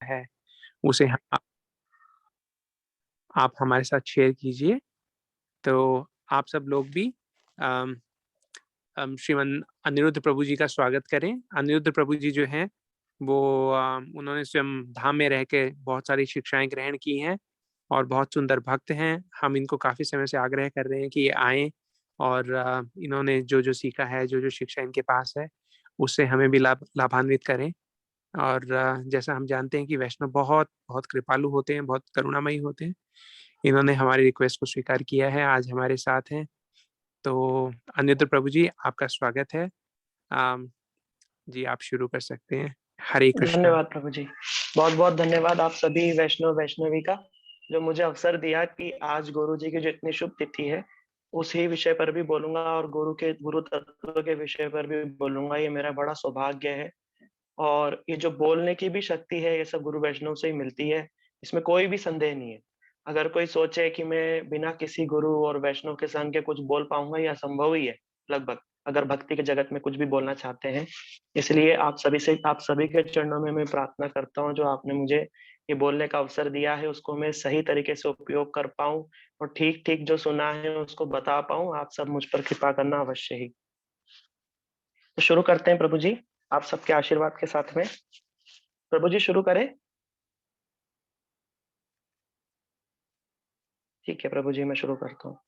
है उसे आप हमारे साथ शेयर कीजिए। तो आप सब लोग भी अम, श्रीमान अनिरुद्ध प्रभु जी का स्वागत करें। अनिरुद्ध प्रभु जी जो हैं वो उन्होंने स्वयं धाम में रह के बहुत सारी शिक्षाएं ग्रहण की हैं और बहुत सुंदर भक्त हैं। हम इनको काफी समय से आग्रह कर रहे हैं कि ये आएं और इन्होंने जो जो सीखा है, जो जो शिक्षा इनके पास है, उससे हमें भी लाभान्वित करें। और जैसा हम जानते हैं कि वैष्णव बहुत बहुत कृपालु होते हैं, बहुत करुणामयी होते हैं। इन्होंने हमारी रिक्वेस्ट को स्वीकार किया है, आज हमारे साथ हैं। तो अनिरुद्ध प्रभु जी, आपका स्वागत है। अम, जी आप शुरू कर सकते हैं। हरे कृष्णा। धन्यवाद प्रभु जी। बहुत बहुत धन्यवाद आप सभी वैष्णव वैष्णवी का, जो मुझे अवसर दिया कि आज गुरु जी की जो इतनी शुभ तिथि है उसी विषय पर भी बोलूंगा और गुरु तत्व के विषय पर भी बोलूंगा। ये मेरा बड़ा सौभाग्य है और ये जो बोलने की भी शक्ति है ये सब गुरु वैष्णव से ही मिलती है, इसमें कोई भी संदेह नहीं है। अगर कोई सोचे कि मैं बिना किसी गुरु और वैष्णव के संग के कुछ बोल पाऊंगा, ये असंभव ही है लगभग, अगर भक्ति के जगत में कुछ भी बोलना चाहते हैं। इसलिए आप सभी के चरणों में मैं प्रार्थना करता हूँ, जो आपने मुझे ये बोलने का अवसर दिया है उसको मैं सही तरीके से उपयोग कर पाऊं और ठीक ठीक जो सुना है उसको बता पाऊं। आप सब मुझ पर कृपा करना अवश्य ही। तो शुरू करते हैं प्रभु जी, आप सबके आशीर्वाद के साथ में। प्रभु जी शुरू करें? ठीक है प्रभु जी, मैं शुरू करता हूँ।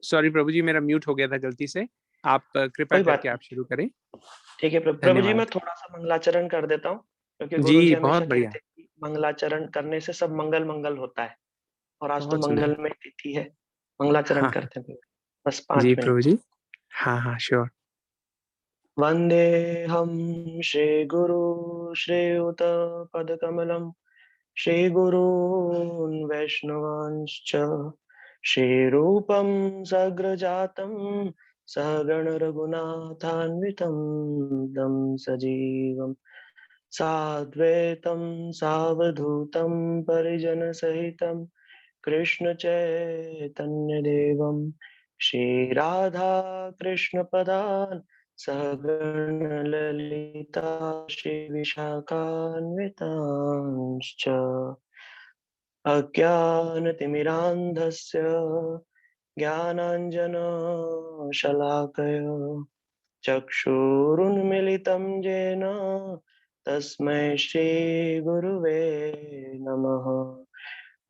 सॉरी प्रभु जी, मेरा म्यूट हो गया था गलती से। आप कृपा कोई बात करके आप नहीं। शुरू करें। ठीक है प्रभु जी, मैं धन्यवाद। थोड़ा सा मंगलाचरण कर देता हूँ, क्योंकि गुरु जी जी बहुत हमेशा बढ़िया। कहते हैं कि मंगलाचरण करने से सब मंगल मंगल होता है। और आज तो बहुत सुंदर। मंगलमय तिथि है। मंगलाचरण हाँ करते हैं बस जी 5 मिनट। प्रभु जी। हाँ हाँ श्योर। वन्देऽहं श्रीगुरू श्रीयुतपदकमलं श्रीगुरून् वैष्णवांश्च श्रीरूपं सग्रजातं सहगणरघुनाथान्वितं तं सजीवं साद्वैतं सावधूतं परिजनसहितं कृष्णचैतन्यदेवं श्रीराधा कृष्णपदान् सहगणललिता श्रीविशाखान्वितांश्च अज्ञानतिमिरान्धस्य ज्ञानाञ्जनशलाकय चक्षुरुन्मिलितं येन तस्मै श्रीगुरुवे नमः।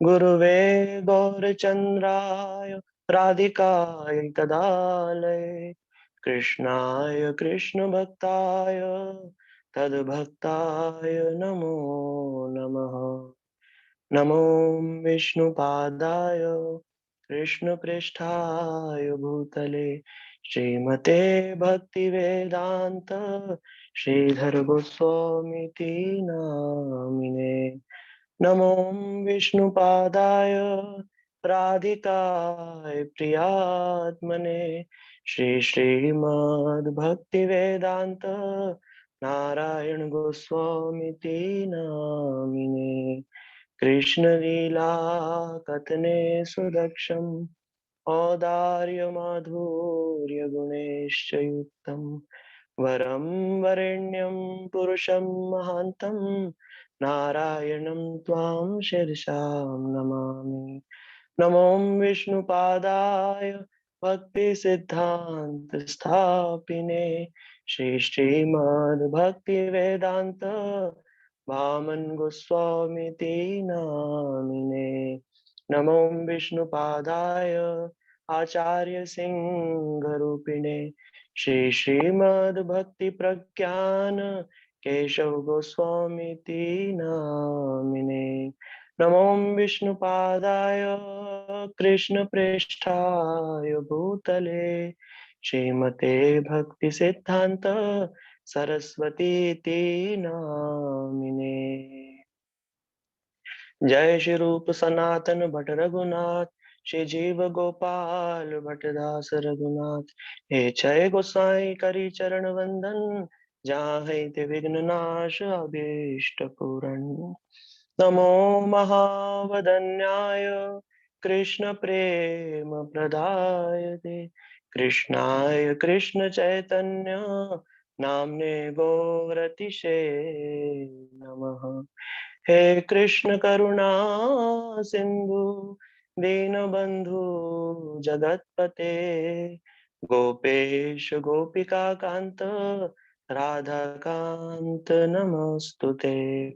गुरुवे गौरचन्द्राय राधिकाय तदालये कृष्णाय कृष्णभक्ताय तद्भक्ताय नमो नमः। नमो विष्णुपादाय कृष्णपृष्ठाय भूतले श्रीमते भक्तिवेदान्त श्रीधर गोस्वामीति नामिने। नमो विष्णुपादाय राधिकाय प्रियात्मने श्रीमद्भक्तिवेदान्त नारायण गोस्वामीति नामिने। कृष्णलीला कथने सुदक्षम् औदार्य माधुर्य गुणैश्च युक्तम् वरं वरेण्यं पुरुषं महान्तं नारायणं त्वां शीर्षां नमामि। नमो विष्णुपादाय भक्तिसिद्धान्तस्थापिने श्रीमद्भक्तिवेदान्त वामन गोस्वामीति नामिने। नमो विष्णुपादाय आचार्य सिंहरूपिणे श्रीमद्भक्ति प्रज्ञान केशव गोस्वामीति नामिने। नमो विष्णुपादाय कृष्ण प्रेष्ठाय भूतले श्रीमते भक्ति सिद्धांत सरस्वती नामिने। जय श्री रूप सनातन भट्ट रघुनाथ श्री जीव गोपाल भट्ट दास रघुनाथ। हे जय गोसाई करी चरण वंदन जहाँ है ते विघ्न नाश अभीष्ट पूरण। नमो महावदन्याय कृष्ण प्रेम प्रदायते कृष्णाय कृष्ण चैतन्य नामने गौरतिशे नमः। हे कृष्ण करुणा सिंधु दीनबंधु जगतपते गोपेश गोपिका कांत राधा कांत नमस्तुते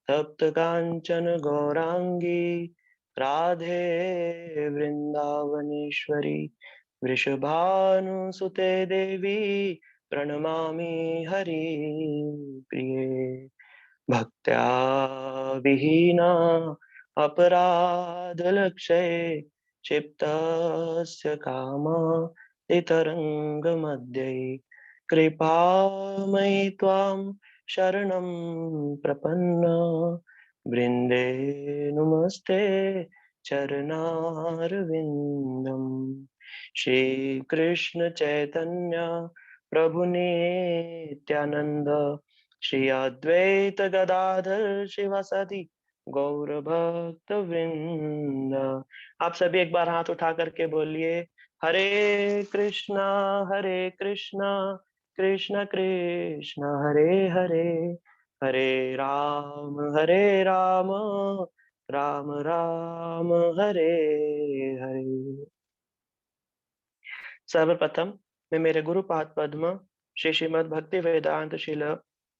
तप्त कांचन गौरांगी राधे वृंदावनेश्वरी वृषभानुसुते देवी प्रणमामि हरि प्रिये भक्त्या विहीना अपराधलक्षये क्षिप्तस्य कामातितरङ्गमध्ये कृपामयि त्वां शरणं प्रपन्ना वृन्दे नमस्ते चरणारविन्दम् श्रीकृष्ण चैतन्य प्रभु नित्यानंद श्री अद्वैत गदाधर शिवासादि गौर भक्त वृंद। आप सभी एक बार हाथ उठा करके बोलिए हरे कृष्णा कृष्ण कृष्ण हरे हरे हरे राम राम राम हरे हरे। सर्वप्रथम मैं मेरे गुरुपाद पद्म श्री श्रीमद् भक्ति वेदांत शिल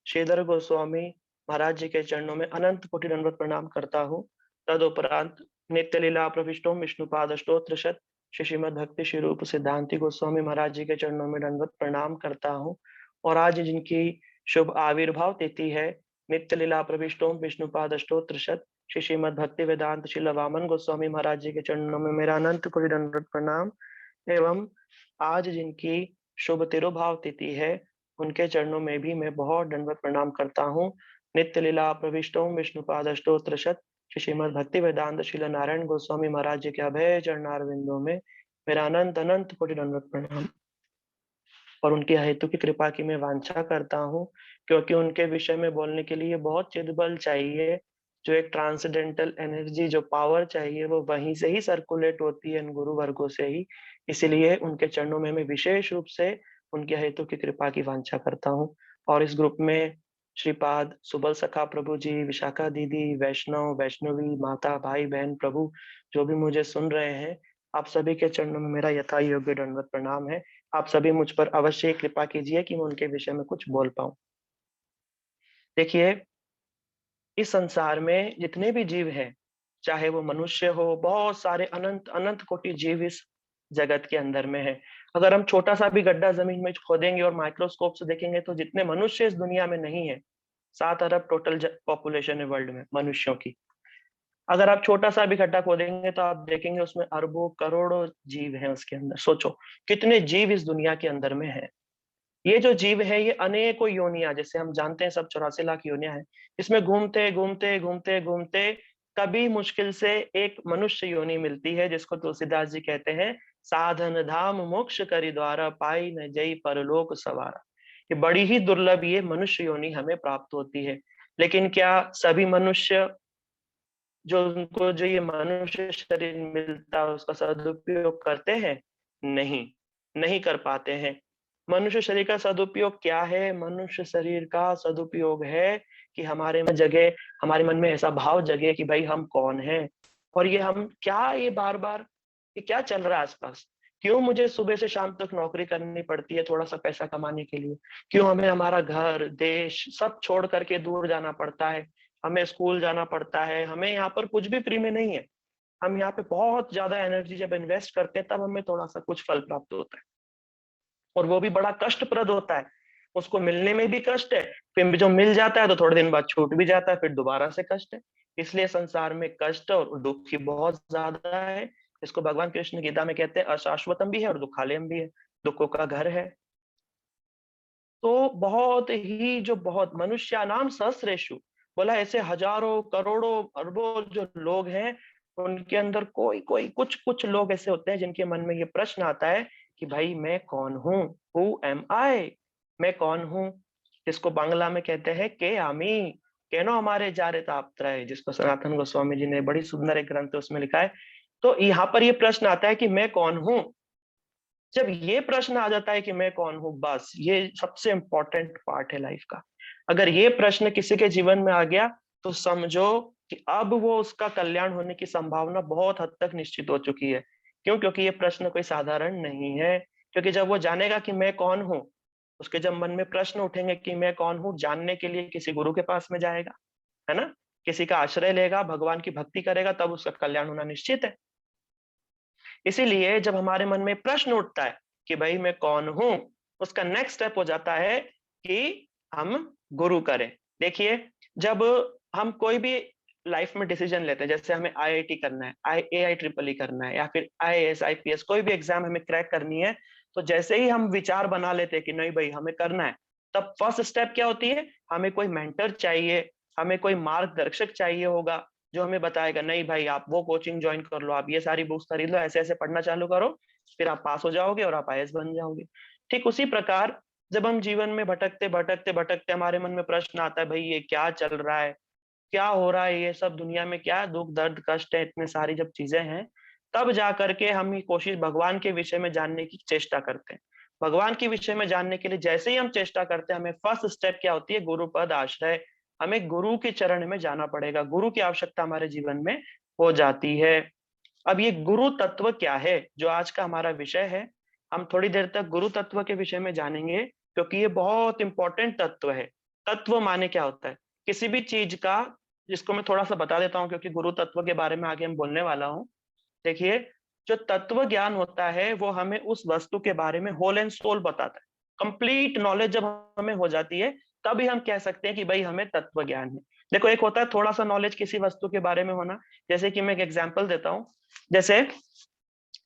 श्रीधर गोस्वामी महाराज जी के चरणों में अनंत कोटि दंडवत प्रणाम करता हूँ। तदुपरांत नित्य लीला प्रविष्टोम विष्णुपाद अष्टोत्र शत श्री श्रीमद् भक्ति श्री रूप सिद्धांति गोस्वामी महाराज जी के चरणों में दंडवत प्रणाम करता हूँ। और आज जिनकी शुभ आविर्भाव तिथि है नित्य लीला प्रविष्टोम विष्णुपाद अष्टोत्र शत श्री श्रीमद् भक्ति वेदांत शिल वामन गोस्वामी महाराज जी के चरणों में मेरा अनंत कोटि दंडवत प्रणाम एवं आज जिनकी शुभ तिरुभाव तिथि है उनके चरणों में भी मैं बहुत दंडवत प्रणाम करता हूँ। नित्य लीला प्रविष्टोम विष्णुपाद अष्टोत्र शत श्री श्रीमद् भक्ति वेदांत शिल नारायण गोस्वामी महाराज जी के अभय चरणारविंदों में मेरा अनंत अनंत कोटि दंडवत प्रणाम और उनकी हेतु की कृपा की मैं वांछा करता हूँ क्योंकि उनके विषय में बोलने के लिए बहुत चिदबल चाहिए। जो एक ट्रांसेंडेंटल एनर्जी जो पावर चाहिए वो वहीं से ही सर्कुलेट होती है इन गुरु वर्गों से ही। इसीलिए उनके चरणों में मैं विशेष रूप से उनके हेतु की कृपा की वांछा करता हूँ। और इस ग्रुप में श्रीपाद सुबल सखा प्रभु जी विशाखा दीदी वैष्णव वैष्णवी माता भाई बहन प्रभु जो भी मुझे सुन रहे हैं आप सभी के चरणों में मेरा यथा योग्य दंडवत प्रणाम है। आप सभी मुझ पर अवश्य कृपा कीजिए कि मैं उनके विषय में कुछ बोल पाऊं। देखिए इस संसार में जितने भी जीव हैं चाहे वो मनुष्य हो बहुत सारे अनंत अनंत कोटि जीव इस जगत के अंदर में है। अगर हम छोटा सा भी गड्ढा जमीन में खोदेंगे और माइक्रोस्कोप से देखेंगे तो जितने मनुष्य इस दुनिया में नहीं है 7 अरब टोटल पॉपुलेशन है वर्ल्ड में मनुष्यों की। अगर आप छोटा सा भी गड्ढा खोदेंगे तो आप देखेंगे उसमें अरबों करोड़ों जीव हैं उसके अंदर। सोचो कितने जीव इस दुनिया के अंदर में है। ये जो जीव है ये अनेकों योनियां जैसे हम जानते हैं सब 84 लाख योनियां हैं। इसमें घूमते घूमते घूमते घूमते कभी मुश्किल से एक मनुष्य योनि मिलती है जिसको तुलसीदास जी कहते हैं साधन धाम मोक्ष करि द्वारा पाई न जई परलोक सवारा। ये बड़ी ही दुर्लभ ये मनुष्य योनि हमें प्राप्त होती है। लेकिन क्या सभी मनुष्य जो उनको जो ये मनुष्य शरीर मिलता है उसका सदुपयोग करते हैं? नहीं, नहीं कर पाते हैं। मनुष्य शरीर का सदुपयोग क्या है? मनुष्य शरीर का सदुपयोग है कि हमारे में जगे हमारे मन में ऐसा भाव जगे कि भाई हम कौन हैं और ये हम क्या ये बार-बार ये क्या चल रहा है आस-पास? क्यों मुझे सुबह से शाम तक नौकरी करनी पड़ती है थोड़ा-सा पैसा कमाने के लिए? क्यों हमें हमारा घर, देश सब छोड़ कर के दूर जाना पड़ता है? हमें स्कूल जाना पड़ता है, हमें यहाँ पर कुछ भी फ्री में नहीं है। हम यहाँ पे बहुत ज्यादा एनर्जी जब इन्वेस्ट करते हैं तब हमें थोड़ा सा कुछ फल प्राप्त होता है और वो भी बड़ा कष्टप्रद होता है। उसको मिलने में भी कष्ट है, फिर जो मिल जाता है तो थोड़े दिन बाद छूट भी जाता है, फिर दोबारा से कष्ट है। इसलिए संसार में कष्ट और दुख ही बहुत ज्यादा है। इसको भगवान कृष्ण गीता में कहते हैं अशाश्वतम भी है और दुखालयम भी है, दुखों का घर है। तो बहुत ही जो बहुत मनुष्यानाम सहस्रेषु बोला ऐसे हजारों करोड़ों अरबों जो लोग हैं उनके अंदर कोई कोई कुछ कुछ लोग ऐसे होते हैं जिनके मन में ये प्रश्न आता है कि भाई मैं कौन हूँ, हु एम आई, मैं कौन हूँ। जिसको बांग्ला में कहते हैं के आमी केनो हमारे जारे तापत्रय, जिसको सनातन गोस्वामी जी ने बड़ी सुंदर एक ग्रंथ है उसमें लिखा है। तो यहाँ पर ये प्रश्न आता है कि मैं कौन हूँ। जब ये प्रश्न आ जाता है कि मैं कौन हूँ बस ये सबसे इंपॉर्टेंट पार्ट है लाइफ का। अगर ये प्रश्न किसी के जीवन में आ गया तो समझो कि अब वो उसका कल्याण होने की संभावना बहुत हद तक निश्चित हो चुकी है। क्यों? क्योंकि ये प्रश्न कोई साधारण नहीं है। क्योंकि जब वो जानेगा कि मैं कौन हूँ, उसके जब मन में प्रश्न उठेंगे कि मैं कौन हूँ, जानने के लिए किसी गुरु के पास में जाएगा, है ना? किसी का आश्रय लेगा, भगवान की भक्ति करेगा, तब उसका कल्याण होना निश्चित है। इसीलिए जब हमारे मन में प्रश्न उठता है कि भाई मैं कौन हूँ, उसका नेक्स्ट स्टेप हो जाता है कि हम गुरु करें। देखिए, जब हम कोई भी लाइफ में डिसीजन लेते हैं, जैसे हमें आईआईटी करना है, एआई ट्रिपल ई करना है, या फिर आईएएस, आईपीएस, कोई भी एग्जाम हमें क्रैक करनी है, तो जैसे ही हम विचार बना लेते हैं कि नहीं भाई हमें करना है, तब फर्स्ट स्टेप क्या होती है? हमें कोई मेंटर चाहिए, हमें कोई मार्गदर्शक चाहिए होगा, जो हमें बताएगा नहीं भाई आप वो कोचिंग ज्वाइन कर लो, आप ये सारी बुक्स खरीद लो, ऐसे-ऐसे पढ़ना चालू करो, फिर आप पास हो जाओगे और आप आईएएस बन जाओगे। ठीक उसी प्रकार जब हम जीवन में भटकते, भटकते, भटकते हमारे मन में प्रश्न आता है, भाई ये क्या चल रहा है? क्या हो रहा है? ये सब दुनिया में क्या दुःख, दर्द, कष्ट है, इतने सारी जब चीज़ें हैं, तब जा कर के हम ये कोशिश भगवान के विषय में जानने की चेष्टा करते हैं। भगवान के विषय में जानने के लिए जैसे ही हम चेष्टा करते हैं, हमें फर्स्ट स्टेप क्या होती है? गुरु पद आश्रय। हमें गुरु के चरण में जाना पड़ेगा, गुरु की आवश्यकता हमारे जीवन में हो जाती है। अब ये गुरु तत्व क्या है? जो आज का हमारा विषय है, हम थोड़ी देर तक गुरु तत्व के विषय में जानेंगे, क्योंकि ये बहुत इम्पोर्टेंट तत्व है। तत्व माने क्या होता है? किसी भी चीज़ का, जिसको मैं थोड़ा-सा बता देता हूँ क्योंकि गुरु तत्व के बारे में आगे हम बोलने वाला हूँ। देखिए, जो तत्व ज्ञान होता है, वो हमें उस वस्तु के बारे में होल एंड सोल बताता है। कंप्लीट नॉलेज जब हमें हो जाती है, तभी हम कह सकते हैं कि भई हमें तत्व ज्ञान है। देखो, एक होता है थोड़ा-सा नॉलेज किसी वस्तु के बारे में होना, जैसे कि मैं एक एग्ज़ाम्पल देता हूँ। जैसे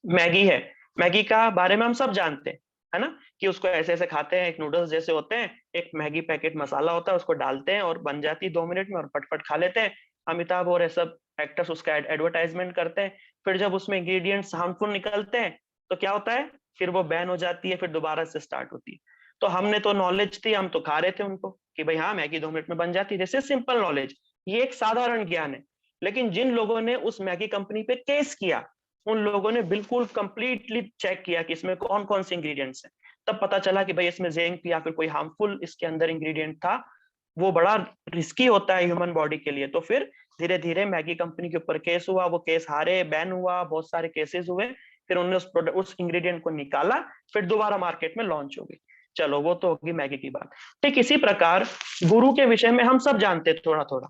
मैगी है, मैगी का बारे में हम सब जानते हैं, है ना? कि उसको ऐसे-ऐसे खाते हैं, एक नूडल्स जैसे होते हैं, एक मैगी पैकेट मसाला होता है, उसको डालते हैं और बन जाती है 2 मिनट में और फट-फट खा लेते हैं। अमिताभ और ये सब एक्टर्स उसका एडवर्टाइज़मेंट करते हैं। फिर जब उसमें इंग्रीडिएंट्स हार्मफुल निकलते हैं, तो क्या होता है? फिर वो बैन हो जाती है, फिर दोबारा से स्टार्ट होती है। तो हमने तो नॉलेज थी, हम तो खा रहे थे उनको कि भई हाँ, मैगी 2 मिनट में बन जाती है। दिस इज़ सिंपल नॉलेज, ये एक साधारण ज्ञान है। लेकिन जिन लोगों ने उस मैगी कंपनी पे केस किया, उन लोगों ने बिल्कुल कंप्लीटली चेक किया कि इसमें कौन-कौन से इंग्रीडिएंट्स हैं। तब पता चला कि भई इसमें ज़िंक या फिर कोई हार्मफुल इसके अंदर इंग्रीडिएंट था। वो बड़ा रिस्की होता है ह्यूमन बॉडी के लिए। तो फिर धीरे-धीरे मैगी कंपनी के ऊपर केस हुआ, वो केस हारे, बैन हुआ, बहुत सारे केसेस हुए। फिर उन्होंने उस इंग्रीडिएंट को निकाला, फिर दोबारा मार्केट में लॉन्च हो गई। चलो, वो तो होगी मैगी की बात। ठीक इसी प्रकार गुरु के विषय में हम सब जानते हैं थोड़ा-थोड़ा।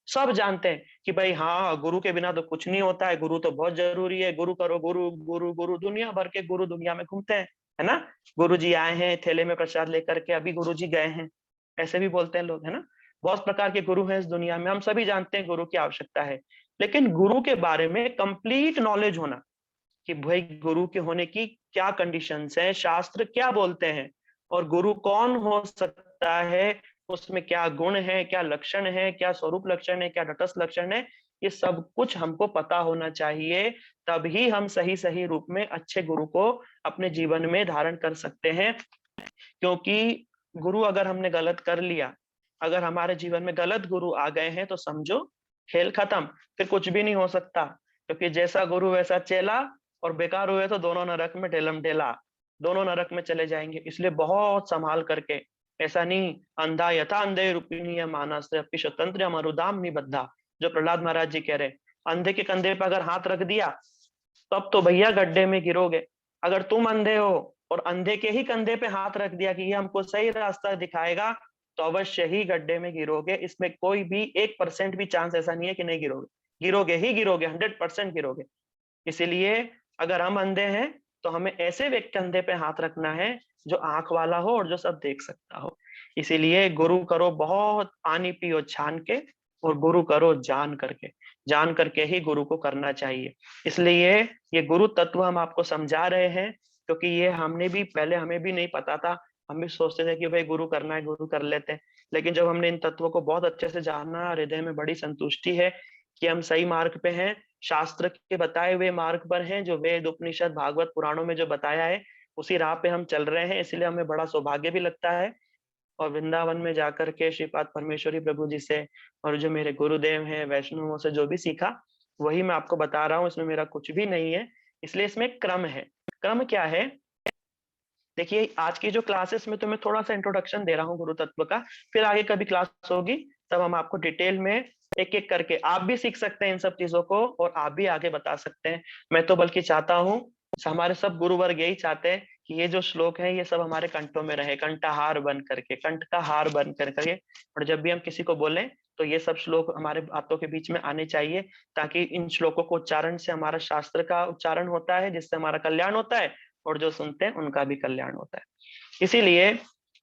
सब जानते हैं कि भाई हाँ, गुरु के बिना तो कुछ नहीं होता है, गुरु तो बहुत ज़रूरी है, गुरु करो गुरु, गुरु, गुरु, दुनिया भर के गुरु दुनिया में घूमते हैं, है ना? गुरुजी आए हैं थैले में प्रसाद लेकर के, अभी गुरुजी गए हैं, ऐसे भी बोलते हैं लोग, है ना? बहुत प्रकार के गुरु हैं इस दुनिया में, हम सभी जानते हैं गुरु की आवश्यकता है। लेकिन गुरु के बारे में कंप्लीट नॉलेज होना कि भाई गुरु के होने की क्या कंडीशंस हैं, शास्त्र क्या बोलते हैं और गुरु कौन हो सकता है, उसमें क्या गुण है, क्या लक्षण है, क्या स्वरूप लक्षण है, क्या तटस्थ लक्षण है, ये सब कुछ हमको पता होना चाहिए। तभी हम सही-सही रूप में अच्छे गुरु को अपने जीवन में धारण कर सकते हैं। क्योंकि गुरु अगर हमने गलत कर लिया, अगर हमारे जीवन में गलत गुरु आ गए हैं तो समझो खेल खत्म, फिर कुछ भी नहीं हो सकता। क्योंकि जैसा गुरु वैसा चेला, और बेकार हुए तो दोनों नरक में ढेलम-ढेला, दोनों नरक में चले जाएँगे। इसलिए बहुत संभाल करके, ऐसा नहीं अंधा यथा अंधे रूपिणीय मानस अपि स्वतंत्र मरुदाम निबद्धा, जो प्रहलाद महाराज जी कह रहे हैं। अंधे के कंधे पे अगर हाथ रख दिया, तब तो भैया गड्ढे में गिरोगे। अगर तुम अंधे हो और अंधे के ही कंधे पे हाथ रख दिया कि ये हमको सही रास्ता दिखाएगा, तो अवश्य ही गड्ढे में गिरोगे। इसमें कोई भी 1% भी चांस ऐसा नहीं है कि नहीं गिरोगे। गिरोगे ही गिरोगे, 100% गिरोगे। इसीलिए अगर हम अंधे हैं, तो हमें ऐसे व्यक्ति कंधे पे हाथ रखना है, जो आँख वाला हो और जो सब देख सकता हो। इसीलिए गुरु करो बहुत पानी पियो छान के, और गुरु करो जान करके ही गुरु को करना चाहिए। इसलिए ये गुरु तत्व हम आपको समझा रहे हैं, क्योंकि ये हमने भी पहले, हमें भी नहीं पता था। हम भी सोचते थे कि भाई गुरु करना है, गुरु कर लेते हैं। लेकिन जब हमने इन तत्वों को बहुत अच्छे से जाना, हृदय में बड़ी संतुष्टि है कि हम सही मार्ग पे हैं, शास्त्र के बताए हुए मार्ग पर हैं, जो वेद, उपनिषद, भागवत, पुराणों में जो बताया है, उसी राह पे हम चल रहे हैं। इसलिए हमें बड़ा सौभाग्य भी लगता है। और वृंदावन में जाकर के श्रीपाद परमेश्वरी प्रभु जी से और जो मेरे गुरुदेव हैं, वैष्णवों से जो भी सीखा, वही मैं आपको बता रहा हूँ। इसमें मेरा कुछ भी नहीं है। इसलिए इसमें क्रम है। क्रम क्या है? देखिए, आज की जो क्लासेस में तो मैं थोड़ा-सा इंट्रोडक्शन दे रहा हूँ गुरु तत्व का, फिर आगे कभी क्लास होगी तब हम आपको डिटेल में एक-एक करके आप भी सीख सकते हैं इन सब चीज़ों को और आप भी आगे बता सकते हैं। मैं तो बल्कि चाहता हूँ, हमारे सब गुरुवर्ग यही चाहते हैं कि ये जो श्लोक हैं ये सब हमारे कंठों में रहे, कंठहार बन करके, कंठ का हार बन करके, और जब भी हम किसी को बोलें तो ये सब श्लोक हमारे बातों के बीच में आने चाहिए, ताकि इन श्लोकों को उच्चारण से हमारा शास्त्र का उच्चारण होता है, जिससे हमारा कल्याण होता है और जो सुनते हैं उनका भी कल्याण होता है। इसीलिए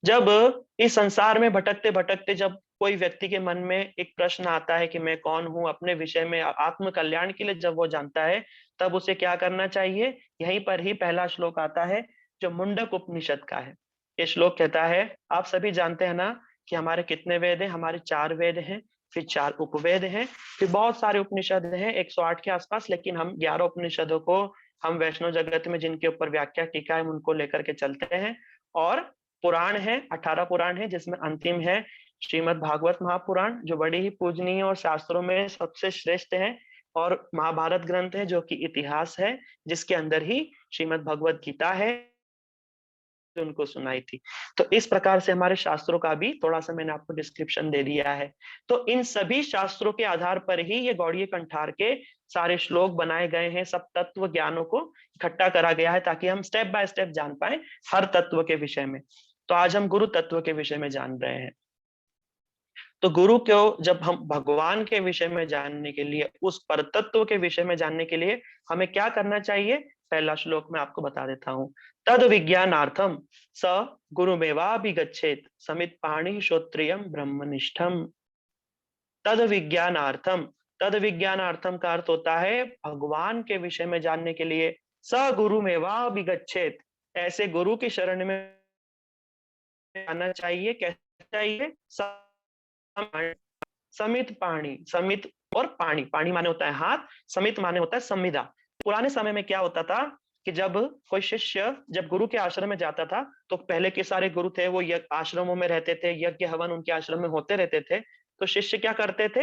जब इस संसार में भटकते-भटकते जब कोई व्यक्ति के मन में एक प्रश्न आता है कि मैं कौन हूँ, अपने विषय में आत्म कल्याण के लिए जब वो जानता है, तब उसे क्या करना चाहिए? यहीं पर ही पहला श्लोक आता है, जो मुंडक उपनिषद का है। ये श्लोक कहता है, आप सभी जानते हैं ना कि हमारे कितने वेद हैं? हमारे 4 वेद हैं, फिर 4 उपवेद हैं, फिर बहुत सारे उपनिषद हैं, 108 के आसपास, लेकिन हम 11 उपनिषदों को हम वैष्णव जगत में जिनके ऊपर व्याख्या टीका है, उनको लेकर के चलते हैं। और पुराण है, 18 पुराण है, जिसमें अंतिम है श्रीमद् भागवत महापुराण, जो बड़ी ही पूजनीय और शास्त्रों में सबसे श्रेष्ठ है, और महाभारत ग्रंथ है जो कि इतिहास है, जिसके अंदर ही श्रीमद् भगवत गीता है, जो उनको सुनाई थी। तो इस प्रकार से हमारे शास्त्रों का भी थोड़ा-सा मैंने आपको डिस्क्रिप्शन दे दिया है। तो इन सभी शास्त्रों के आधार पर ही ये गौड़ीय कंठार के सारे श्लोक बनाए गए हैं, सब तत्व ज्ञानों को इकट्ठा करा गया है, ताकि हम स्टेप बाय स्टेप जान पाएँ हर तत्व के विषय में। तो आज हम गुरु तत्व के विषय में जान रहे हैं। तो गुरु को जब हम भगवान के विषय में जानने के लिए, उस परतत्व के विषय में जानने के लिए हमें क्या करना चाहिए? पहला श्लोक मैं आपको बता देता हूँ। तद विज्ञानार्थम स गुरुमेवाभिगच्छेत् समित पाणि श्रोत्रियम ब्रह्मनिष्ठम। तद विज्ञानार्थम, तद विज्ञानार्थम का अर्थ होता है भगवान के विषय में जानने के लिए। स गुरुमेवाभिगच्छेत्, ऐसे गुरु की शरण में आना चाहिए। कैसे चाहिए? समित पाणी, समित और पाणी, पाणी माने होता है हाथ, समित माने होता है संविदा। पुराने समय में क्या होता था कि जब कोई शिष्य जब गुरु के आश्रम में जाता था, तो पहले के सारे गुरु थे वो आश्रमों में रहते थे, यज्ञ हवन उनके आश्रम में होते रहते थे। तो शिष्य क्या करते थे?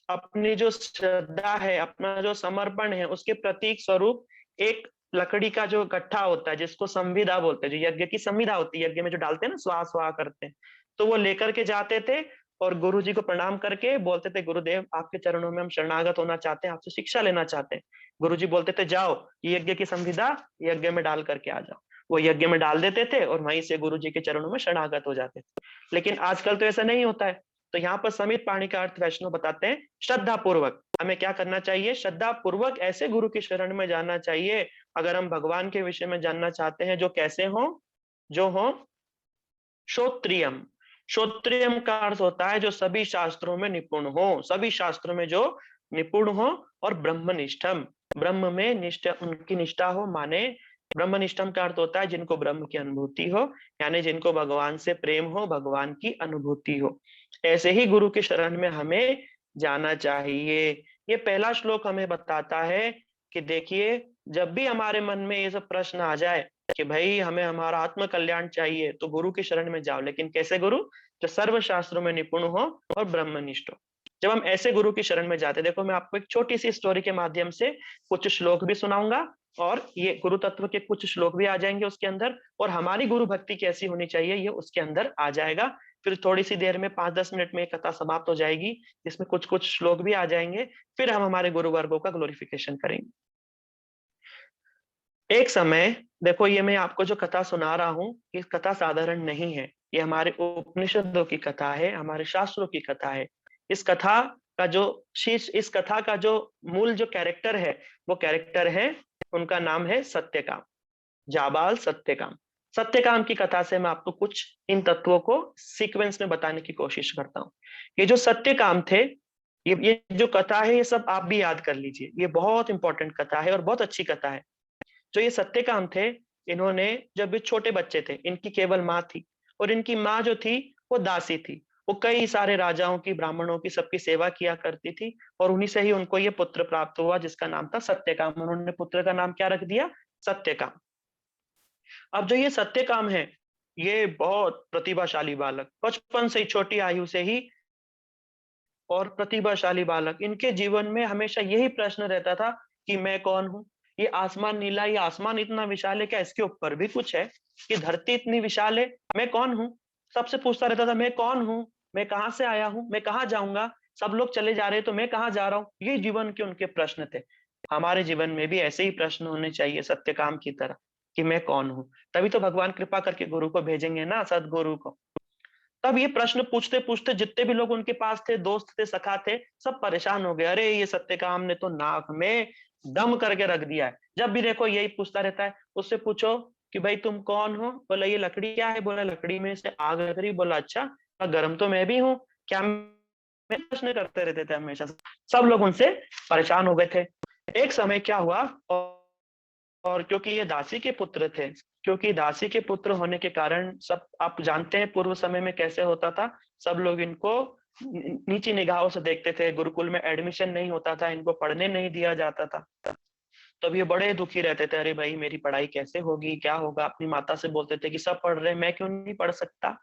अपनी जो श्रद्धा है, अपना जो समर्पण है, उसके प्रतीक स्वरूप एक लकड़ी का जो गट्ठा होता है, जिसको संविदा बोलते हैं, जो यज्ञ की संविदा होती है, यज्ञ में जो डालते हैं ना, स्वाहा स्वाहा करते हैं, तो वो लेकर के जाते थे और गुरुजी को प्रणाम करके बोलते थे, गुरुदेव आपके चरणों में हम शरणागत होना चाहते हैं, आपसे शिक्षा लेना चाहते हैं। गुरुजी बोलते थे, जाओ ये यज्ञ की संविदा यज्ञ में डाल करके आ जाओ। वो यज्ञ में डाल देते थे और वहीं से गुरुजी के चरणों में शरणागत हो जाते थे। लेकिन आजकल तो ऐसा नहीं होता है। तो यहाँ पर समित पाणी का अर्थ वैष्णव बताते हैं श्रद्धा पूर्वक। हमें क्या करना चाहिए? श्रद्धा पूर्वक ऐसे गुरु की शरण में जाना चाहिए, अगर हम भगवान के विषय में जानना चाहते हैं, जो कैसे हो? जो हो श्रोत्रियम। श्रोत्रियम का अर्थ होता है जो सभी शास्त्रों में निपुण हो, सभी शास्त्रों में जो निपुण हो, और ब्रह्मनिष्ठम, ब्रह्म में निष्ठा, उनकी निष्ठा हो, माने ब्रह्मनिष्ठम का अर्थ होता है जिनको ब्रह्म की अनुभूति हो, यानी जिनको भगवान से प्रेम हो, भगवान की अनुभूति हो। ऐसे ही गुरु की शरण में हमें जाना चाहिए। ये पहला श्लोक हमें बताता है कि देखिए, जब भी हमारे मन में ये सब प्रश्न आ जाए कि भाई हमें हमारा आत्म कल्याण चाहिए, तो गुरु की शरण में जाओ। लेकिन कैसे गुरु? जो सर्व शास्त्रों में निपुण हो और ब्रह्मनिष्ठ हो। जब हम ऐसे गुरु की शरण में जाते, देखो मैं आपको एक छोटी सी स्टोरी के माध्यम से कुछ श्लोक भी सुनाऊंगा, और ये गुरु तत्व के कुछ श्लोक भी आ जाएंगे उसके अंदर, और हमारी गुरु भक्ति कैसी होनी चाहिए ये उसके अंदर आ जाएगा। फिर थोड़ी सी देर में 5-10 मिनट में ये कथा समाप्त हो जाएगी, जिसमें कुछ कुछ श्लोक भी आ जाएंगे। फिर हम हमारे गुरु वर्गों का ग्लोरिफिकेशन करेंगे। एक समय, देखो ये मैं आपको जो कथा सुना रहा हूँ, ये कथा साधारण नहीं है। ये हमारे उपनिषदों की कथा है, हमारे शास्त्रों की कथा है। इस कथा का जो शीर्ष, इस कथा का जो मूल जो कैरेक्टर है, वो कैरेक्टर है, उनका नाम है सत्यकाम, जाबाल सत्यकाम। सत्यकाम की कथा से मैं आपको कुछ इन तत्वों को सीक्वेंस में बताने की कोशिश करता हूँ। ये जो सत्यकाम थे, ये जो कथा है, ये सब आप भी याद कर लीजिए। ये बहुत इंपॉर्टेंट कथा है और बहुत अच्छी कथा है। जो ये सत्यकाम थे, इन्होंने जब ये छोटे बच्चे थे, इनकी केवल माँ थी, और इनकी माँ जो थी वो दासी थी। वो कई सारे राजाओं की, ब्राह्मणों की, सबकी सेवा किया करती थी, और उन्हीं से ही उनको ये पुत्र प्राप्त हुआ, जिसका नाम था सत्यकाम। उन्होंने पुत्र का नाम क्या रख दिया? सत्यकाम। अब जो ये सत्यकाम है, ये बहुत प्रतिभाशाली बालक, बचपन से ही, छोटी आयु से ही, और प्रतिभाशाली बालक, इनके जीवन में हमेशा यही प्रश्न रहता था कि मैं कौन हूँ? ये आसमान नीला, ये आसमान इतना विशाल है, क्या इसके ऊपर भी कुछ है? ये धरती इतनी विशाल है, मैं कौन हूँ? सबसे पूछता रहता था, मैं कौन हूँ? मैं कहाँ से आया हूँ, मैं कहाँ जाऊंगा, सब लोग चले जा रहे हैं तो मैं कहाँ जा रहा हूँ। ये जीवन के उनके प्रश्न थे। हमारे जीवन में भी ऐसे ही प्रश्न होने चाहिए सत्यकाम की तरह, कि मैं कौन हूँ। तभी तो भगवान कृपा करके गुरु को भेजेंगे ना, सदगुरु को। तब ये प्रश्न पूछते पूछते जितने भी लोग उनके पास थे, दोस्त थे, सखा थे, सब परेशान हो गए। अरे ये सत्यकाम ने तो नाक में दम करके रख दिया है, जब भी देखो यही पूछता रहता है। उससे पूछो कि भाई तुम कौन हो, बोला ये लकड़ी क्या है, बोला लकड़ी में से आग लग रही, बोला अच्छा गर्म तो मैं भी हूँ क्या। मैं प्रश्न करते रहते थे हमेशा से। सब लोग उनसे परेशान हो गए थे। एक समय क्या हुआ, और क्योंकि ये दासी के पुत्र थे, क्योंकि दासी के पुत्र होने के कारण सब, आप जानते हैं पूर्व समय में कैसे होता था, सब लोग इनको नीची निगाहों से देखते थे। गुरुकुल में एडमिशन नहीं होता था, इनको पढ़ने नहीं दिया जाता था। तब ये बड़े दुखी रहते थे, अरे भाई मेरी पढ़ाई कैसे होगी, क्या होगा। अपनी माता से बोलते थे कि सब पढ़ रहे, मैं क्यों नहीं पढ़ सकता।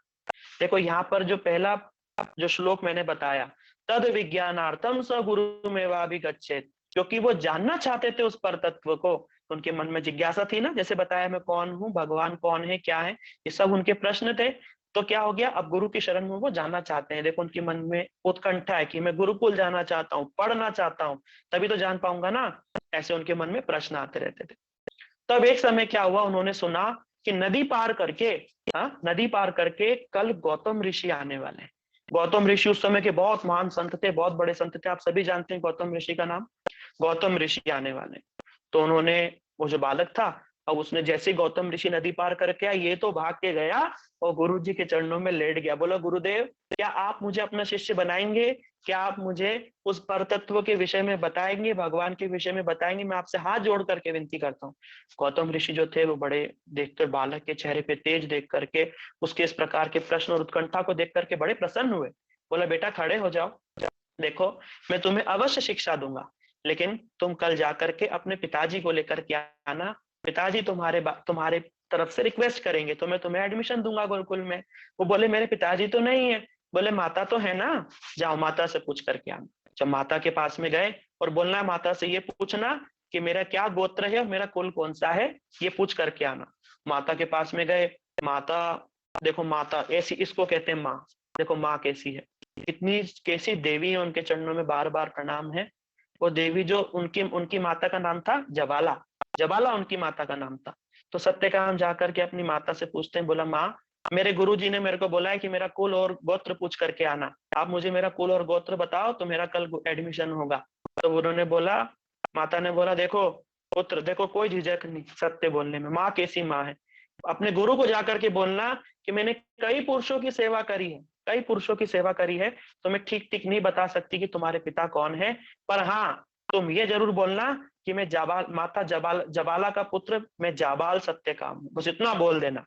देखो यहाँ पर जो पहला जो श्लोक मैंने बताया, तद विज्ञानार्थम स गुरुमेवाभिगच्छेत्, क्योंकि वो जानना चाहते थे उस पर तत्व को। उनके मन में जिज्ञासा थी ना, जैसे बताया मैं कौन हूँ, भगवान कौन है, क्या है, ये सब उनके प्रश्न थे। तो क्या हो गया, अब गुरु की शरण में वो जानना चाहते हैं। देखो उनके मन में उत्कंठा है कि मैं गुरुकुल जाना चाहता हूँ, पढ़ना चाहता हूँ, तभी तो जान पाऊंगा ना। ऐसे उनके मन में प्रश्न आते रहते थे। तब एक समय क्या हुआ, उन्होंने सुना कि नदी पार करके, नदी पार करके कल गौतम ऋषि आने वाले हैं। गौतम ऋषि उस समय के बहुत महान संत थे, बहुत बड़े संत थे, आप सभी जानते हैं गौतम ऋषि का नाम। गौतम ऋषि आने वाले। तो उन्होंने, वो जो बालक था, अब उसने जैसे ही गौतम ऋषि नदी पार करके आया, ये तो भाग के गया और गुरु जी के चरणों में लेट गया। बोला गुरुदेव क्या आप मुझे अपना शिष्य बनाएंगे, क्या आप मुझे उस परतत्व के विषय में बताएंगे, भगवान के विषय में बताएंगे, मैं आपसे हाथ जोड़ करके विनती करता हूँ। गौतम ऋषि जो थे वो बड़े, देखकर बालक के चेहरे पे तेज देख करके, उसके इस प्रकार के प्रश्न और उत्कंठा को देख करके बड़े प्रसन्न हुए। बोला बेटा खड़े हो जाओ, देखो मैं तुम्हें अवश्य शिक्षा दूंगा, लेकिन तुम कल जाकर के अपने पिताजी को लेकर के आना। पिताजी तुम्हारे तरफ से रिक्वेस्ट करेंगे तो मैं तुम्हें एडमिशन दूंगा गुरुकुल में। वो बोले मेरे पिताजी तो नहीं है। बोले माता तो है ना, जाओ माता से पूछ करके आना। जब माता के पास में गए, और बोलना माता से ये पूछना कि मेरा क्या गोत्र है और मेरा कुल कौन सा है, ये पूछ करके आना। माता के पास में गए। माता, देखो माता ऐसी, इसको कहते हैं माँ। देखो माँ कैसी है, इतनी कैसी देवी है, उनके चरणों में बार बार प्रणाम है। वो देवी जो उनकी उनकी माता का नाम था जबाला, जबाला उनकी माता का नाम था। तो सत्यकाम जाकर के अपनी माता से पूछते हैं, बोला माँ मेरे गुरुजी ने मेरे को बोला है कि मेरा कुल और गोत्र पूछ करके आना, आप मुझे मेरा कुल और गोत्र बताओ तो मेरा कल एडमिशन होगा। तो उन्होंने बोला, माता ने बोला देखो पुत्र, देखो कोई झिझक नहीं सत्य बोलने में, माँ कैसी माँ है। अपने गुरु को जाकर के बोलना कि मैंने कई पुरुषों की सेवा करी है, कई पुरुषों की सेवा करी है, तो मैं ठीक ठीक नहीं बता सकती कि तुम्हारे पिता कौन है, पर हाँ तुम ये जरूर बोलना कि मैं जबाला का पुत्र, मैं जाबाल सत्यकाम हूं, बस इतना बोल देना।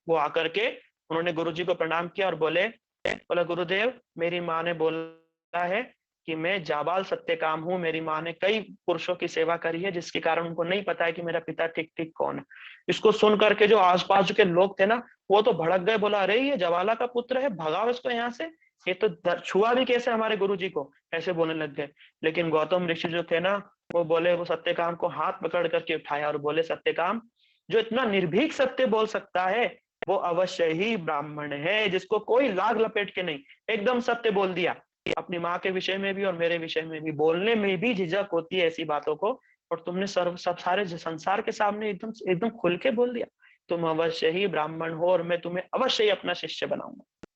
वो आकर के उन्होंने गुरुजी को प्रणाम किया और बोला गुरुदेव मेरी माँ ने बोला है कि मैं जाबाल सत्यकाम हूँ, मेरी माँ ने कई पुरुषों की सेवा करी है जिसके कारण उनको नहीं पता है कि मेरा पिता ठीक ठीक कौन है। इसको सुन करके जो आसपास के लोग थे ना, वो तो भड़क गए, बोला अरे ये जवाला का पुत्र है, भगाओ इसको यहाँ से, ये तो छुआ भी कैसे हमारे गुरुजी को, ऐसे बोलने लग गए। लेकिन गौतम ऋषि जो थे ना, वो बोले, वो सत्यकाम को हाथ पकड़ करके उठाया और बोले सत्यकाम, जो इतना निर्भीक सत्य बोल सकता है वो अवश्य ही ब्राह्मण है, जिसको कोई लाग लपेट के नहीं, एकदम सत्य बोल दिया। अपनी माँ के विषय में भी और मेरे विषय में भी, बोलने में भी झिझक होती है ऐसी बातों को, और तुमने सब सारे संसार के सामने एकदम एकदम खुल के बोल दिया, तुम अवश्य ही ब्राह्मण हो और मैं तुम्हें अवश्य ही अपना शिष्य बनाऊंगा।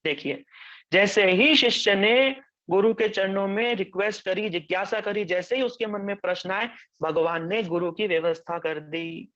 देखिए जैसे ही शिष्य ने गुरु के चरणों में रिक्वेस्ट करी, जिज्ञासा करी, जैसे ही उसके मन में प्रश्न आए, भगवान ने गुरु की व्यवस्था कर दी।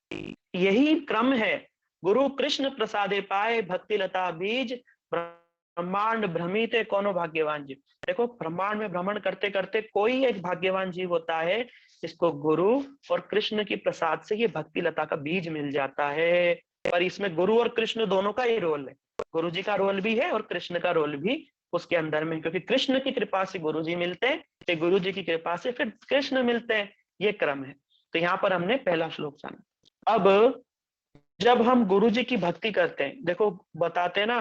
यही क्रम है, गुरु कृष्ण प्रसादे पाए भक्ति लता बीज, ब्रह्मांड भ्रमित कोनो भाग्यवान जीव। देखो ब्रह्मांड में भ्रमण करते करते कोई एक भाग्यवान जीव होता है जिसको गुरु और कृष्ण की प्रसाद से ये भक्ति लता का बीज मिल जाता है। पर इसमें गुरु और कृष्ण दोनों का ही रोल है, गुरु जी का रोल भी है और कृष्ण का रोल भी उसके अंदर में, क्योंकि कृष्ण की कृपा से गुरु जी मिलते हैं, फिर गुरु जी की कृपा से फिर कृष्ण मिलते हैं, ये क्रम है। तो यहाँ पर हमने पहला श्लोक जाना। अब जब हम गुरु जी की भक्ति करते हैं, देखो बताते हैं ना,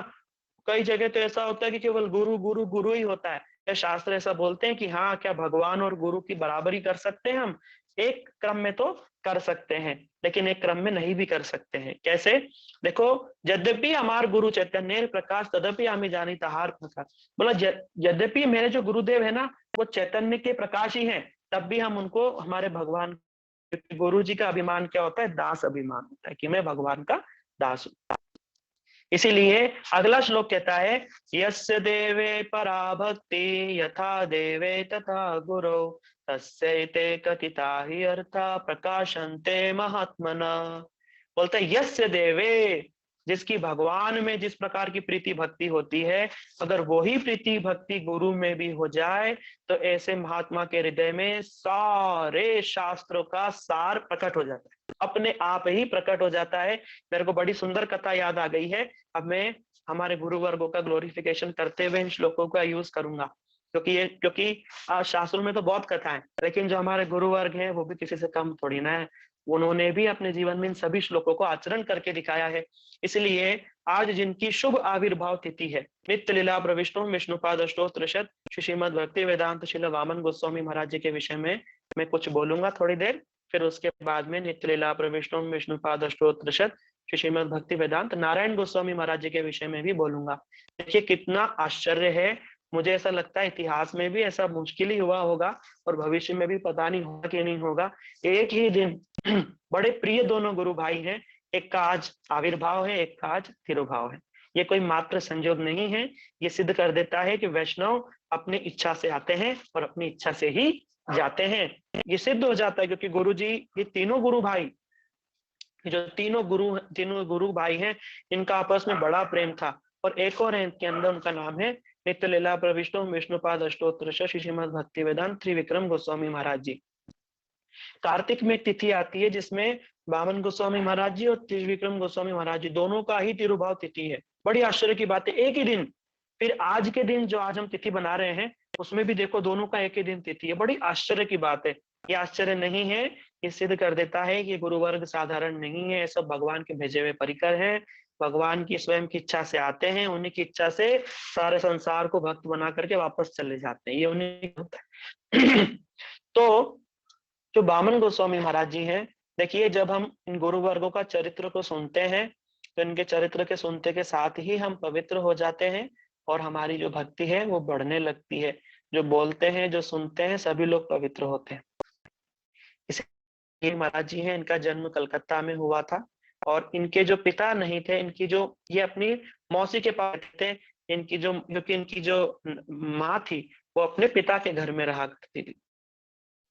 कई जगह तो ऐसा होता है कि केवल गुरु गुरु गुरु ही होता है, या शास्त्र ऐसा बोलते हैं कि हाँ क्या भगवान और गुरु की बराबरी कर सकते हैं हम, एक क्रम में तो कर सकते हैं, लेकिन एक क्रम में नहीं भी कर सकते हैं। कैसे? देखो, यद्यपि हमार गुरु चैतन्य प्रकाश तदपि आमी जानी तहार प्रकाश। बोला यद्यपि मेरे जो गुरुदेव है ना, वो चैतन्य के प्रकाश ही हैं, तब भी हम उनको हमारे भगवान, गुरु जी का अभिमान क्या होता है? दास अभिमान होता है कि मैं भगवान का दास हूं। इसीलिए अगला श्लोक कहता है, यस्य देवे परा भक्ति यथा देवे तथा गुरो तस्यैते कथिता हि अर्था प्रकाशन्ते महात्मना। बोलते हैं यस्य देवे, जिसकी भगवान में जिस प्रकार की प्रीति भक्ति होती है, अगर वही प्रीति भक्ति गुरु में भी हो जाए तो ऐसे महात्मा के हृदय में सारे शास्त्रों का सार प्रकट हो जाता है, अपने आप ही प्रकट हो जाता है। मेरे को बड़ी सुंदर कथा याद आ गई है। अब मैं हमारे गुरु वर्गों का ग्लोरिफिकेशन करते हुए इन श्लोकों का यूज करूंगा, क्योंकि शास्त्रों में तो बहुत कथा है, लेकिन जो हमारे गुरु वर्ग हैं वो भी किसी से कम थोड़ी ना है। उन्होंने भी अपने जीवन में इन सभी श्लोकों को आचरण करके दिखाया है। इसलिए आज जिनकी शुभ आविर्भाव तिथि है, नित्य लीला प्रविष्टो विष्णुपाद अष्टोत्तर शत श्रीमद भक्ति वेदांत शिल वामन गोस्वामी महाराज जी के विषय में मैं कुछ बोलूंगा थोड़ी देर, फिर उसके बाद में नित्य लीला प्रविष्टो विष्णुपाद अष्टोत्तर शत श्रीमद भक्ति वेदांत नारायण गोस्वामी महाराज जी के विषय में भी बोलूंगा। देखिए कितना आश्चर्य है, मुझे ऐसा लगता है इतिहास में भी ऐसा मुश्किल ही हुआ होगा और भविष्य में भी पता नहीं होगा कि नहीं होगा। एक ही दिन बड़े प्रिय दोनों गुरु भाई हैं, एक का आज आविर्भाव है, एक का आज तिरुभाव है। ये कोई मात्र संयोग नहीं है, ये सिद्ध कर देता है कि वैष्णव अपनी इच्छा से आते हैं और अपनी इच्छा से ही जाते हैं। ये सिद्ध हो जाता है क्योंकि गुरु जी, ये तीनों गुरु भाई, जो तीनों गुरु भाई हैं, इनका आपस में बड़ा प्रेम था। और एक और है इनके अंदर, उनका नाम है नित्य लीला प्रविष्टो विष्णुपाद अष्टोत्तर श्रीमद भक्ति वेदांत त्रिविक्रम गोस्वामी महाराज जी। कार्तिक में एक तिथि आती है जिसमें वामन गोस्वामी महाराज जी और त्रिविक्रम गोस्वामी महाराज जी दोनों का ही तिरुभाव तिथि है। बड़ी आश्चर्य की बात है, एक ही दिन। फिर आज के दिन जो आज हम तिथि बना रहे हैं उसमें भी देखो दोनों का एक ही दिन तिथि है। बड़ी आश्चर्य की बात है। ये आश्चर्य नहीं है, ये सिद्ध कर देता है कि गुरु वर्ग साधारण नहीं है, सब भगवान के भेजे हुए परिकर हैं, भगवान की स्वयं की इच्छा से आते हैं, उन्हीं की इच्छा से सारे संसार को भक्त बना करके वापस चले जाते हैं, ये उन्हीं का होता है। तो जो वामन गोस्वामी महाराज जी हैं, देखिए जब हम इन गुरु वर्गों का चरित्र को सुनते हैं तो इनके चरित्र के सुनते के साथ ही हम पवित्र हो जाते हैं और हमारी जो भक्ति है वो बढ़ने लगती है। जो बोलते हैं, जो सुनते हैं, सभी लोग पवित्र होते हैं। इसलिए महाराज जी हैं, इनका जन्म कलकत्ता में हुआ था और इनके जो पिता नहीं थे, इनकी जो, ये अपनी मौसी के पास थे। इनकी जो, क्योंकि इनकी जो माँ थी वो अपने पिता के घर में रहा करती थी।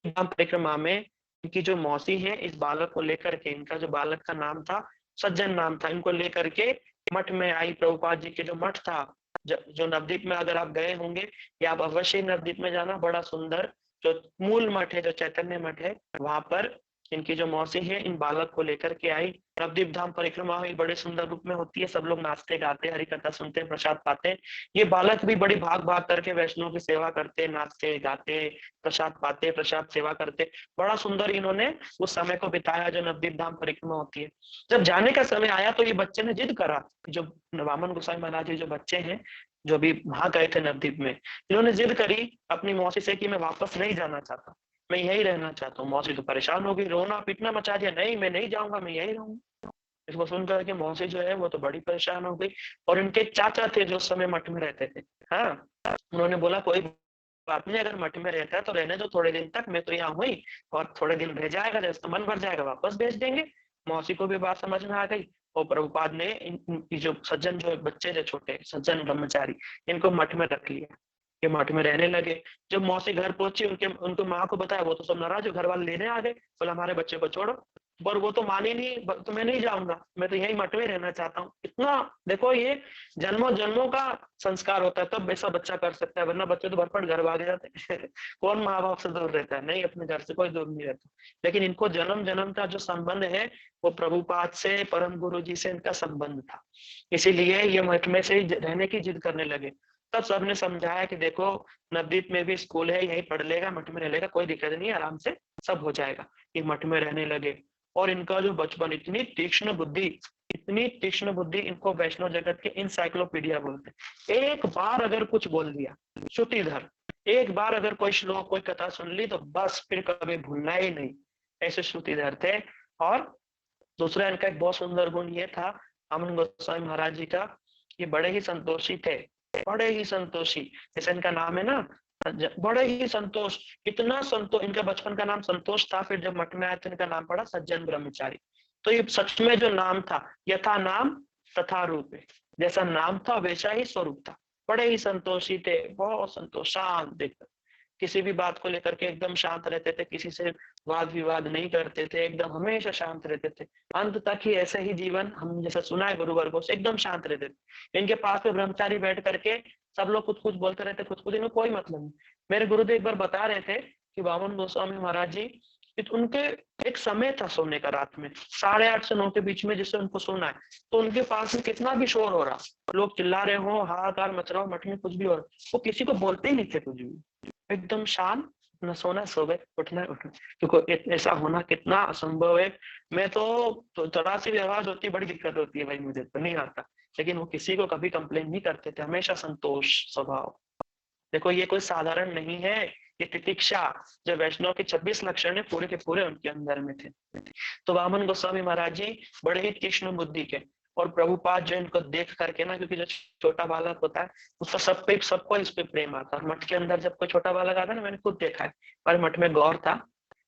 परिक्रमा में इनकी जो मौसी है, इस बालक को लेकर के, इनका जो बालक का नाम था सज्जन नाम था, इनको लेकर के मठ में आई। प्रभुपाद जी के जो मठ था, जो नवदीप में, अगर आप गए होंगे या आप अवश्य नवदीप में जाना, बड़ा सुंदर जो मूल मठ है, जो चैतन्य मठ है, वहां पर इनकी जो मौसी है इन बालक को लेकर के आई। नवदीप धाम परिक्रमा हुई, बड़े सुंदर रूप में होती है, सब लोग नाचते गाते हरि कथा सुनते हैं, प्रसाद पाते हैं। ये बालक भी बड़ी भाग भाग करके वैष्णव की सेवा करते, नाचते गाते, प्रसाद पाते, प्रसाद सेवा करते। बड़ा सुंदर इन्होंने उस समय को बिताया जो नवदीप धाम परिक्रमा होती है। जब जाने का समय आया तो ये बच्चे ने जिद करा, जो वामन गोस्वामी महाराज जी जो बच्चे हैं, जो भी वहां गए थे नवदीप में, इन्होंने जिद करी अपनी मौसी से कि मैं वापस नहीं जाना चाहता, मैं यही रहना चाहता हूँ। मौसी तो परेशान हो गई, रोना पीटना मचा दिया, नहीं मैं नहीं जाऊंगा, मैं यही रहूंगा। इसको सुनकर के मौसी जो है वो तो बड़ी परेशान हो गई। और इनके चाचा थे जो उस समय मठ में रहते थे, हाँ, उन्होंने बोला कोई बात नहीं, अगर मठ में रहता है तो रहने दो थोड़े दिन तक, मैं तो यहाँ हुई और थोड़े दिन रह जाएगा, जैसे मन भर जाएगा वापस भेज देंगे। मौसी को भी बात समझ में आ गई और प्रभुपाद ने इनकी जो सज्जन, जो बच्चे थे छोटे सज्जन ब्रह्मचारी, इनको मठ में रख लिया, ये मठ में रहने लगे। जब मौसी घर पहुंची, उनको माँ को बताया, वो तो सब नाराज, घर वाले लेने आ गए, बोला हमारे बच्चे को छोड़ो, पर वो तो मानी नहीं, तो मैं नहीं जाऊंगा, मैं तो यही मठ में रहना चाहता हूँ। इतना देखो, ये जन्मों जन्मों का संस्कार होता है, तब ऐसा बच्चा कर सकता है, वरना बच्चे तो भरपट घर भाग जाते हैं। कौन माँ बाप से दूर रहता है? नहीं, अपने घर से कोई दूर नहीं रहता। लेकिन इनको जन्म जन्म का जो संबंध है वो प्रभुपाद से, परम गुरु जी से इनका संबंध था, इसीलिए ये मठ में से रहने की जिद करने लगे। तब सबने समझाया कि देखो नवदीप में भी स्कूल है, यही पढ़ लेगा, मठ में रह लेगा, कोई दिक्कत नहीं, आराम से सब हो जाएगा। ये मठ में रहने लगे और इनका जो बचपन, इतनी तीक्ष्ण बुद्धि, इनको वैष्णव जगत के इंसाइक्लोपीडिया बोलते। एक बार अगर कुछ बोल दिया, श्रुतिधर, एक बार अगर कोई श्लोक, कोई कथा सुन ली तो बस फिर कभी भूलना ही नहीं। ऐसे श्रुतिधर थे। और दूसरा इनका एक बहुत सुंदर गुण ये था वामन गोस्वामी महाराज जी का, ये बड़े ही संतोषी थे, बड़े ही संतोषी। जैसे इनका नाम है ना, बड़े ही संतोष, इतना संतोष। इनका बचपन का नाम संतोष था, फिर जब मठ में आए तो इनका नाम पड़ा सज्जन ब्रह्मचारी। तो ये सच में जो नाम था, यथा नाम तथा रूप, जैसा नाम था वैसा ही स्वरूप था। बड़े ही संतोषी थे, बहुत संतोष, शांत, किसी भी बात को लेकर के एकदम शांत रहते थे, किसी से वाद विवाद नहीं करते थे, एकदम हमेशा शांत रहते थे। अंत तक ही ऐसे ही जीवन हम जैसा सुना है गुरु वर्गों से, एकदम शांत रहते थे। इनके पास में ब्रह्मचारी बैठ करके सब लोग कुछ कुछ बोलते रहते, कुछ कुछ, इनको कोई मतलब नहीं। मेरे गुरुदेव एक बार बता रहे थे कि वामन गोस्वामी महाराज जी, उनके एक समय था सोने का रात में 8:30 से 9 के बीच में, जिससे उनको सोना है, तो उनके पास में कितना भी शोर हो रहा, लोग चिल्ला रहे हो, हाहाकार मच रहा हो, मठ में कुछ भी हो रहा, वो किसी को बोलते ही नहीं थे कुछ भी, एकदम शांत। न सोना सो गए, उठना उठना, क्योंकि ऐसा होना कितना असंभव है। मैं तो जरा सी भी आवाज होती है बड़ी दिक्कत होती है भाई, मुझे तो नहीं आता। लेकिन वो किसी को कभी कंप्लेन नहीं करते थे, हमेशा संतोष स्वभाव। देखो ये कोई साधारण नहीं है, ये तितिक्षा, जो वैष्णव के 26 लक्षण है पूरे के पूरे उनके अंदर में थे। तो वामन गोस्वामी महाराज जी बड़े ही तीक्ष्ण बुद्धि के, और प्रभुपाद जो इनको देख करके ना, क्योंकि जो छोटा बालक होता है उसका सबको इस पे प्रेम आता है। मठ के अंदर जब कोई छोटा बालक आता है ना, मैंने खुद देखा है, हमारे मठ में गौर था,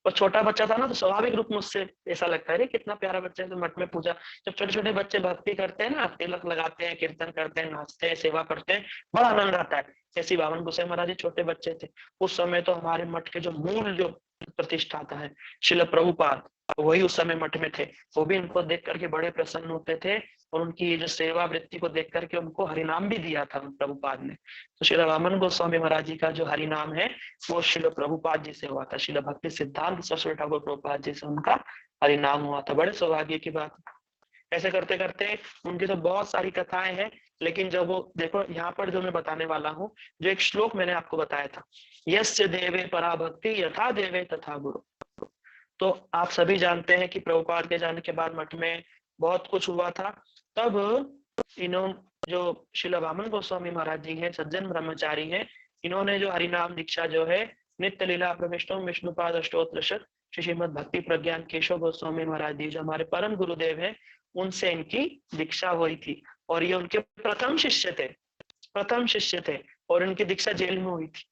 और छोटा बच्चा था ना, तो स्वाभाविक रूप में उससे ऐसा लगता है कितना प्यारा बच्चा है। तो मठ में पूजा, जब छोटे छोटे बच्चे भक्ति करते हैं ना, तिलक लगाते हैं, कीर्तन करते हैं, नाचते हैं, सेवा करते हैं, बड़ा आनंद आता है। ऐसी वामन गोसाई महाराज जी छोटे बच्चे थे उस समय। तो हमारे मठ के जो मूल जो प्रतिष्ठाता है शिल प्रभुपाद, वही उस समय मठ में थे। वो भी इनको देख करके बड़े प्रसन्न होते थे, और उनकी ये जो सेवा वृत्ति को देख करके उनको हरिनाम भी दिया था प्रभुपाद ने। तो श्री वामन गोस्वामी महाराज जी का जो हरिनाम है वो शिल प्रभुपाद जी से हुआ था, शिल भक्ति सिद्धांत सरस्वती ठाकुर प्रभुपाद जी से उनका हरिनाम हुआ था। बड़े सौभाग्य की बात। ऐसे करते करते उनकी तो बहुत सारी कथाएं हैं, लेकिन जब वो देखो यहाँ पर जो मैं बताने वाला हूँ, जो एक श्लोक मैंने आपको बताया था, यस्य देवे पराभक्ति यथा देवे तथा गुरु। तो आप सभी जानते हैं कि प्रभुपाद के जाने के बाद मठ में बहुत कुछ हुआ था। तब इन्होंने जो श्रील वामन गोस्वामी महाराज जी हैं, सज्जन ब्रह्मचारी हैं, इन्होंने जो हरिनाम दीक्षा जो है नित्य लीला प्रविष्टम विष्णुपाद अष्टोत्र श्री श्रीमद भक्ति प्रज्ञान केशव गोस्वामी महाराज जी जो हमारे परम गुरुदेव हैं, उनसे इनकी दीक्षा हुई थी। और ये उनके प्रथम शिष्य थे, प्रथम शिष्य थे, और इनकी दीक्षा जेल में हुई थी।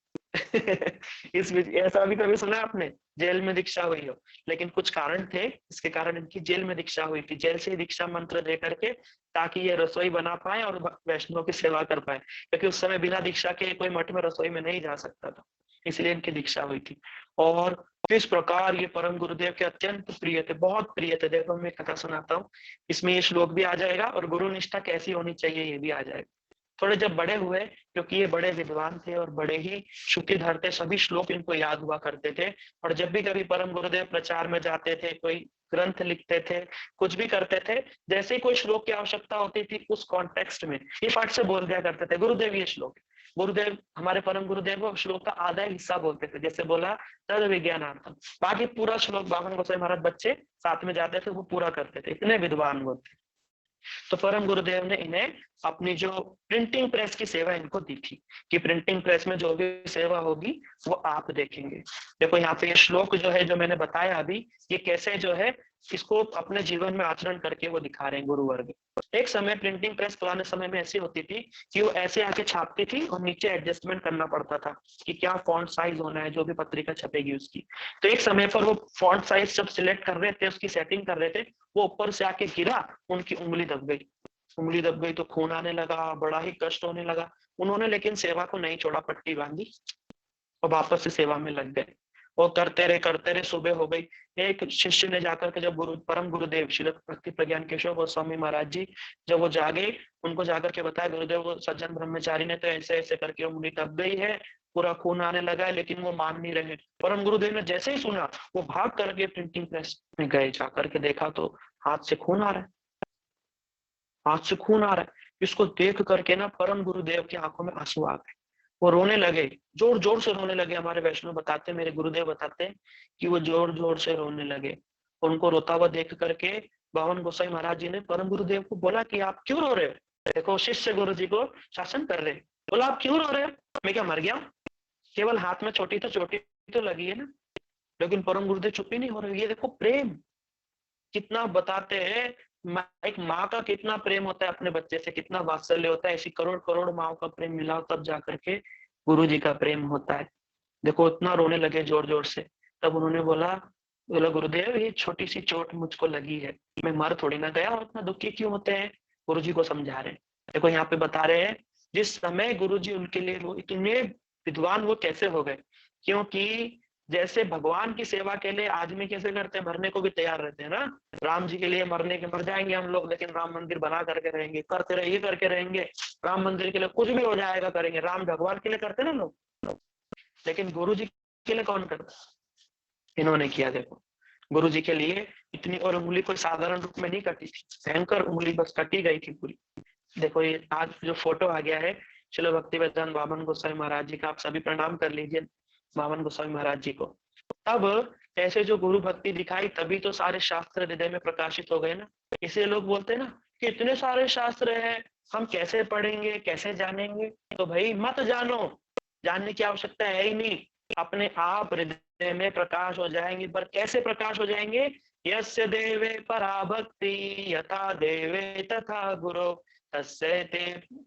इस बीच ऐसा भी कभी सुना आपने, जेल में दीक्षा हुई हो? लेकिन कुछ कारण थे, इसके कारण इनकी जेल में दीक्षा हुई थी। जेल से दीक्षा मंत्र दे करके, ताकि ये रसोई बना पाए और वैष्णव की सेवा कर पाए, क्योंकि उस समय बिना दीक्षा के कोई मठ में रसोई में नहीं जा सकता था, इसलिए इनकी दीक्षा हुई थी। और किस प्रकार ये परम गुरुदेव के अत्यंत प्रिय थे, बहुत प्रिय थे। देखो मैं कथा सुनाता हूँ, इसमें ये श्लोक भी आ जाएगा और गुरु निष्ठा कैसी होनी चाहिए ये भी आ जाएगा। थोड़े जब बड़े हुए, क्योंकि ये बड़े विद्वान थे और बड़े ही श्रुतिधर थे, सभी श्लोक इनको याद हुआ करते थे। और जब भी कभी परम गुरुदेव प्रचार में जाते थे, कोई ग्रंथ लिखते थे, कुछ भी करते थे, जैसे ही कोई श्लोक की आवश्यकता होती थी उस कॉन्टेक्स्ट में ये फट से बोल दिया करते थे, गुरुदेव ये श्लोक। गुरुदेव हमारे परम गुरुदेव वो श्लोक का आधा हिस्सा बोलते थे, जैसे बोला तद विज्ञानार्थम, बाकी पूरा श्लोक वामन गोसाई महाराज बच्चे साथ में जाते थे वो पूरा करते थे, इतने विद्वान वो थे। तो परम गुरुदेव ने इन्हें अपनी जो प्रिंटिंग प्रेस की सेवा इनको दी थी, कि प्रिंटिंग प्रेस में जो भी सेवा होगी वो आप देखेंगे। देखो यहाँ पे ये श्लोक जो है, जो मैंने बताया अभी, ये कैसे जो है इसको अपने जीवन में आचरण करके वो दिखा रहे हैं गुरु वर्ग। एक समय प्रिंटिंग प्रेस पुराने समय में ऐसी होती थी कि वो ऐसे आके छापती थी और नीचे एडजस्टमेंट करना पड़ता था कि क्या फॉन्ट साइज होना है, जो भी पत्रिका छपेगी उसकी। तो एक समय पर वो फॉन्ट साइज जब सिलेक्ट कर रहे थे, उसकी सेटिंग कर रहे थे, वो ऊपर से आके गिरा, उनकी उंगली दब गई। उंगली दब गई तो खून आने लगा, बड़ा ही कष्ट होने लगा। उन्होंने लेकिन सेवा को नहीं छोड़ा, पट्टी बांधी और वापस से सेवा में लग गए। वो करते रहे, सुबह हो गई। एक शिष्य ने जाकर के, जब परम गुरुदेव श्री भक्ति प्रज्ञान केशव गोस्वामी महाराज जी जब वो जागे, उनको जाकर के बताया गुरुदेव वो सज्जन ब्रह्मचारी ने तो ऐसे ऐसे करके उंगली दब गई है, पूरा खून आने लगा है, लेकिन वो मान नहीं रहे। परम गुरुदेव ने जैसे ही सुना, वो भाग करके प्रिंटिंग प्रेस में गए, जाकर के देखा तो हाथ से खून आ रहा है, हाथ से खून आ रहा है। इसको देख करके ना परम गुरुदेव की आंखों में आंसू आ गए, वो रोने लगे, जोर जोर से रोने लगे। हमारे वैष्णव बताते, मेरे गुरुदेव बताते हैं कि वो जोर जोर से रोने लगे। उनको रोता हुआ देख करके बावन गोसाई महाराज जी ने परम गुरुदेव को बोला कि आप क्यों रो रहे हो? देखो शिष्य गुरु जी को शासन कर रहे, बोला आप क्यों रो रहे हो? मैं क्या मर गया? केवल हाथ में छोटी तो चोटी तो लगी है ना, लेकिन परम गुरुदेव चुप ही नहीं हो रहे। ये देखो प्रेम कितना बताते हैं, एक माँ का कितना प्रेम होता है अपने बच्चे से, कितना वात्सल्य होता है, ऐसी करोड़ करोड़ माँ का प्रेम मिला हो तब जाकर के गुरु जी का प्रेम होता है। देखो इतना रोने लगे जोर जोर से। तब उन्होंने बोला, बोला गुरुदेव ये छोटी सी चोट मुझको लगी है, मैं मर थोड़ी ना गया, और इतना दुखी क्यों होते हैं। गुरु जी को समझा रहे हैं। देखो यहाँ पे बता रहे हैं जिस समय गुरु जी उनके लिए वो इतने विद्वान वो कैसे हो गए, क्योंकि जैसे भगवान की सेवा के लिए आदमी कैसे करते हैं, मरने को भी तैयार रहते हैं ना। राम जी के लिए मरने के मर जाएंगे हम लोग, लेकिन राम मंदिर बना करके रहेंगे, करते रहिए करके रहेंगे। राम मंदिर के लिए कुछ भी हो जाएगा करेंगे, राम भगवान के लिए करते ना लोग। लेकिन गुरु जी के लिए कौन करता, इन्होंने किया। देखो गुरु जी के लिए इतनी, और उंगली कोई साधारण रूप में नहीं कटी थी, भयंकर उंगली बस कटी गई थी पूरी। देखो ये आज जो फोटो आ गया है, चलो भक्ति वेदांत वामन गोस्वामी महाराज जी का आप सभी प्रणाम कर लीजिए, वामन गोस्वामी महाराज जी को। तब ऐसे जो गुरु भक्ति दिखाई, तभी तो सारे शास्त्र हृदय में प्रकाशित हो गए ना। इसलिए लोग बोलते हैं ना कि इतने सारे शास्त्र हैं, हम कैसे पढ़ेंगे, कैसे जानेंगे। तो भाई मत जानो, जानने की आवश्यकता है ही नहीं, अपने आप हृदय में प्रकाश हो जाएंगे। पर कैसे प्रकाश हो जाएंगे, यस्य देवे परा भक्ति यथा देवे तथा गुरु तस्य ते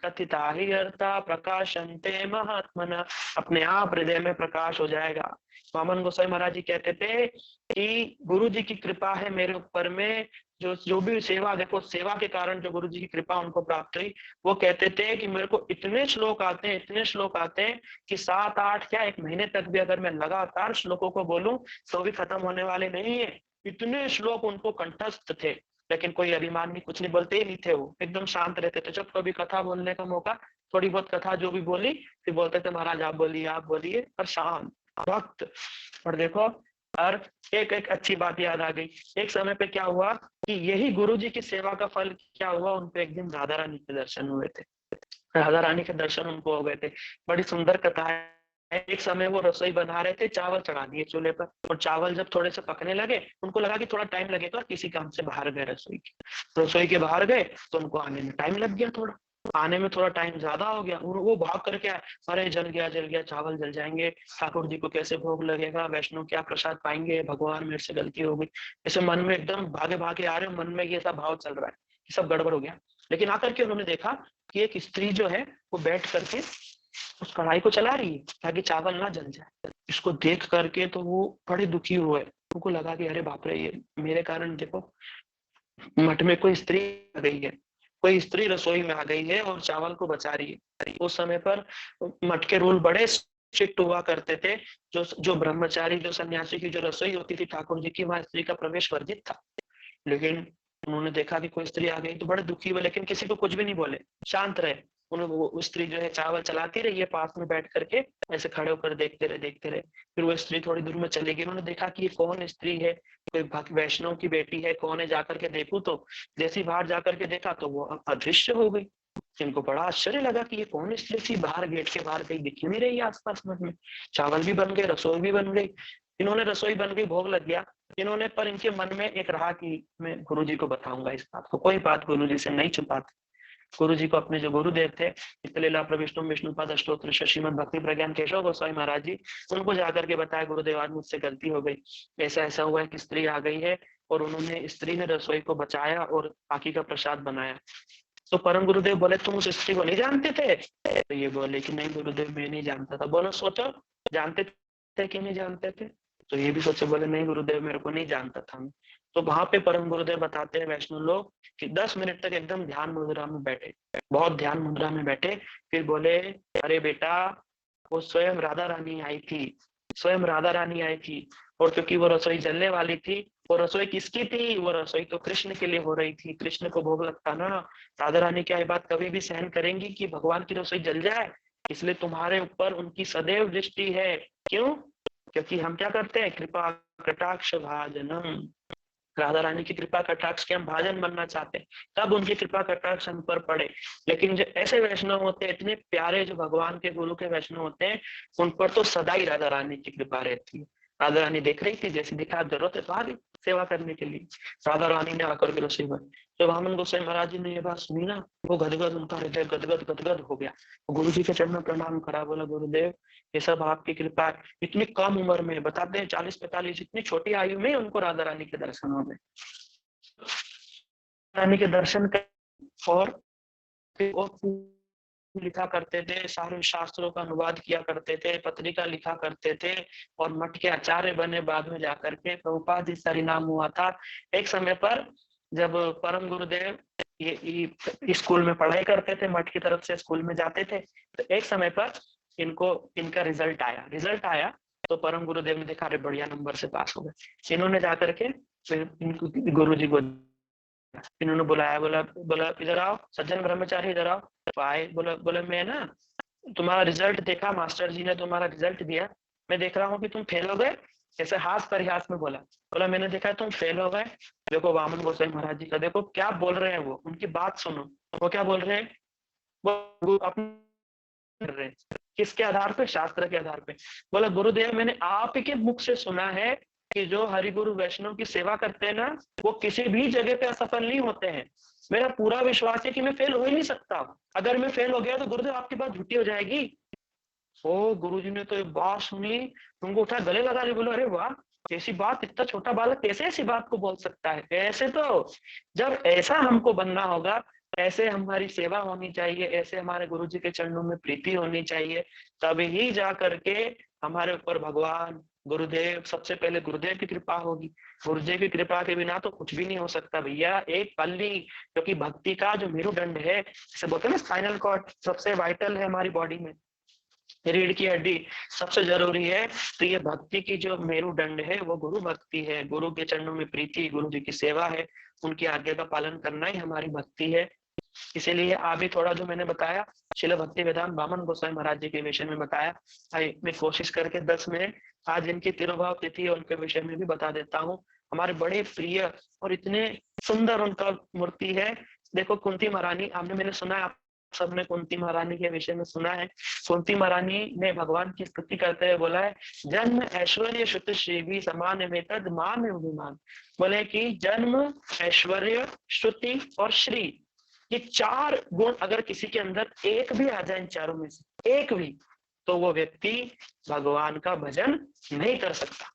कथिता ही अर्था प्रकाशन्ते महात्मना। अपने आप हृदय में प्रकाश हो जाएगा। वामन गोसाई महाराज जी कहते थे कि गुरु जी की कृपा है मेरे ऊपर में, जो भी सेवा, देखो सेवा के कारण जो गुरु जी की कृपा उनको प्राप्त हुई। वो कहते थे कि मेरे को इतने श्लोक आते हैं, इतने श्लोक आते हैं कि 7-8 क्या 1 महीने तक भी अगर मैं लगातार श्लोकों को बोलूं तो भी खत्म होने वाले नहीं है। इतने श्लोक उनको कंठस्थ थे, लेकिन कोई अभिमान नहीं, कुछ नहीं, बोलते ही नहीं थे, वो एकदम शांत रहते थे। जब कभी कथा बोलने का मौका, थोड़ी बहुत कथा जो भी बोली, फिर बोलते थे महाराज आप बोलिए, पर शांत भक्त। और देखो, और एक एक अच्छी बात याद आ गई। एक समय पे क्या हुआ कि यही गुरु जी की सेवा का फल क्या हुआ, उनको एक दिन राधा रानी के दर्शन हुए थे। राधा रानी के दर्शन उनको हो गए थे। बड़ी सुंदर कथा है। एक समय वो रसोई बना रहे थे, चावल चढ़ा दिए चूल्हे पर, और चावल जब थोड़े से पकने लगे, उनको लगा कि थोड़ा टाइम लगेगा, किसी काम से बाहर गए रसोई के बाहर गए, तो उनको आने में टाइम लग गया, थोड़ा आने में थोड़ा टाइम ज्यादा हो गया। वो भाग करके आए, अरे जल गया, चावल जल जाएंगे, ठाकुर जी को कैसे भोग लगेगा, वैष्णव क्या प्रसाद पाएंगे, भगवान मेरे से गलती हो गई। ऐसे मन में एकदम भागे भागे आ रहे, मन में ये सब भाव चल रहा है कि सब गड़बड़ हो गया। लेकिन आकर के उन्होंने देखा कि एक स्त्री जो है वो बैठ करके उस कढ़ाई को चला रही है ताकि चावल ना जल जाए। इसको देख करके तो वो बड़े दुखी हुए, उनको लगा कि अरे बाप रे, ये मेरे कारण देखो मठ में कोई स्त्री आ गई है, कोई स्त्री रसोई में आ गई है और चावल को बचा रही है। उस समय पर मठ के रूल बड़े स्ट्रिक्ट हुआ करते थे। जो ब्रह्मचारी, जो सन्यासी की जो रसोई होती थी ठाकुर जी की, वहां स्त्री का प्रवेश वर्जित था। लेकिन उन्होंने देखा कि कोई स्त्री आ गई तो बड़े दुखी हुए, लेकिन किसी को कुछ भी नहीं बोले, शांत रहे। उन्होंने वो स्त्री जो है चावल चलाती रही है, पास में बैठ करके ऐसे खड़े होकर देखते रहे। फिर वो स्त्री थोड़ी दूर में चली गई। उन्होंने देखा कि ये कौन स्त्री है, कोई वैष्णव की बेटी है, कौन है, जाकर के देखूं तो जैसे ही बाहर जाकर के देखा तो वो अदृश्य हो गई। इनको बड़ा आश्चर्य लगा कि ये कौन स्त्री थी, बाहर गेट के बाहर कहीं दिख ही नहीं रही आसपास में। चावल भी बन गए, रसोई भी बन गई, इन्होंने रसोई बन गई, भोग लग गया इन्होंने। पर इनके मन में एक रहा कि मैं गुरु जी को बताऊंगा इस बात को, कोई बात गुरु जी से नहीं छुपाते। गुरु जी को अपने जो गुरुदेव थे लीला प्रविष्णु विष्णुपाद अष्टोत्र श्रीमद भक्ति प्रज्ञान केशव गोस्वामी महाराज जी, उनको जाकर के बताया गुरुदेव आज मुझसे गलती हो गई, ऐसा ऐसा हुआ है कि स्त्री आ गई है। और उन्होंने, स्त्री ने रसोई को बचाया और बाकी का प्रसाद बनाया। तो परम गुरुदेव बोले तुम उस स्त्री को नहीं जानते थे? तो ये बोले कि नहीं गुरुदेव मैं नहीं जानता था। बोलो सोचो, जानते थे कि नहीं जानते थे? तो ये भी सोचे, बोले नहीं गुरुदेव मेरे को नहीं जानता था। तो वहां पे परम गुरुदेव बताते हैं वैष्णव लोग कि 10 मिनट तक एकदम ध्यान मुद्रा में बैठे, बहुत ध्यान मुद्रा में बैठे। फिर बोले अरे बेटा, वो स्वयं राधा रानी आई थी, स्वयं राधा रानी आई थी। और क्योंकि वो रसोई जलने वाली थी, वो रसोई किसकी थी? वो रसोई तो कृष्ण के लिए हो रही थी, कृष्ण को भोग लगता ना। राधा रानी क्या ये बात कभी भी सहन करेंगी कि भगवान की रसोई जल जाए? इसलिए तुम्हारे ऊपर उनकी सदैव दृष्टि है। क्यों? क्योंकि हम क्या करते हैं, कृपा कटाक्ष भाजनम, राधा रानी की कृपा कटाक्ष के हम भाजन बनना चाहते हैं, तब उनकी कृपा कटाक्ष हम पर पड़े। लेकिन जो ऐसे वैष्णव होते हैं, इतने प्यारे जो भगवान के गुरु के वैष्णव होते हैं, उन पर तो सदा ही राधा रानी की कृपा रहती है। राधा रानी देख रही थी, जैसे दिखा जरूरत है तो आ गई, सेवा करने के लिए। राधा रानी ने आकर के रसोई में, जब वामन गोसाई महाराज जी ने ये बात सुनी ना, वो गदगद, उनका हृदय गदगद गदगद हो गया। गुरु जी के चरण में प्रणाम करा, बोला गुरुदेव ये सब आपकी कृपा है। इतनी कम उम्र में, बताते हैं 40-45, इतनी छोटी आयु में उनको राधा रानी के दर्शन हो गए। रानी के दर्शन कर और लिखा करते थे, सारे शास्त्रों का अनुवाद किया करते थे, पत्रिका लिखा करते थे और मठ के आचार्य बने बाद में जाकर के। प्रभुपाद जी परिणाम हुआ था। एक समय पर जब परम गुरुदेव ये स्कूल में पढ़ाई करते थे, मठ की तरफ से स्कूल में जाते थे, तो एक समय पर इनका रिजल्ट आया तो परम गुरुदेव ने देखा, अरे बढ़िया नंबर से पास हो गए। इन्होंने जाकर के फिर गुरु जी को इन्होंने बुलाया, बोला इधर आओ सज्जन ब्रह्मचारी, इधर आओ। तो आए, बोला मैं ना तुम्हारा रिजल्ट देखा, मास्टर जी ने तुम्हारा रिजल्ट दिया, मैं देख रहा हूँ कि तुम फेल हो गए। ऐसे हाथ परिहास में बोला मैंने देखा तुम फेल हो गए। देखो वामन गोसाई महाराज जी का, देखो क्या बोल रहे हैं, वो उनकी बात सुनो, वो क्या बोल रहे हैं, वो अपने किसके आधार पे, शास्त्र के आधार पे। बोला गुरुदेव मैंने आप के मुख से सुना है कि जो हरिगुरु वैष्णव की सेवा करते हैं ना, वो किसी भी जगह पे असफल नहीं होते हैं। मेरा पूरा विश्वास है कि मैं फेल हो ही नहीं सकता। अगर मैं फेल हो गया तो गुरुदेव आपकी बात झूठी हो जाएगी। ओ गुरुजी ने तो ये बात सुनी, तुमको उठा गले लगा रहे, बोलो अरे वाह, कैसी बात, इतना छोटा बालक कैसे ऐसी बात को बोल सकता है। ऐसे तो जब ऐसा हमको बनना होगा, ऐसे हमारी सेवा होनी चाहिए, ऐसे हमारे गुरु जी के चरणों में प्रीति होनी चाहिए, तभी ही जा करके हमारे ऊपर भगवान गुरुदेव, सबसे पहले गुरुदेव की कृपा होगी। गुरुदेव की कृपा के बिना तो कुछ भी नहीं हो सकता भैया। एक कली जो कि भक्ति का जो मेरुदंड है, जैसे बोलते हैं ना स्पाइनल कॉर्ड सबसे वाइटल है हमारी बॉडी में, रीढ़ की हड्डी सबसे जरूरी है, तो ये भक्ति की जो मेरुदंड है वो गुरु भक्ति है। गुरु के चरणों में प्रीति, गुरु जी की सेवा है, उनकी आज्ञा का पालन करना ही हमारी भक्ति है। इसीलिए अभी थोड़ा जो मैंने बताया श्रील भक्ति वेदांत वामन गोसाई महाराज जी के विषय में बताया, मैं कोशिश करके 10 मिनट आज इनकी तिरुभाव तिथि है उनके विषय में भी बता देता हूँ। हमारे बड़े प्रिय और इतने सुंदर उनका मूर्ति है। देखो कुंती महारानी, आपने, मैंने सुना है आप सबने कुंती महारानी के विषय में सुना है। कुंती महारानी ने भगवान की स्तुति करते हुए बोला है, जन्म ऐश्वर्य श्रुत श्री भी समान में तद मान अभिमान। बोले कि जन्म, ऐश्वर्य, श्रुति और श्री, ये 4 गुण अगर किसी के अंदर एक भी आ जाए, इन चारों में से एक भी, तो वो व्यक्ति भगवान का भजन नहीं कर सकता।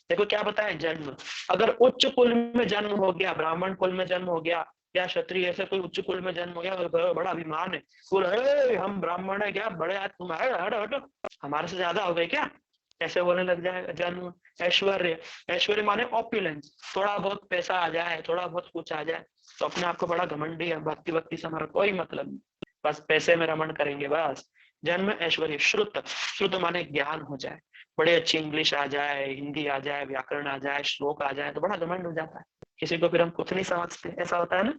देखो क्या बताया, जन्म, अगर उच्च कुल में जन्म हो गया, ब्राह्मण कुल में जन्म हो गया या क्षत्रिय ऐसे कोई उच्च कुल में जन्म हो गया, तो बड़ा अभिमान है, बोले हम ब्राह्मण है क्या, बड़े आज तुम हटो हमारे से ज्यादा हो गए क्या, ऐसे बोलने लग जाएगा। जन्म, ऐश्वर्य माने ऑप्युलेंस, थोड़ा बहुत पैसा आ जाए, थोड़ा बहुत कुछ आ जाए तो अपने आप को बड़ा घमंडी है, भक्ति से हमारा कोई मतलब नहीं, बस पैसे में रमण करेंगे बस। जन्म, ऐश्वर्य, श्रुत माने ज्ञान हो जाए, बड़े अच्छी इंग्लिश आ जाए, हिंदी आ जाए, व्याकरण आ जाए, श्लोक आ जाए तो बड़ा घमंड हो जाता है, किसी को फिर हम कुछ नहीं समझते, ऐसा होता है ना।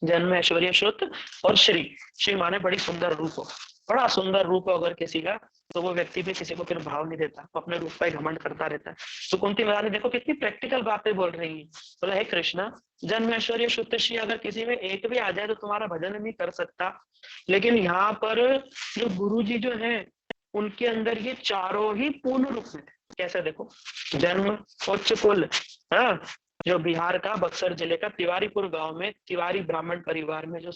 जन्म, ऐश्वर्य, श्रुत और श्री माने बड़ी सुंदर रूप हो, बड़ा सुंदर रूप हो अगर किसी का, तो वो व्यक्ति भी किसी को फिर भाव नहीं देता, वो अपने रूप का ही घमंड करता रहता है। तो कुंती महारानी देखो कितनी प्रैक्टिकल बातें बोल रही है। बोला हे कृष्णा, जन्म, ऐश्वर्य, शुद्ध श्री अगर किसी में एक भी आ जाए तो तुम्हारा भजन नहीं कर सकता। लेकिन यहाँ पर जो गुरु जी जो है उनके अंदर ये चारों ही पूर्ण रूप में, कैसे देखो, जन्म, उच्च कुल, हाँ, जो बिहार का बक्सर जिले का तिवारीपुर गांव में तिवारी ब्राह्मण परिवार में जो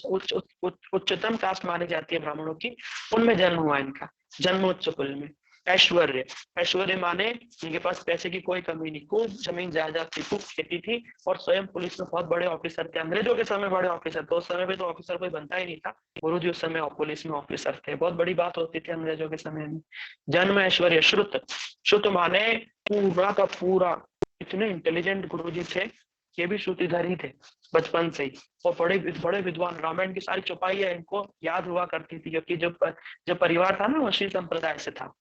उच्चतम कास्ट मानी जाती है ब्राह्मणों की, उनमें जन्म हुआ इनका, जन्म उच्च कुल में। ऐश्वर्य माने इनके पास पैसे की कोई कमी नहीं, खूब जमीन जायदाद थी, खूब खेती थी और स्वयं पुलिस में बहुत बड़े ऑफिसर थे, अंग्रेजों के समय बड़े ऑफिसर थे, उस समय पे तो ऑफिसर कोई बनता ही नहीं था, गुरु जी उस समय पुलिस में ऑफिसर थे, बहुत बड़ी बात होती थी अंग्रेजों के समय में। जन्म, ऐश्वर्य, श्रुत माने पूरा का पूरा, इतने इंटेलिजेंट गुरु जी थे, ये भी श्रुतिधर ही थे बचपन से ही, और बड़े विद्वान, रामायण की सारी चौपाइयां इनको याद हुआ करती थी, क्योंकि जो परिवार था ना वो श्री संप्रदाय से था।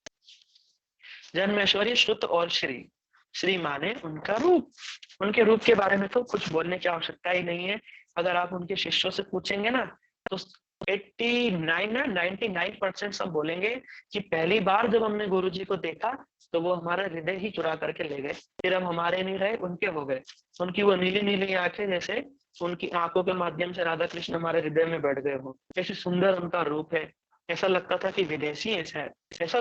जन्म, ऐश्वर्य, श्रुत और श्री माने उनका रूप, उनके रूप के बारे में तो कुछ बोलने की आवश्यकता ही नहीं है। अगर आप उनके शिष्यों से पूछेंगे ना तो 99% सब बोलेंगे कि पहली बार जब हमने गुरु जी को देखा तो वो हमारा हृदय ही चुरा करके ले गए, फिर हम हमारे नहीं रहे, उनके हो गए। उनकी वो नीली नीली आंखें, जैसे उनकी आंखों के माध्यम से राधा कृष्ण हमारे हृदय में बैठ गए हो, कैसे सुंदर उनका रूप है, ऐसा लगता था कि विदेशी है शायद, ऐसा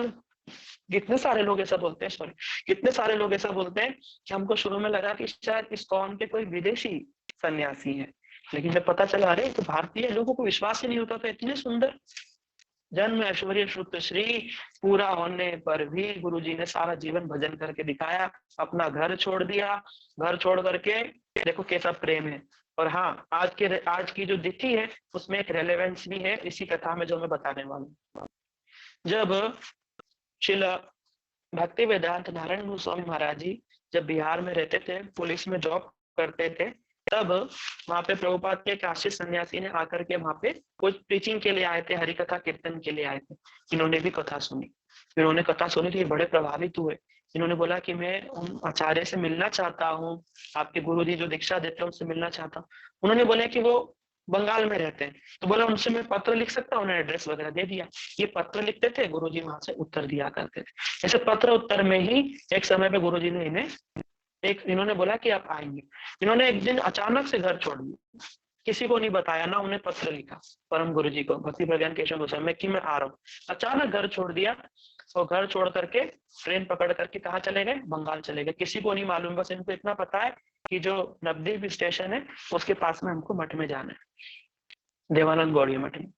कितने सारे लोग ऐसा बोलते हैं, सॉरी, कितने सारे लोग ऐसा बोलते हैं कि हमको शुरू में लगा कि शायद इस्कॉन के कोई विदेशी सन्यासी हैं, लेकिन जब पता चला अरे तो भारतीय, लोगों को विश्वास ही नहीं होता था, इतने सुंदर जन्म ऐश्वर्य श्रुत श्री पूरा होने पर भी गुरुजी ने सारा जीवन भजन करके दिखाया, अपना घर छोड़ दिया, घर छोड़ करके देखो कैसा प्रेम है। और हाँ, आज की जो तिथि है उसमें एक रेलेवेंस भी है इसी कथा में जो मैं बताने वाला हूँ। जब श्रील भक्ति वेदांत नारायण गोस्वामी महाराज जी जब बिहार में रहते थे, पुलिस में जॉब करते थे, तब वहां पे प्रभुपाद के एक आशीष सन्यासी ने आकर के वहां पे कुछ प्रीचिंग के लिए आए थे, हरि कथा कीर्तन के लिए आए थे। इन्होंने भी कथा सुनी, फिर उन्होंने कथा सुनी तो ये बड़े प्रभावित हुए। इन्होंने बोला कि मैं उन आचार्य से मिलना चाहता हूँ, आपके गुरुजी जो दीक्षा देते हैं उनसे मिलना चाहता हूँ। उन्होंने बोला कि वो बंगाल में रहते हैं, तो बोला उनसे मैं पत्र लिख सकता हूँ, उन्होंने एड्रेस वगैरह दे दिया। ये पत्र लिखते थे, गुरुजी वहां से उत्तर दिया करते थे। ऐसे पत्र उत्तर में ही एक समय पे गुरुजी ने इन्होंने बोला कि आप आएंगे। इन्होंने एक दिन अचानक से घर छोड़ दिया, किसी को नहीं बताया, ना उन्हें पत्र लिखा परम गुरुजी को, भक्ति प्रज्ञान केशव गोस्वामी में कि मैं आ रहा हूँ। अचानक घर छोड़ दिया और घर छोड़ करके ट्रेन पकड़ करके कहाँ चले गए, बंगाल चले गए। किसी को नहीं मालूम, बस इनको इतना पता है कि जो नवद्वीप स्टेशन है उसके पास में हमको मठ में जाना है, देवानंद गौड़ी मठ में।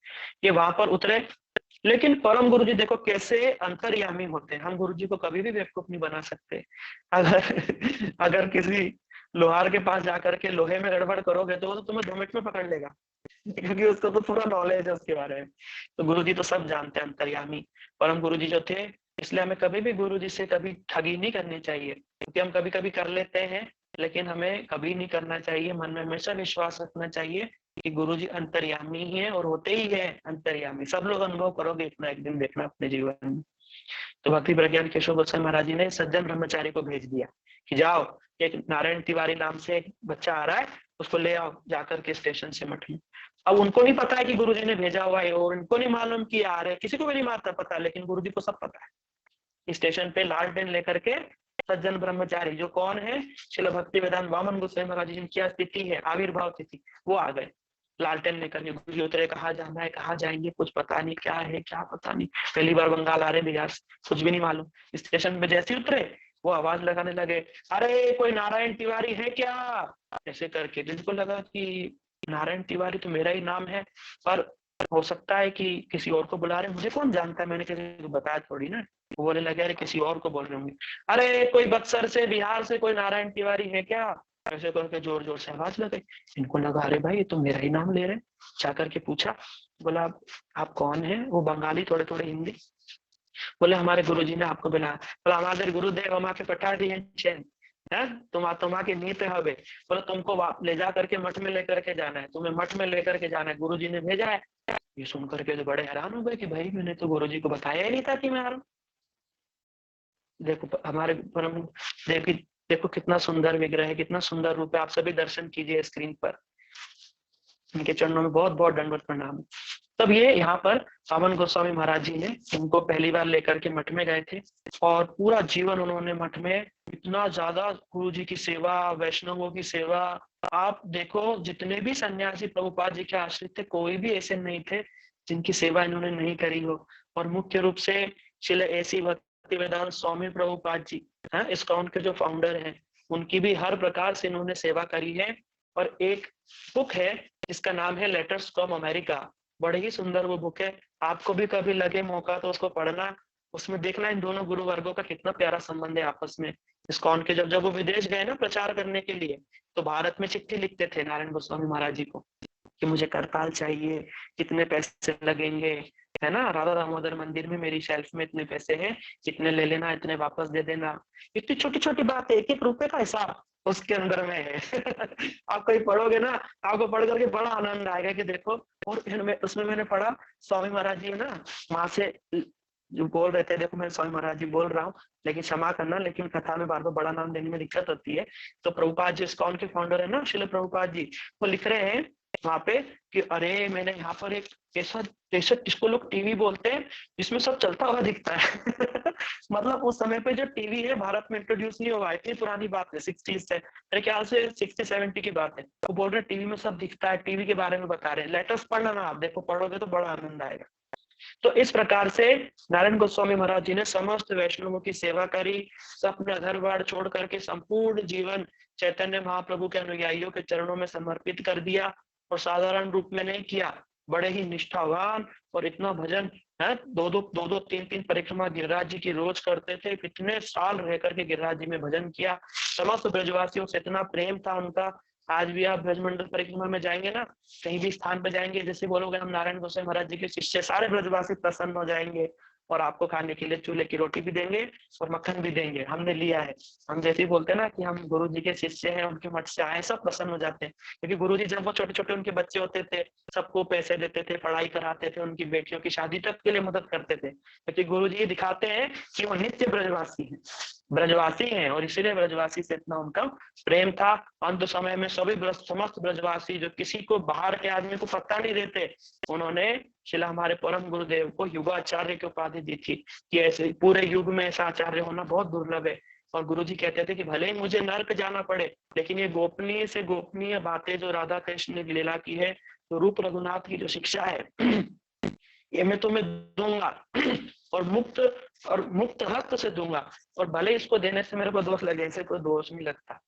ये वहां पर उतरे, लेकिन परम गुरुजी देखो कैसे अंतर्यामी होते हैं। हम गुरुजी को कभी भी बेवकूफ नहीं बना सकते। अगर किसी लोहार के पास जाकर के लोहे में गड़बड़ करोगे तो वो तो तुम्हें 2 मिनट में पकड़ लेगा, क्योंकि उसको तो पूरा नॉलेज है उसके बारे में। तो गुरुजी तो सब जानते हैं, अंतर्यामी परम गुरुजी जो थे। इसलिए हमें कभी भी गुरुजी से कभी ठगी नहीं करनी चाहिए, क्योंकि हम कभी कभी कर लेते हैं, लेकिन हमें कभी नहीं करना चाहिए। मन में हमेशा विश्वास रखना चाहिए कि गुरुजी अंतर्यामी ही है और होते ही है अंतर्यामी। सब लोग अनुभव करोगे इतना, एक दिन देखना अपने जीवन में। तो भक्ति प्रज्ञान केशव गोस्वामी महाराज जी ने सज्जन ब्रह्मचारी को भेज दिया कि जाओ, एक नारायण तिवारी नाम से एक बच्चा आ रहा है, उसको ले आओ जाकर के स्टेशन से मठ में। अब उनको नहीं पता है कि गुरुजी ने भेजा हुआ है, और उनको नहीं मालूम कि आ रहे, किसी को भी नहीं मारता पता, लेकिन गुरुजी को सब पता है। स्टेशन पे लालटेन लेकर के सज्जन ब्रह्मचारी जो कौन है, श्रील भक्ति वेदांत वामन गोस्वामी महाराज जी की तिथि है, आविर्भाव तिथि, वो आ गए लालटेन लेकर के। गुरुजी उतरे, कहाँ जाना है, कहाँ जाएंगे, कुछ पता नहीं, क्या है क्या पता नहीं, पहली बार बंगाल आ रहे बिहार से, कुछ भी नहीं मालूम। स्टेशन पे जैसे उतरे वो आवाज लगाने लगे, अरे कोई नारायण तिवारी है क्या, ऐसे करके। जिनको लगा कि नारायण तिवारी तो मेरा ही नाम है, पर हो सकता है कि किसी और को बुला रहे, मुझे कौन जानता है, मैंने किसी को बताया थोड़ी ना। वो बोलने लगे अरे किसी और को बोल रहे होंगे, अरे कोई बक्सर से, बिहार से कोई नारायण तिवारी है क्या, ऐसे करके जोर जोर से आवाज लगे। इनको लगा अरे भाई ये तो मेरा ही नाम ले रहे। जाकर के पूछा, बोला आप कौन है, वो बंगाली थोड़े थोड़े हिंदी। बोले हमारे गुरुजी ने आपको बुलाया। बोला हमारे गुरुदेव हमारे पटा दिए चैन है, तुम्हारे नीत हवे। बोले तुमको ले जा करके मठ में लेकर के जाना है, तुम्हें मठ में लेकर के जाना है, गुरुजी ने भेजा है। ये सुन करके तो बड़े हैरान हो गए कि भाई मैंने तो गुरुजी को बताया ही नहीं था कि मैं आ रहा हूँ। देखो हमारे परम, देखो कितना सुंदर विग्रह है, कितना सुंदर रूप है। आप सभी दर्शन कीजिए स्क्रीन पर, इनके चरणों में बहुत बहुत दंडवत प्रणाम। तब ये यहाँ पर पावन गोस्वामी महाराज जी ने इनको पहली बार लेकर के मठ में गए थे, और पूरा जीवन उन्होंने मठ में इतना ज्यादा गुरु जी की सेवा, वैष्णवों की सेवा। आप देखो जितने भी सन्यासी प्रभुपाद जी के आश्रित थे, कोई भी ऐसे नहीं थे जिनकी सेवा इन्होंने नहीं करी हो। और मुख्य रूप से श्रील ऐसी भक्ति वेदांत स्वामी प्रभुपाद जी है, इस्कॉन के जो फाउंडर हैं, उनकी भी हर प्रकार से इन्होंने सेवा करी है। और एक बुक है जिसका नाम है लेटर्स फ्रॉम अमेरिका, बड़ी ही सुंदर वो बुक है। आपको भी कभी लगे मौका तो उसको पढ़ना, उसमें देखना इन दोनों गुरु वर्गों का कितना प्यारा संबंध है आपस में। इस्कॉन के जब वो विदेश गए ना प्रचार करने के लिए, तो भारत में चिट्ठी लिखते थे नारायण गोस्वामी महाराज जी को कि मुझे करताल चाहिए, कितने पैसे लगेंगे, है ना, राधा दामोदर मंदिर में मेरी शेल्फ में इतने पैसे हैं, इतने ले लेना, इतने वापस दे देना। इतनी छोटी छोटी बात है, 1-1 रुपए का हिसाब उसके अंदर में है। आप कहीं पढ़ोगे ना, आपको पढ़ करके बड़ा आनंद आएगा कि देखो। और उसमें मैंने पढ़ा, स्वामी महाराज जी ना वहां से जो बोल रहे थे, देखो मैं स्वामी महाराज जी बोल रहा हूँ, लेकिन क्षमा करना, लेकिन कथा में बार बार बड़ा नाम देने में दिक्कत होती है। तो प्रभुपाद जी इस्कॉन के फाउंडर है ना श्रील प्रभुपाद जी, वो लिख रहे हैं वहां पे कि अरे मैंने यहाँ पर एक ऐसा जिसको लोग टीवी बोलते हैं, जिसमें सब चलता हुआ दिखता है। मतलब उस समय पे जो टीवी है भारत में इंट्रोड्यूस नहीं हुआ, इतनी पुरानी बात है, 60s से, मेरे ख्याल से 60-70 की बात है। वो बोल रहे टीवी में सब दिखता है, टीवी के बारे में बता रहे हैं। लेटर्स पढ़ना ना आप, देखो पढ़ोगे तो बड़ा आनंद आएगा। तो इस प्रकार से नारायण गोस्वामी महाराज जी ने समस्त वैष्णवों की सेवा करी, अपना घर बार छोड़ करके संपूर्ण जीवन चैतन्य महाप्रभु के अनुयायियों के चरणों में समर्पित कर दिया। और साधारण रूप में नहीं किया, बड़े ही निष्ठावान और इतना भजन है, दो तीन तीन परिक्रमा गिरिराज जी की रोज करते थे। कितने साल रह करके गिरिराज जी में भजन किया। समस्त ब्रजवासियों से इतना प्रेम था उनका। आज भी आप ब्रजमंडल परिक्रमा में जाएंगे ना, कहीं भी स्थान पर जाएंगे, जैसे बोलोगे हम नारायण गोसाई महाराज जी के शिष्य, सारे ब्रजवासी प्रसन्न हो जाएंगे और आपको खाने के लिए चूल्हे की रोटी भी देंगे और मक्खन भी देंगे। हमने लिया है, हम जैसे ही बोलते हैं ना कि हम गुरु जी के शिष्य हैं, उनके मठ से आए, सब प्रसन्न हो जाते हैं। क्योंकि गुरु जी जब वो छोटे छोटे उनके बच्चे होते थे, सबको पैसे देते थे, पढ़ाई कराते थे, उनकी बेटियों की शादी तक के लिए मदद करते थे। क्योंकि गुरु जी दिखाते हैं कि वो नित्य ब्रजवासी हैं और इसीलिए ब्रजवासी से इतना उनका प्रेम था। अंत समय में सभी समस्त ब्रजवासी, जो किसी को बाहर के आदमी को पता नहीं देते, उन्होंने शिला हमारे परम गुरुदेव को युगाचार्य की उपाधि दी थी कि ऐसे पूरे युग में ऐसा आचार्य होना बहुत दुर्लभ है। और गुरुजी कहते थे कि भले ही मुझे नर्क जाना पड़े, लेकिन ये गोपनीय से गोपनीय बातें जो राधा कृष्ण ने लीला की है, तो रूप रघुनाथ की जो शिक्षा है, ये मैं तुम्हें दूंगा और मुक्त हस्त से दूंगा। और भले इसको देने से मेरे को दोष लगे, ऐसे कोई दोष नहीं लगता।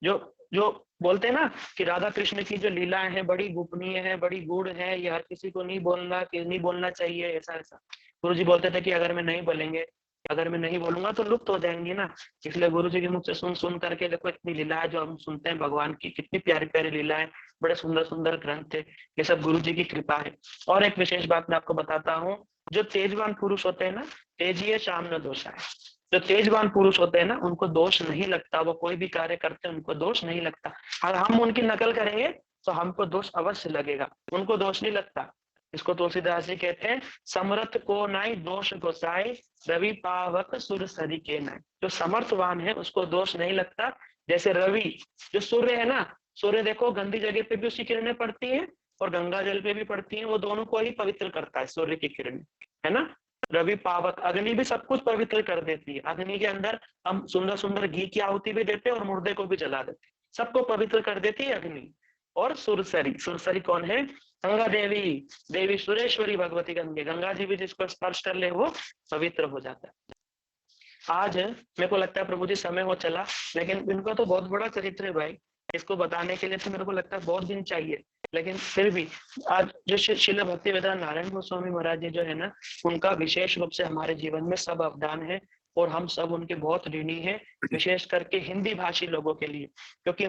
जो बोलते हैं ना कि राधा कृष्ण की जो लीलाएं हैं बड़ी गोपनीय है, बड़ी गूढ़ है, ये हर किसी को नहीं बोलना चाहिए, ऐसा ऐसा गुरु जी बोलते थे कि अगर मैं नहीं बोलूंगा तो लुप्त हो जाएंगी ना। इसलिए गुरु जी के मुख से सुन करके देखो इतनी लीला है जो हम सुनते हैं भगवान की, कितनी प्यारी प्यारी लीला है, बड़े सुंदर सुंदर ग्रंथ है, ये सब गुरु जी की कृपा है। और एक विशेष बात मैं आपको बताता हूँ, जो तेजवान पुरुष होते हैं ना, तेजी शाम न दोषा है। जो तेजवान पुरुष होते हैं ना, उनको दोष नहीं लगता, वो कोई भी कार्य करते हैं उनको दोष नहीं लगता। अगर हम उनकी नकल करेंगे तो हमको दोष अवश्य लगेगा, उनको दोष नहीं लगता। इसको तुलसीदास जी कहते हैं, समर्थ को नाई दोष गोसाई, रवि पावक सुर सरी के नाई। जो समर्थवान है उसको दोष नहीं लगता। जैसे रवि, जो सूर्य है ना, सूर्य देखो गंदी जगह पे भी उसकी किरणें पड़ती है और गंगा जल पे भी पड़ती है, वो दोनों को ही पवित्र करता है सूर्य की किरण, है ना। रवि पावक, अग्नि भी सब कुछ पवित्र कर देती है। अग्नि के अंदर हम सुंदर सुंदर घी की आहुति भी देते हैं और मुर्दे को भी जला देते हैं, सबको पवित्र कर देती है अग्नि। और सुरसरी, सुरसरी कौन है? गंगा देवी, देवी सुरेश्वरी भगवती गंगा जी भी जिसको स्पर्श कर ले वो पवित्र हो जाता है। आज मेरे को लगता है प्रभु जी समय हो चला, लेकिन इनका तो बहुत बड़ा चरित्र है भाई, इसको बताने के लिए तो मेरे को लगता है बहुत दिन चाहिए। लेकिन फिर भी आज जो श्रील भक्तिवेदांत नारायण गोस्वामी महाराज जी जो है ना, उनका विशेष रूप से हमारे जीवन में सब अवदान है और हम सब उनके बहुत ऋणी हैं, विशेष करके हिंदी भाषी लोगों के लिए। क्योंकि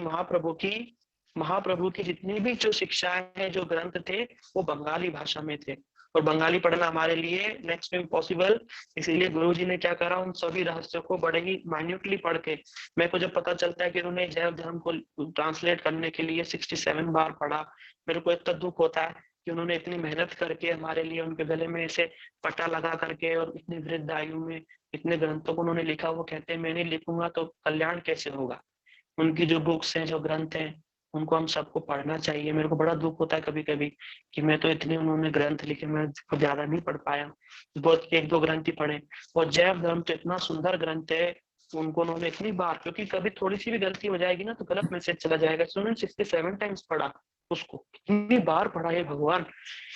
महाप्रभु की जितनी भी जो शिक्षाएं हैं, जो ग्रंथ थे, वो बंगाली भाषा में थे और बंगाली पढ़ना हमारे लिए नेक्स्ट टू इम्पॉसिबल। इसीलिए गुरुजी ने क्या करा, उन सभी रहस्यों को बड़े ही माइन्यूटली पढ़ के, मेरे को जब पता चलता है कि उन्होंने जैव धर्म को ट्रांसलेट करने के लिए 67 बार पढ़ा, मेरे को इतना दुख होता है कि उन्होंने इतनी मेहनत करके हमारे लिए उनके गले में ऐसे पट्टा लगा करके और इतनी वृद्ध आयु में इतने ग्रंथों को उन्होंने लिखा। वो कहते हैं मैं नहीं लिखूंगा तो कल्याण कैसे होगा। उनकी जो बुक्स हैं, जो ग्रंथ हैं, उनको हम सबको पढ़ना चाहिए। मेरे को बड़ा दुख होता है कभी कभी कि मैं तो इतने उन्होंने ग्रंथ लिखे, मैं ज्यादा नहीं पढ़ पाया, बहुत 1-2 ग्रंथ ही पढ़े। और जैव धर्म तो इतना सुंदर ग्रंथ है, उनको उन्होंने इतनी बार, क्योंकि कभी थोड़ी सी भी गलती हो जाएगी ना तो गलत मैसेज चला जाएगा। उन्होंने 67 टाइम्स पढ़ा उसको, कितनी बार पढ़ा है भगवान।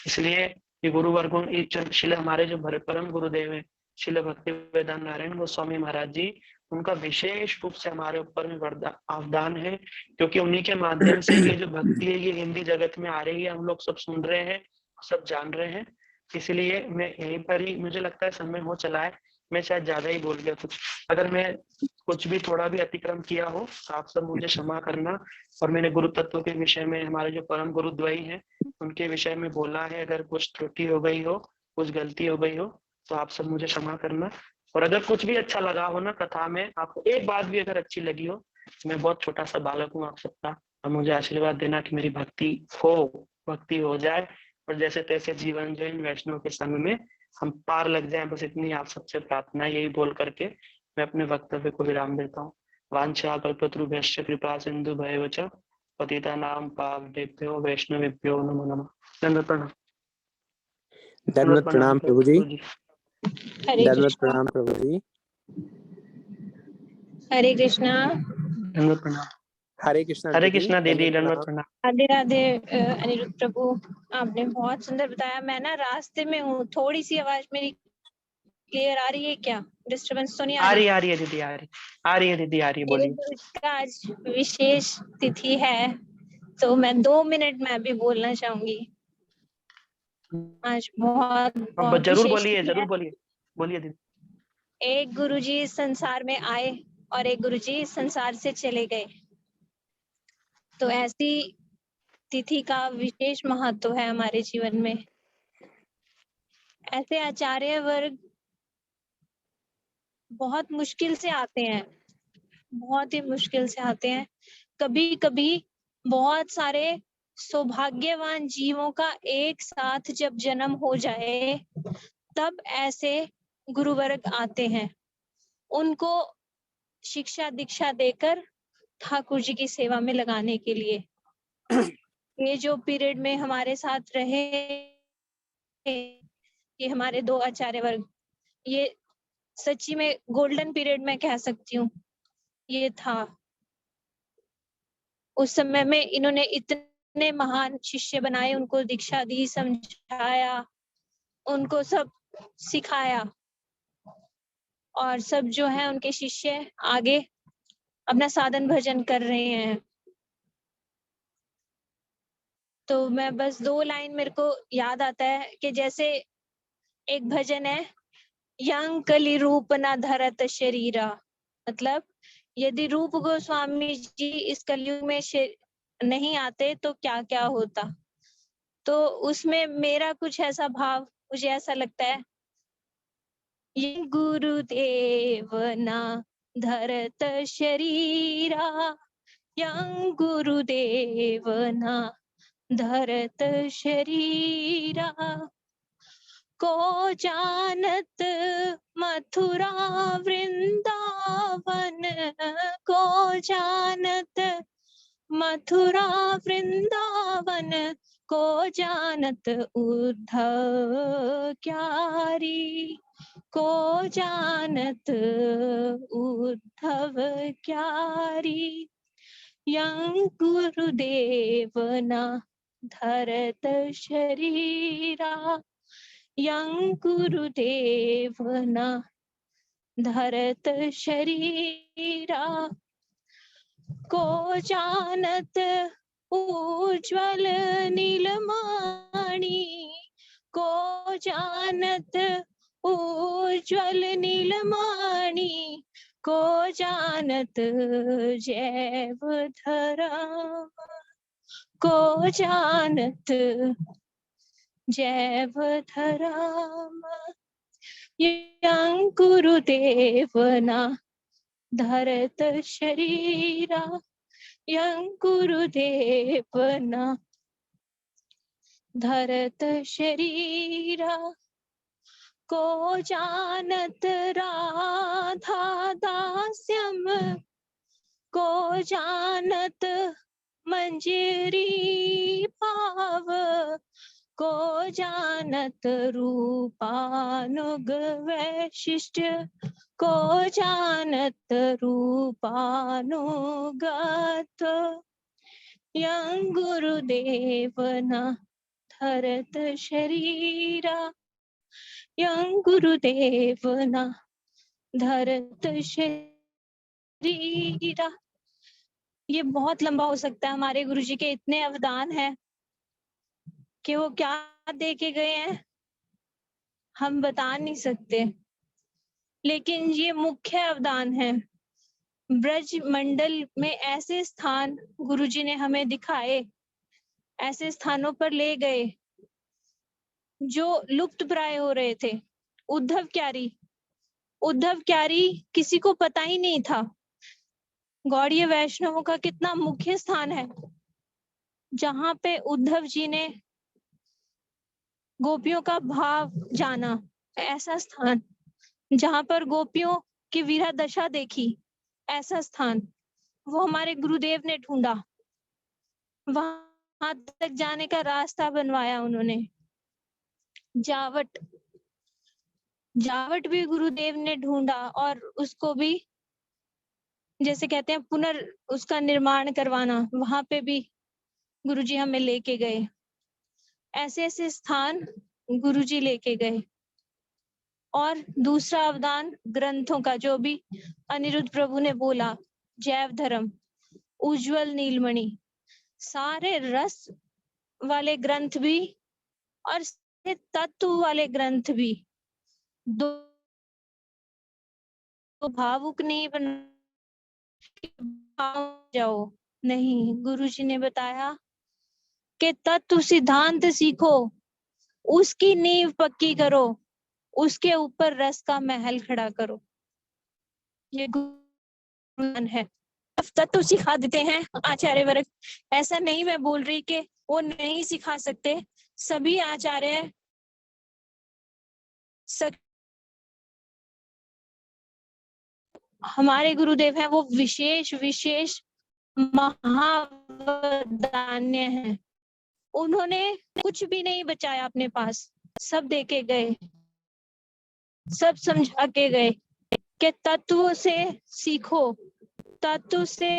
इसलिए ये गुरु वर्गों, शिल हमारे जो परम गुरुदेव है शिल भक्तिवेदांत नारायण गोस्वामी महाराज जी, उनका विशेष रूप से हमारे ऊपर में अवदान है। क्योंकि उन्हीं के माध्यम से ये जो भक्ति है ये हिंदी जगत में आ रही है, हम लोग सब सुन रहे हैं, सब जान रहे हैं। इसलिए मैं यहीं पर ही, मुझे लगता है समय हो चला है, मैं शायद ज्यादा ही बोल गया कुछ। अगर मैं कुछ भी थोड़ा भी अतिक्रम किया हो तो आप सब मुझे क्षमा करना। और मैंने गुरु तत्व के विषय में, हमारे जो परम गुरुद्वयी हैं उनके विषय में बोला है, अगर कुछ त्रुटि हो गई हो, कुछ गलती हो गई हो तो आप सब मुझे क्षमा करना। और अगर कुछ भी अच्छा लगा हो ना कथा में, आपको एक बात भी अगर अच्छी लगी हो, मैं बहुत छोटा सा बालक हूँ आप सबका, और मुझे आशीर्वाद देना कि मेरी भक्ति हो जाए और जैसे तैसे जीवन जो इन वैष्णव के संग में हम पार लग जाए, बस इतनी आप सबसे प्रार्थना। यही बोल करके मैं अपने वक्तव्य को विराम देता हूँ। वांछा कल्पतरुभ्यश्च कृपा सिंधु भयवच पतितानां पावनेभ्यो वैष्णवेभ्यो नमो नमः। दंडवत प्रणाम। दंडवत प्रणाम प्रभु जी। हरे दंडवत कृष्णा। प्रणाम प्रभु जी। हरे कृष्णा। दंडवत प्रणाम। हरे कृष्णा हरे दीदी, कृष्णा दीदी, दंडवत दंडवत प्रणाम। प्रणाम। राधे राधे अनिरुद्ध प्रभु, आपने बहुत सुंदर बताया। मैं ना रास्ते में हूँ, थोड़ी सी आवाज मेरी क्लियर आ रही है क्या? डिस्टरबेंस तो नहीं आ रही? आ रही है दीदी, आ रही है दीदी, आ रही है, मेरे बोलिए। गुरु जी का आज विशेष तिथि है, तो मैं 2 मिनट में अभी बोलना चाहूंगी। आज बहुत बहुत जरूर विशेष बोलिए, तिथि है। जरूर बोलिए, बोलिए दीदी। एक गुरुजी इस संसार में आए और एक गुरुजी इस संसार से चले गए, तो ऐसी तिथि का विशेष महत्व है हमारे जीवन में। ऐसे आचार्य वर्ग बहुत मुश्किल से आते हैं, बहुत ही मुश्किल से आते हैं। कभी कभी बहुत सारे सौभाग्यवान जीवों का एक साथ जब जन्म हो जाए, तब ऐसे गुरुवर्ग आते हैं, उनको शिक्षा दीक्षा देकर ठाकुर जी की सेवा में लगाने के लिए। ये जो पीरियड में हमारे साथ रहे, ये हमारे 2 आचार्य वर्ग, ये सच्ची में गोल्डन पीरियड मैं कह सकती हूँ ये था। उस समय में इन्होंने इतने महान शिष्य बनाए, उनको दीक्षा दी, समझाया, उनको सब सिखाया, और सब जो है उनके शिष्य आगे अपना साधन भजन कर रहे हैं। तो मैं बस 2 लाइन मेरे को याद आता है कि जैसे एक भजन है, यं कलि रूप न धरत शरीरा, मतलब यदि रूप गोस्वामी जी इस कलयुग में नहीं आते तो क्या क्या होता। तो उसमें मेरा कुछ ऐसा भाव, मुझे ऐसा लगता है, ये गुरुदेव ना धरत शरीरा, यं गुरुदेव ना धरत शरीरा, को जानत मथुरा वृंदावन, को जानत मथुरा वृंदावन, को जानत उद्धव क्यारी, को जानत उद्धव क्यारी, यं गुरुदेव ना धरत शरीरा, यं गुरुदेव न धरत शरीरा, को जानत उज्ज्वल नीलमणि, को जानत उज्ज्वल नीलमणि, को जानत जैव धर्म, को जानत जैव धर्म, यं गुरुदेव ना धरत शरीरा, यं गुरुदेव ना धरत शरीरा, को जानत राधा दास्यम, को जानत मंजरी भाव, को जानत रूपानुग वैशिष्ट, को जानत रूपानुगत, यं गुरुदेव न धरत शरीरा, यं गुरुदेव न धरत शरीरा। ये बहुत लंबा हो सकता है, हमारे गुरुजी के इतने अवदान हैं कि वो क्या दे के गए हैं हम बता नहीं सकते, लेकिन ये मुख्य अवदान है। ब्रज मंडल में ऐसे स्थान गुरुजी ने हमें दिखाए, ऐसे स्थानों पर ले गए जो लुप्त प्राय हो रहे थे। उद्धव क्यारी, उद्धव क्यारी किसी को पता ही नहीं था। गौड़ीय वैष्णवों का कितना मुख्य स्थान है, जहां पे उद्धव जी ने गोपियों का भाव जाना, ऐसा स्थान जहां पर गोपियों की विरह दशा देखी, ऐसा स्थान वो हमारे गुरुदेव ने ढूंढा, वहां तक जाने का रास्ता बनवाया उन्होंने। जावट, जावट भी गुरुदेव ने ढूंढा और उसको भी जैसे कहते हैं पुनर् उसका निर्माण करवाना, वहां पे भी गुरुजी हमें लेके गए। ऐसे ऐसे स्थान गुरुजी लेके गए। और दूसरा अवदान ग्रंथों का, जो भी अनिरुद्ध प्रभु ने बोला, जैव धर्म, उज्जवल नीलमणि, सारे रस वाले ग्रंथ भी और तत्व वाले ग्रंथ भी। दो भावुक नहीं बन जाओ, नहीं, गुरुजी ने बताया कि तत्व सिद्धांत सीखो, उसकी नींव पक्की करो, उसके ऊपर रस का महल खड़ा करो। ये गुरु है। तत्व सिखा देते हैं आचार्य वर्ग। ऐसा नहीं मैं बोल रही कि वो नहीं सिखा सकते, सभी आचार्य हमारे गुरुदेव हैं, वो विशेष विशेष महावदान्य हैं। उन्होंने कुछ भी नहीं बचाया अपने पास, सब देके गए, सब समझा के गए कि तत्व से सीखो, तत्व से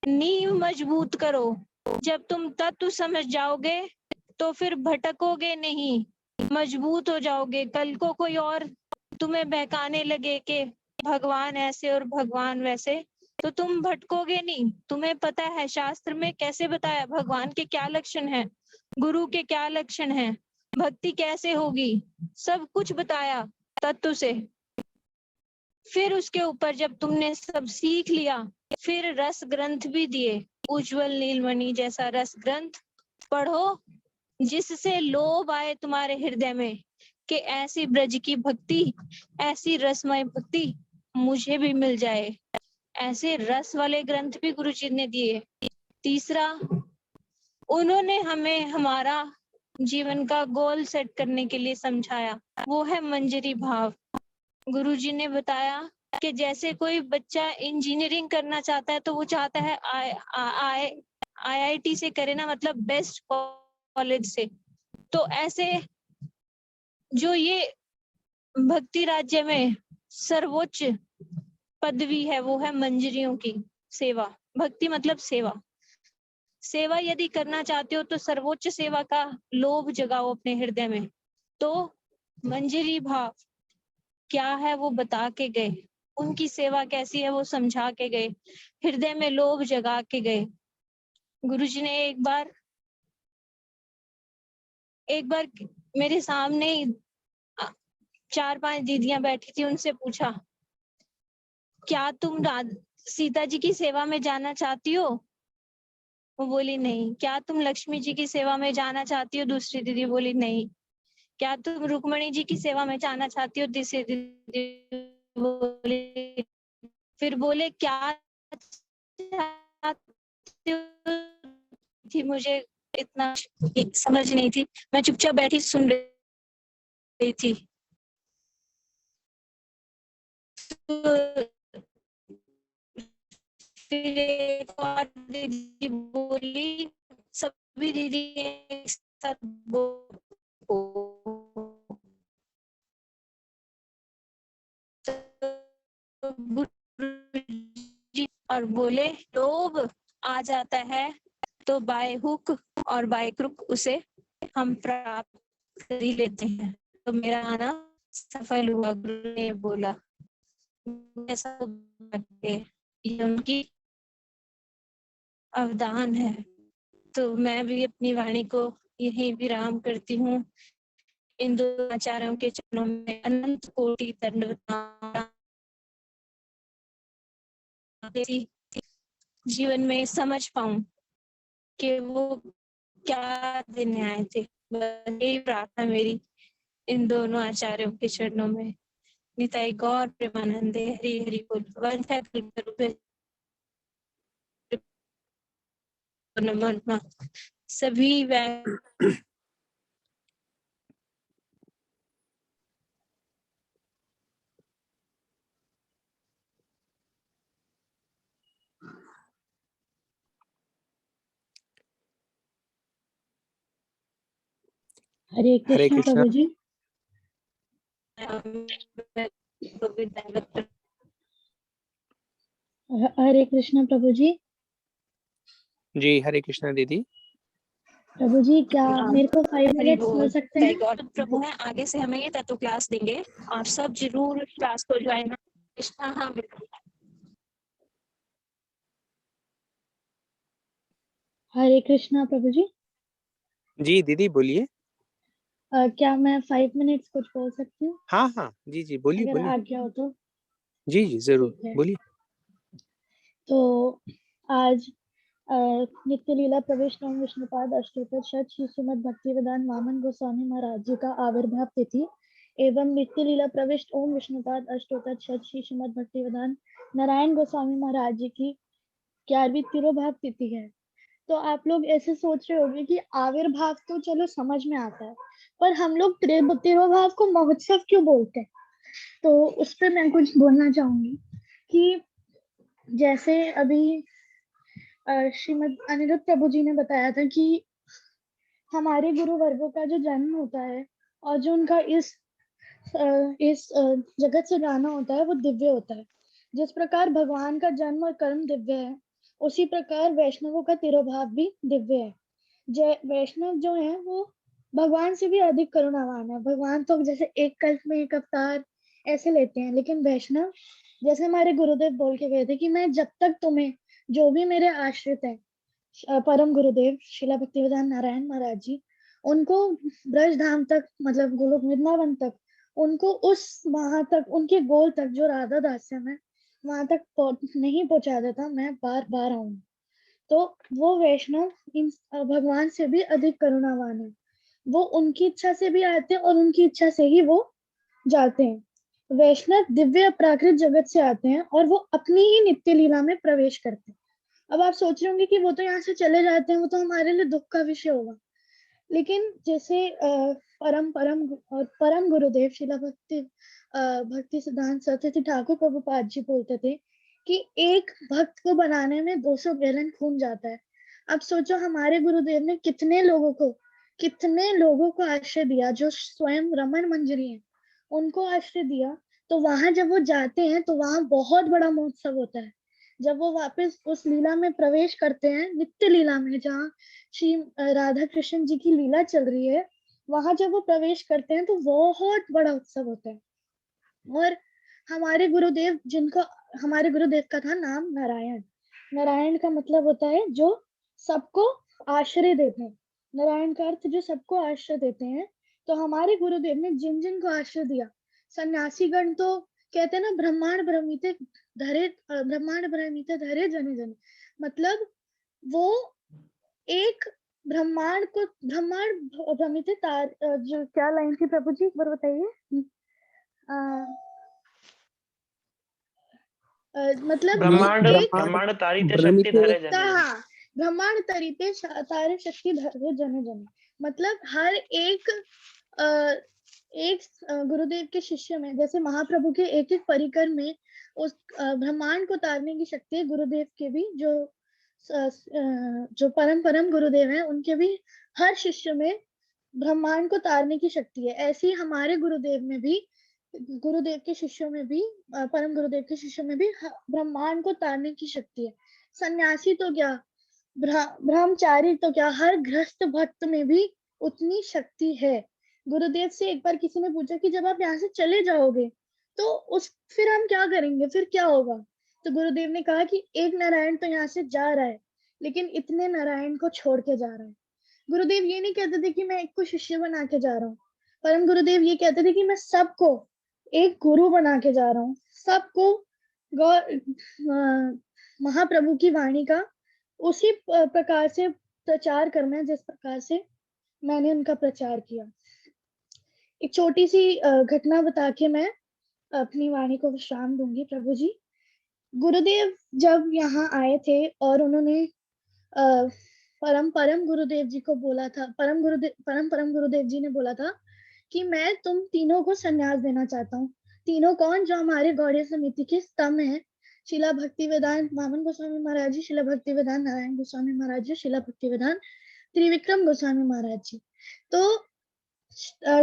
नींव मजबूत करो। जब तुम तत्व समझ जाओगे तो फिर भटकोगे नहीं, मजबूत हो जाओगे। कल को कोई और तुम्हें बहकाने लगे कि भगवान ऐसे और भगवान वैसे, तो तुम भटकोगे नहीं। तुम्हें पता है शास्त्र में कैसे बताया भगवान के क्या लक्षण हैं, गुरु के क्या लक्षण हैं, भक्ति कैसे होगी, सब कुछ बताया तत्व से। फिर उसके ऊपर जब तुमने सब सीख लिया, फिर रस ग्रंथ भी दिए, उज्जवल नीलमणि जैसा रस ग्रंथ पढ़ो, जिससे लोभ आए तुम्हारे हृदय में कि ऐसी ब्रज की भक्ति, ऐसी रसमय भक्ति मुझे भी मिल जाए। ऐसे रस वाले ग्रंथ भी गुरुजी ने दिए। तीसरा, उन्होंने हमें हमारा जीवन का गोल सेट करने के लिए समझाया, वो है मंजरी भाव। गुरुजी ने बताया कि जैसे कोई बच्चा इंजीनियरिंग करना चाहता है तो वो चाहता है IIT से करे ना, मतलब बेस्ट कॉलेज से। तो ऐसे जो ये भक्ति राज्य में सर्वोच्च पदवी है, वो है मंजरियों की सेवा। भक्ति मतलब सेवा। सेवा यदि करना चाहते हो तो सर्वोच्च सेवा का लोभ जगाओ अपने हृदय में। तो मंजरी भाव क्या है वो बता के गए, उनकी सेवा कैसी है वो समझा के गए, हृदय में लोभ जगा के गए। गुरुजी ने एक बार मेरे सामने 4-5 दीदियां बैठी थी, उनसे पूछा, क्या तुम सीता जी की सेवा में जाना चाहती हो? वो बोली नहीं। क्या तुम लक्ष्मी जी की सेवा में जाना चाहती हो? दूसरी दीदी बोली नहीं। क्या तुम रुक्मणी जी की सेवा में जाना चाहती हो? तीसरी दीदी बोली। फिर बोले क्या थी, मुझे इतना समझ नहीं थी, मैं चुपचाप बैठी सुन रही थी। फिर एक और दीदी बोली, सभी दीदी एक साथ और बोले, लोभ आ जाता है तो बाय हुक और बाय क्रुक उसे हम प्राप्त कर ही लेते हैं। तो मेरा आना सफल हुआ, गुरु ने बोला। ऐसा ये उनकी अवदान है। तो मैं भी अपनी वाणी को यही विराम करती हूँ। इन दो आचार्यों के चरणों में अनंत कोटि दंडवत, जीवन में समझ पाऊं कि वो क्या दिन आए थे। यही प्रार्थना मेरी इन दोनों आचार्यों के चरणों में। निताई गौर प्रेमानंदे, हरि हरि बोल। सभी हरे हरे कृष्ण कृष्णा। प्रभु जी। हरे कृष्णा प्रभु जी। जी हरे कृष्णा दीदी। प्रभु जी क्या मेरे को 5 हरि मिनट्स बोल। मिल सकते हैं? गॉड प्रभु है, आगे से हमें ये तत्व क्लास देंगे, आप सब जरूर क्लास को ज्वाइन। कृष्णा, हाँ बिल्कुल। हरे कृष्णा प्रभु जी। जी दीदी बोलिए। क्या मैं 5 मिनट्स कुछ बोल सकती हूँ? हाँ हाँ जी जी बोलिए अगर बोलिए। आज्ञा हो तो। जी जी जरूर ठीक है। बोलिए। तो आज नित्य लीला प्रवेश ओम विष्णुपाद अष्टोत्तर शत श्री श्रीमद भक्ति वेदांत वामन गोस्वामी महाराज जी का आविर्भाव तिथि एवं नित्य लीला प्रवेश ओम विष्णुपाद अष्टोत्तर शत श्री श्रीमद भक्ति वेदांत नारायण गोस्वामी महाराज जी की 11वीं तिरोभाव तिथि है। तो आप लोग ऐसे सोच रहे होंगे कि आविर्भाव तो चलो समझ में आता है, पर हम लोग तिरोभाव को महोत्सव क्यों बोलते हैं? तो उस पर मैं कुछ बोलना चाहूंगी कि जैसे अभी श्रीमद अनिरुद्ध प्रभु जी ने बताया था कि हमारे गुरु वर्गों का जो जन्म होता है और जो उनका इस जगत से जाना होता है वो दिव्य होता है। जिस प्रकार भगवान का जन्म और कर्म दिव्य है, उसी प्रकार वैष्णवों का तिरोभाव भी दिव्य है। जय वैष्णव जो है वो भगवान से भी अधिक करुणावान है। भगवान तो जैसे एक कल्प में एक अवतार ऐसे लेते हैं, लेकिन वैष्णव जैसे हमारे गुरुदेव बोल के गए थे कि मैं जब तक तुम्हें जो भी मेरे आश्रित है, परम गुरुदेव शिला भक्तिवेदांत नारायण महाराज जी, उनको ब्रज धाम तक मतलब गोलोक वृंदावन तक, उनको उस वहां तक उनके गोल तक जो राधा दास्यम है वहां तक नहीं पहुंचा देता, मैं बार बार आऊं। तो वो वैष्णव इन भगवान से भी अधिक करुणावान है। वो उनकी इच्छा से भी आते हैं और उनकी इच्छा से ही वो जाते हैं। वैष्णव दिव्य प्राकृत जगत से आते हैं और वो अपनी ही नित्य लीला में प्रवेश करते हैं। अब आप सोच रहे होंगे कि वो तो यहाँ से चले जाते हैं, वो तो हमारे लिए दुख का विषय होगा। लेकिन जैसे परम परम और परम गुरुदेव शिला भक्ति सिद्धांत सरस्वती ठाकुर प्रभुपाद जी बोलते थे कि एक भक्त को बनाने में 200 गैलन खून जाता है। अब सोचो हमारे गुरुदेव ने कितने लोगों को आश्रय दिया, जो स्वयं रमन मंजरी है उनको आश्रय दिया। तो वहां जब वो जाते हैं तो वहां बहुत बड़ा महोत्सव होता है। जब वो वापस उस लीला में प्रवेश करते हैं, नित्य लीला में जहाँ श्री राधा कृष्ण जी की लीला चल रही है, वहां जब वो प्रवेश करते हैं तो बहुत बड़ा उत्सव होता है। और हमारे गुरुदेव का था नाम नारायण। नारायण का मतलब होता है जो सबको आश्रय देते हैं। नारायण का अर्थ जो सबको आश्रय देते हैं। तो हमारे गुरुदेव ने जिन जिन को आश्रय दिया, सन्यासीगण तो कहते हैं ना, ब्रह्मांड भ्रमिते धरे जने जने, मतलब वो एक ब्रह्मांड भ्रमित तार, जो क्या लाइन थी प्रभु जी एक बार बताइए। मतलब ब्रह्मांड तारिते शक्ति धरे जने जने। हाँ, ब्रह्मांड तरीते तारे शक्ति धरे जने जने, मतलब हर एक गुरुदेव के शिष्य में, जैसे महाप्रभु के एक एक परिकर में उस ब्रह्मांड को तारने की शक्ति है, गुरुदेव के भी जो परम परम गुरुदेव हैं उनके भी हर शिष्य में ब्रह्मांड को तारने की शक्ति है। ऐसे ही हमारे गुरुदेव के शिष्यों में भी परम गुरुदेव के शिष्यों में भी ब्रह्मांड को तारने की शक्ति है। सन्यासी तो क्या, ब्रह्मचारी तो क्या, हर गृहस्थ भक्त में भी उतनी शक्ति है। गुरुदेव से एक बार किसी ने पूछा कि जब आप यहाँ से चले जाओगे तो फिर हम क्या करेंगे, फिर क्या होगा? तो गुरुदेव ने कहा कि एक नारायण तो यहाँ से जा रहा है, लेकिन इतने नारायण को छोड़ के जा रहा है। गुरुदेव ये नहीं कहते थे कि मैं एक को शिष्य बना के जा रहा हूँ, परम गुरुदेव ये कहते थे कि मैं सबको एक गुरु बना के जा रहा हूँ, सबको महाप्रभु की वाणी का उसी प्रकार से प्रचार करना है जिस प्रकार से मैंने उनका प्रचार किया। एक छोटी सी घटना बता के मैं अपनी वाणी को विश्राम दूंगी प्रभु जी। गुरुदेव जब यहाँ आए थे और उन्होंने परम गुरुदेव जी को बोला था, परम गुरुदेव जी ने बोला था कि मैं तुम तीनों को संन्यास देना चाहता हूँ। तीनों कौन? जो हमारे गौड़ीय समिति के स्तंभ हैं, शिला भक्ति वेदांत वामन गोस्वामी महाराज जी, शिला भक्ति वेदांत नारायण गोस्वामी महाराज जी, शिला भक्ति वेदांत त्रिविक्रम गोस्वामी महाराज जी। तो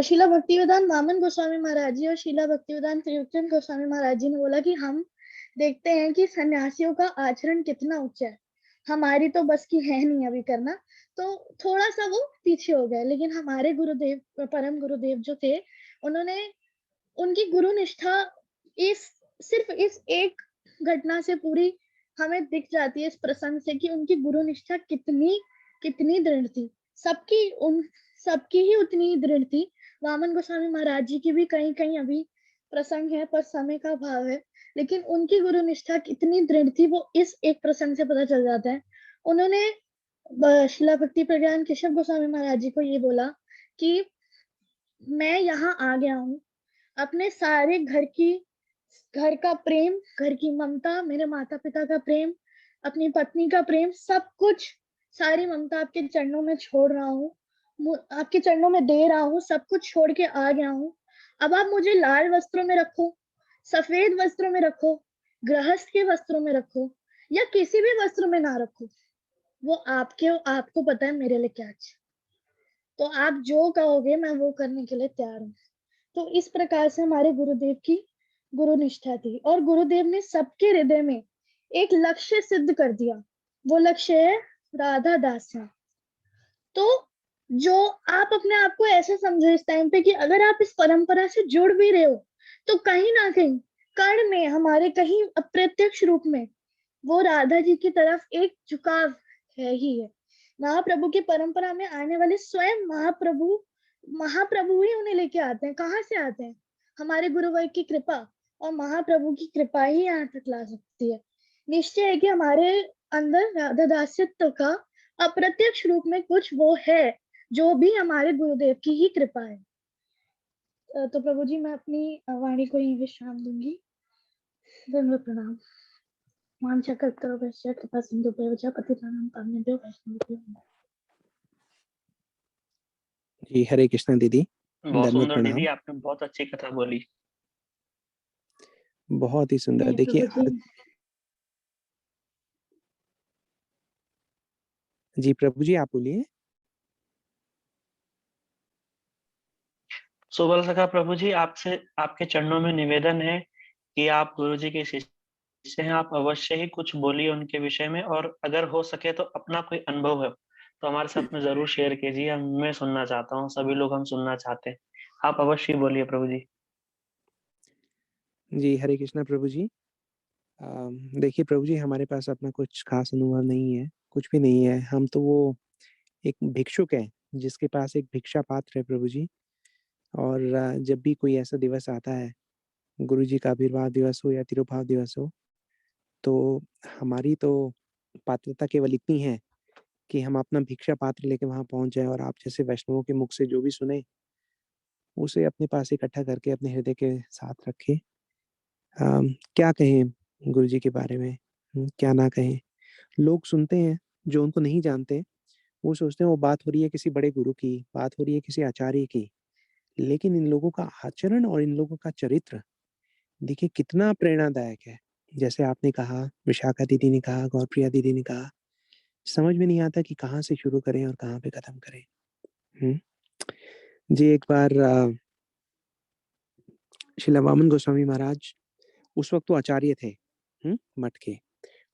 शिला भक्ति वेदांत वामन गोस्वामी महाराज जी और शिला भक्ति वेदांत त्रिविक्रम गोस्वामी महाराज जी ने बोला कि हम देखते हैं कि सन्यासियों का आचरण कितना उच्च है। हमारी तो बस की है नहीं अभी करना, तो थोड़ा सा वो पीछे हो गए। लेकिन हमारे गुरुदेव, परम गुरुदेव जो थे, उन्होंने, उनकी गुरु निष्ठा इस सिर्फ इस एक घटना से पूरी हमें दिख जाती है, इस प्रसंग से, कि उनकी गुरु निष्ठा कितनी कितनी दृढ़ थी। सबकी ही उतनी दृढ़ थी। वामन गोस्वामी महाराज जी की भी कहीं कहीं अभी प्रसंग है, पर समय का अभाव है। लेकिन उनकी गुरु निष्ठा कितनी दृढ़ थी वो इस एक प्रसंग से पता चल जाता है। उन्होंने शिला भक्ति प्रज्ञान केशव गोस्वामी महाराज जी को ये बोला कि मैं यहाँ आ गया हूँ, अपने सारे घर का प्रेम, घर की ममता, मेरे माता पिता का प्रेम, अपनी पत्नी का प्रेम, सब कुछ, सारी ममता आपके चरणों में छोड़ रहा हूँ, आपके चरणों में दे रहा हूँ, सब कुछ छोड़ के आ गया हूँ। अब आप मुझे लाल वस्त्रों में रखो, सफेद वस्त्रों में रखो, गृहस्थ के वस्त्रों में रखो, या किसी भी वस्त्र में ना रखो, वो आपको पता है मेरे लिए क्या अच्छा। तो आप जो कहोगे मैं वो करने के लिए तैयार हूँ। तो इस प्रकार से हमारे गुरुदेव की गुरु निष्ठा थी, और गुरुदेव ने सबके हृदय में एक लक्ष्य सिद्ध कर दिया। वो लक्ष्य है राधा दास्या। तो जो आप अपने आप को ऐसे समझो इस टाइम पे कि अगर आप इस परंपरा से जुड़ भी रहे हो, तो कहीं ना कहीं कण में, हमारे कहीं अप्रत्यक्ष रूप में, वो राधा जी की तरफ एक झुकाव है ही है। महाप्रभु की परंपरा में आने वाले स्वयं महाप्रभु ही उन्हें लेके आते हैं। कहाँ से आते हैं? हमारे गुरुवर की कृपा, और महाप्रभु की कृपा ही यहाँ तक ला सकती है। निश्चय है कि हमारे अंदर राधा दास्यत्व का अप्रत्यक्ष रूप में कुछ वो है, जो भी हमारे गुरुदेव की ही कृपा है। तो प्रभु जी, मैं अपनी वाणी को यही विश्राम दूंगी। धन्यवाद, प्रणाम। वाञ्छा कल्पतरुभ्यश्च कृपा सिन्धुभ्यो च पतितानां पावनेभ्यो वैष्णवेभ्यो नमः। जी, हरे कृष्णा दीदी। बहुत धन्यवाद, सुंदर प्रणाम। दीदी, आपने बहुत अच्छी कथा बोली। बहुत ही सुंदर। जी देखिए प्रभु जी। जी प्रभु जी, आप बोलिए। सुबल सखा प्रभु जी, आपसे आपके चरणों में निवेदन है कि आप गुरु जी के शिष्य हैं, आप अवश्य ही कुछ बोलिए उनके विषय में, और अगर हो सके तो अपना कोई अनुभव है तो हमारे साथ में जरूर शेयर कीजिए। मैं सुनना चाहता हूँ, सभी लोग हम सुनना चाहते हैं। आप अवश्य ही बोलिए प्रभु जी। जी, हरे कृष्णा प्रभु जी। देखिए प्रभु जी, हमारे पास अपना कुछ खास अनुभव नहीं है, कुछ भी नहीं है। हम तो वो एक भिक्षुक हैं जिसके पास एक भिक्षा पात्र है प्रभु जी। और जब भी कोई ऐसा दिवस आता है, गुरु जी का आविर्भाव दिवस हो या तिरुभाव दिवस हो, तो हमारी तो पात्रता केवल इतनी है कि हम अपना भिक्षा पात्र लेके वहाँ पहुँच जाएँ और आप जैसे वैष्णवों के मुख से जो भी सुने, उसे अपने पास इकट्ठा करके अपने हृदय के साथ रखें। क्या कहें गुरुजी के बारे में? क्या ना कहें? लोग सुनते हैं, जो उनको नहीं जानते, वो सोचते हैं वो बात हो रही है किसी बड़े गुरु की, बात हो रही है किसी आचार्य की। लेकिन इन लोगों का आचरण और इन लोगों का चरित्र, देखिए कितना प्रेरणादायक है। जैसे आपने कहा, विशाखा दीदी ने कहा, गौरप्रिया दीदी ने कहा, समझ में नहीं आता कि कहाँ से शुरू करें और कहाँ पे खत्म करें। हुँ। जी, एक बार श्रील वामन गोस्वामी महाराज उस वक़्त तो आचार्य थे, मठ के।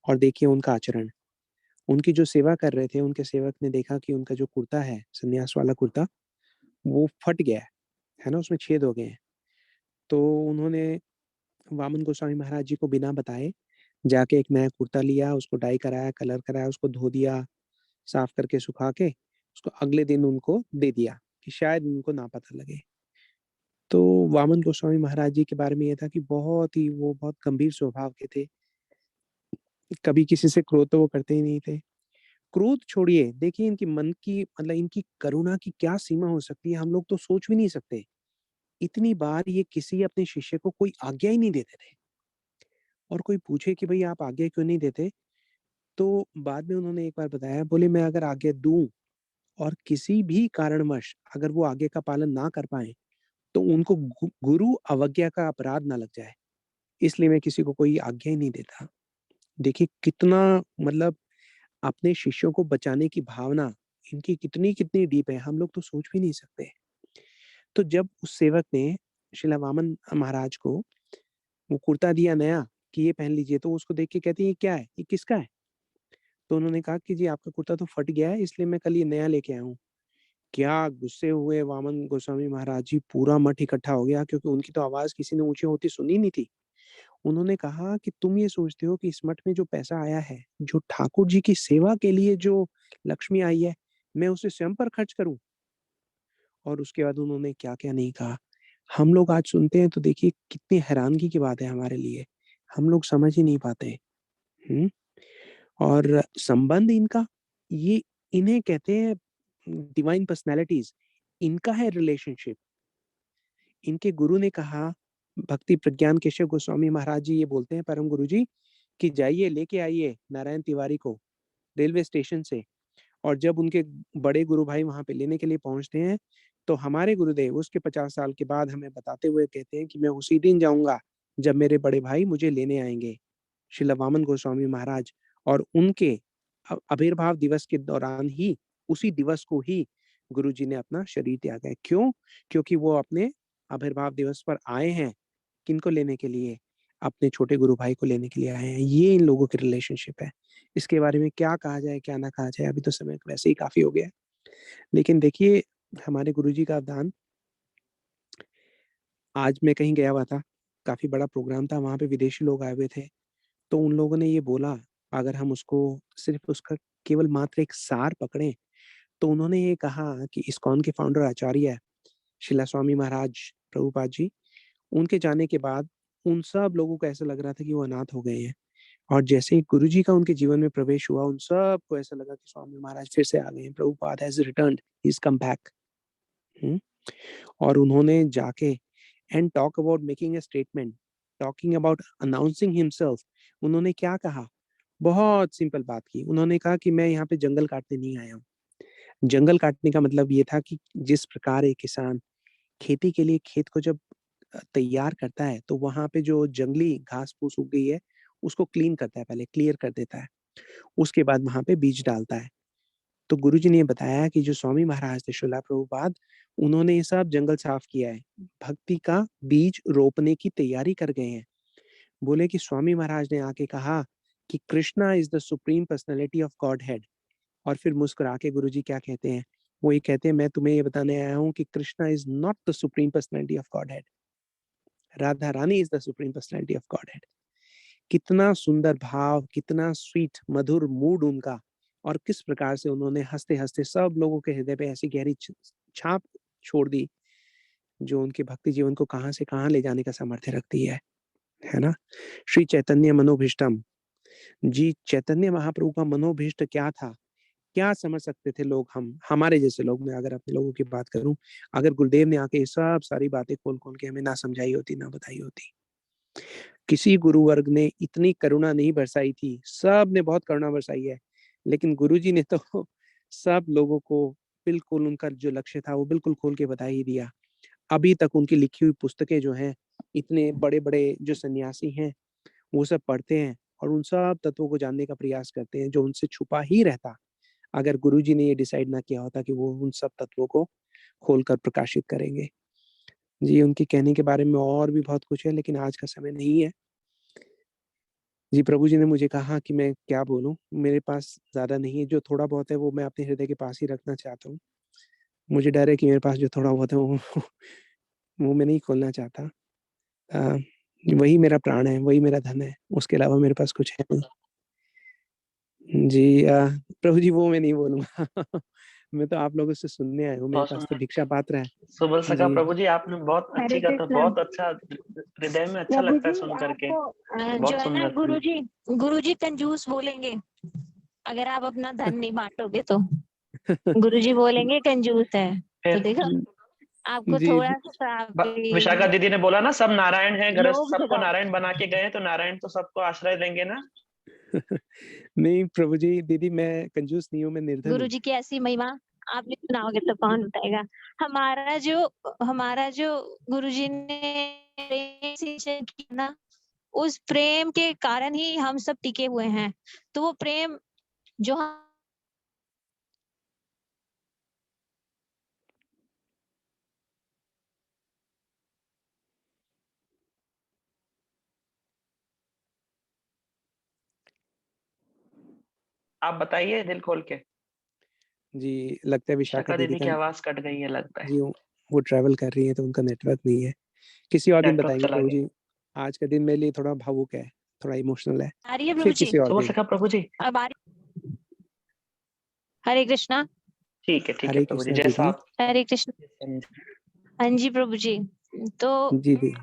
और देखिए उनका आचरण, उनकी जो सेवा कर रहे थे, उनके सेवक ने देखा कि उनका जो कुर्ता है, संन्यास वाला कुर्ता, वो फट गया है ना? उसमें छेद हो गए हैं। तो उन्होंने वामन गोस्वामी महाराज जी को बिना बताए जाके एक नया कुर्ता लिया, उसको डाई कराया, कलर कराया, उसको धो दिया, साफ करके सुखा के, उसको अगले दिन उनको दे दिया कि शायद उनको ना पता लगे। तो वामन गोस्वामी महाराज जी के बारे में ये था कि वो बहुत गंभीर स्वभाव के थे। कभी किसी से क्रोध तो वो करते ही नहीं थे। क्रोध छोड़िए, देखिए इनकी मन की मतलब इनकी करुणा की क्या सीमा हो सकती है, हम लोग तो सोच भी नहीं सकते। इतनी बार ये किसी अपने शिष्य को कोई आज्ञा ही नहीं देते थे। और कोई पूछे कि भई आप आज्ञा क्यों नहीं देते? तो बाद में उन्होंने एक बार बताया, बोले मैं अगर आज्ञा दूँ और किसी भी कारणवश अगर वो आज्ञा का पालन ना कर पाएँ, तो उनको गुरु अवज्ञा का अपराध ना लग जाए, इसलिए मैं किसी को कोई आज्ञा ही नहीं देता। देखिए कितना मतलब अपने शिष्यों को बचाने की भावना इनकी कितनी-कितनी डीप है, हम लोग तो सोच भी नहीं सकते। तो जब उस सेवक ने शिला वामन महाराज को वो कुर्ता दिया नया कि ये पहन लीजिए, तो उसको देख के कहती है, ये क्या है, ये किसका है? तो उन्होंने कहा कि जी आपका कुर्ता तो फट गया है, इसलिए मैं कल ये नया लेके आया हूँ। क्या गुस्से हुए वामन गोस्वामी महाराज जी, पूरा मठ इकट्ठा हो गया, क्योंकि उनकी तो आवाज किसी ने ऊंची होती सुनी नहीं थी। उन्होंने कहा कि तुम ये सोचते हो कि इस मठ में जो पैसा आया है, जो ठाकुर जी की सेवा के लिए जो लक्ष्मी आई है, मैं उसे स्वयं पर खर्च करूं? और उसके बाद उन्होंने क्या-क्या नहीं कहा। हम लोग आज सुनते हैं तो देखिए कितनी हैरानगी की बात है हमारे लिए। हम लोग समझ ही नहीं पाते। हुँ? और संबंध इनका, ये इन्हें कहते हैं डिवाइन पर्सनैलिटीज़, इनका है रिलेशनशिप। इनके गुरु ने कहा, भक्ति प्रज्ञान केशव गोस्वामी महाराज जी ये बोलते हैं परम गुरु जी, कि जाइए लेके आइए नारायण तिवारी को रेलवे स्टेशन से। और जब उनके बड़े गुरु भाई वहाँ पे लेने के लिए पहुँचते हैं, तो हमारे गुरुदेव उसके 50 साल के बाद हमें बताते हुए कहते हैं कि मैं उसी दिन जाऊँगा, जब मेरे बड़े भाई मुझे लेने आएँगे। श्रील वामन गोस्वामी महाराज, और उनके आविर्भाव दिवस के दौरान ही, उसी दिवस को ही गुरुजी ने अपना शरीर त्यागा है। क्यों? क्योंकि वो अपने आविर्भाव दिवस पर आए हैं, किनको लेने के लिए? अपने छोटे गुरु भाई को लेने के लिए आए हैं। ये इन लोगों की रिलेशनशिप है। इसके बारे में क्या कहा जाए, क्या ना कहा जाए, अभी तो समय वैसे ही काफ़ी हो गया है। लेकिन देखिए, हमारे गुरुजी का अवदान, आज मैं कहीं गया हुआ था, काफ़ी बड़ा प्रोग्राम था, वहाँ पे विदेशी लोग आए हुए थे। तो उन लोगों ने ये बोला, अगर हम उसको सिर्फ़ उसका केवल मात्र एक सार पकड़ें, तो उन्होंने ये कहा कि इस्कॉन के फाउंडर आचार्य शिला स्वामी महाराज प्रभुपाद जी, उनके जाने के बाद उन सब लोगों को ऐसा लग रहा था कि वो अनाथ हो गए हैं। और जैसे ही गुरुजी का उनके जीवन में प्रवेश हुआ, उन सबको ऐसा लगा कि स्वामी महाराज फिर से आ गए हैं, Prabhupada has returned, he is come back. हुँ? और उन्होंने जाके and talk about making a statement, talking about announcing himself, उन्होंने क्या कहा? बहुत सिंपल बात की। उन्होंने कहा कि मैं यहाँ पे जंगल काटने नहीं आया हूँ। जंगल काटने का मतलब ये था कि जिस प्रकार एक किसान खेती के लिए खेत को जब तैयार करता है, तो वहाँ पे जो जंगली घास-फूस उग गई है, उसको क्लीन करता है पहले, क्लियर कर देता है। उसके बाद वहाँ पे बीज डालता है। तो गुरुजी ने ये बताया कि जो स्वामी महाराज थे श्रीला प्रभुपाद, उन्होंने ये सब जंगल साफ किया है। भक्ति का बीज रोपने की तैयारी कर गए हैं। बोले कि स्वामी महाराज ने आके कहा कि Krishna is the supreme personality of godhead. और फिर मुस्कुरा के गुरुजी क्या कहते हैं? वो ये कहते हैं, मैं तुम्हें ये बताने आया हूँ कि Krishna is not the supreme personality of godhead. Radha Rani is the supreme personality of godhead. कितना सुंदर भाव, कितना स्वीट मधुर मूड उनका, और किस प्रकार से उन्होंने हँसते-हँसते सब लोगों के हृदय पे ऐसी गहरी छाप छोड़ दी, जो उनके भक्ति जीवन को कहाँ से कहाँ ले जाने का सामर्थ्य रखती है ना? श्री चैतन्य मनोभीष्टम, जी चैतन्य महाप्रभु का मनोभीष्ट क्या था? क्या समझ सकते थे लोग, हम हमारे जैसे लोग, मैं अगर अपने लोगों की बात करूँ, अगर गुरुदेव ने आके ये सब सारी बातें खोल-खोल के हमें ना समझाई होती, ना बताई होती। किसी गुरु वर्ग ने इतनी करुणा नहीं बरसाई थी, सबने बहुत करुणा बरसाई है, लेकिन गुरुजी ने तो सब लोगों को बिल्कुल उनका जो लक्ष्य था, वो बिल्कुल खोल के बता ही दिया। अभी तक उनकी लिखी हुई पुस्तकें जो हैं, इतने बड़े-बड़े जो सन्यासी हैं, वो सब पढ़ते हैं और उन सब तत्वों को जानने का प्रयास करते हैं, जो उनसे छुपा ही रहता, अगर गुरुजी ने ये डिसाइड ना किया होता कि वो उन सब तत्वों को खोलकर प्रकाशित करेंगे। जी, उनके कहने के बारे में और भी बहुत कुछ है, लेकिन आज का समय नहीं है। जी, प्रभु जी ने मुझे कहा कि मैं क्या बोलूँ? मेरे पास ज़्यादा नहीं है, जो थोड़ा बहुत है वो मैं अपने हृदय के पास ही रखना चाहता हूँ। मुझे डर है कि मेरे पास जो थोड़ा बहुत है वो वो मैं नहीं खोलना चाहता। अ, वही मेरा प्राण है, वही मेरा धन है, उसके अलावा मेरे पास कुछ है नहीं। जी प्रभु जी वो मैं नहीं बोलूँगा। मैं तो आप लोगों से सुनने आया हूँ, मेरे बहुत पास तो सुंदर। भिक्षा पात्र है। सुबह सका जी। प्रभु जी, आपने बहुत अच्छी हरे कथा, कृष्णा। बहुत अच्छा, हृदय में अच्छा प्रभु लगता है जी सुन करके। आपको जो बहुत है ना, सुंदर। गुरुजी कंजूस बोलेंगे अगर आप अपना धन नहीं बांटोगे तो। गुरुजी बोलेंगे कंजूस है, तो फिर देखो आपको जी, थोड़ा सा श्राप विशाखा भी, दीदी ने बोला ना, सब नारायण है घर, लोभ सबको जगाओ। नारायण बना के गए, तो नारायण तो सबको आश्रय देंगे ना। नहीं प्रभु जी, दीदी मैं कंजूस नहीं हूँ, मैं निर्धन हूँ। गुरुजी की ऐसी महिमा आप नहीं सुनाओगे तो कौन बताएगा। हमारा जो गुरुजी ने प्रेम सिंचन किया ना, उस प्रेम के कारण ही हम सब टिके हुए हैं। तो वो प्रेम जो हम आप बताइए दिल खोल के। जी, लगता है विशाखा विशाखा दीदी दीदी का की आवाज़ कट गई है लगता है। जी, वो ट्रैवल कर रही हैं तो उनका नेटवर्क नहीं है। किसी और दिन नेटवर्क बताएँगे चला प्रभु गया। जी, आज का दिन मेरे लिए थोड़ा भावुक है, थोड़ा इमोशनल है, आ रही है प्रभु फिर जी? किसी और शुभ दिन। सखा प्रभु जी। अब आ रही? हरे कृष्णा। ठीक है हरे प्रभु जी, कृष्णा जैसा दीदी। आप हरे कृष्ण। समझे। हाँ जी प्रभु जी। तो जी, दी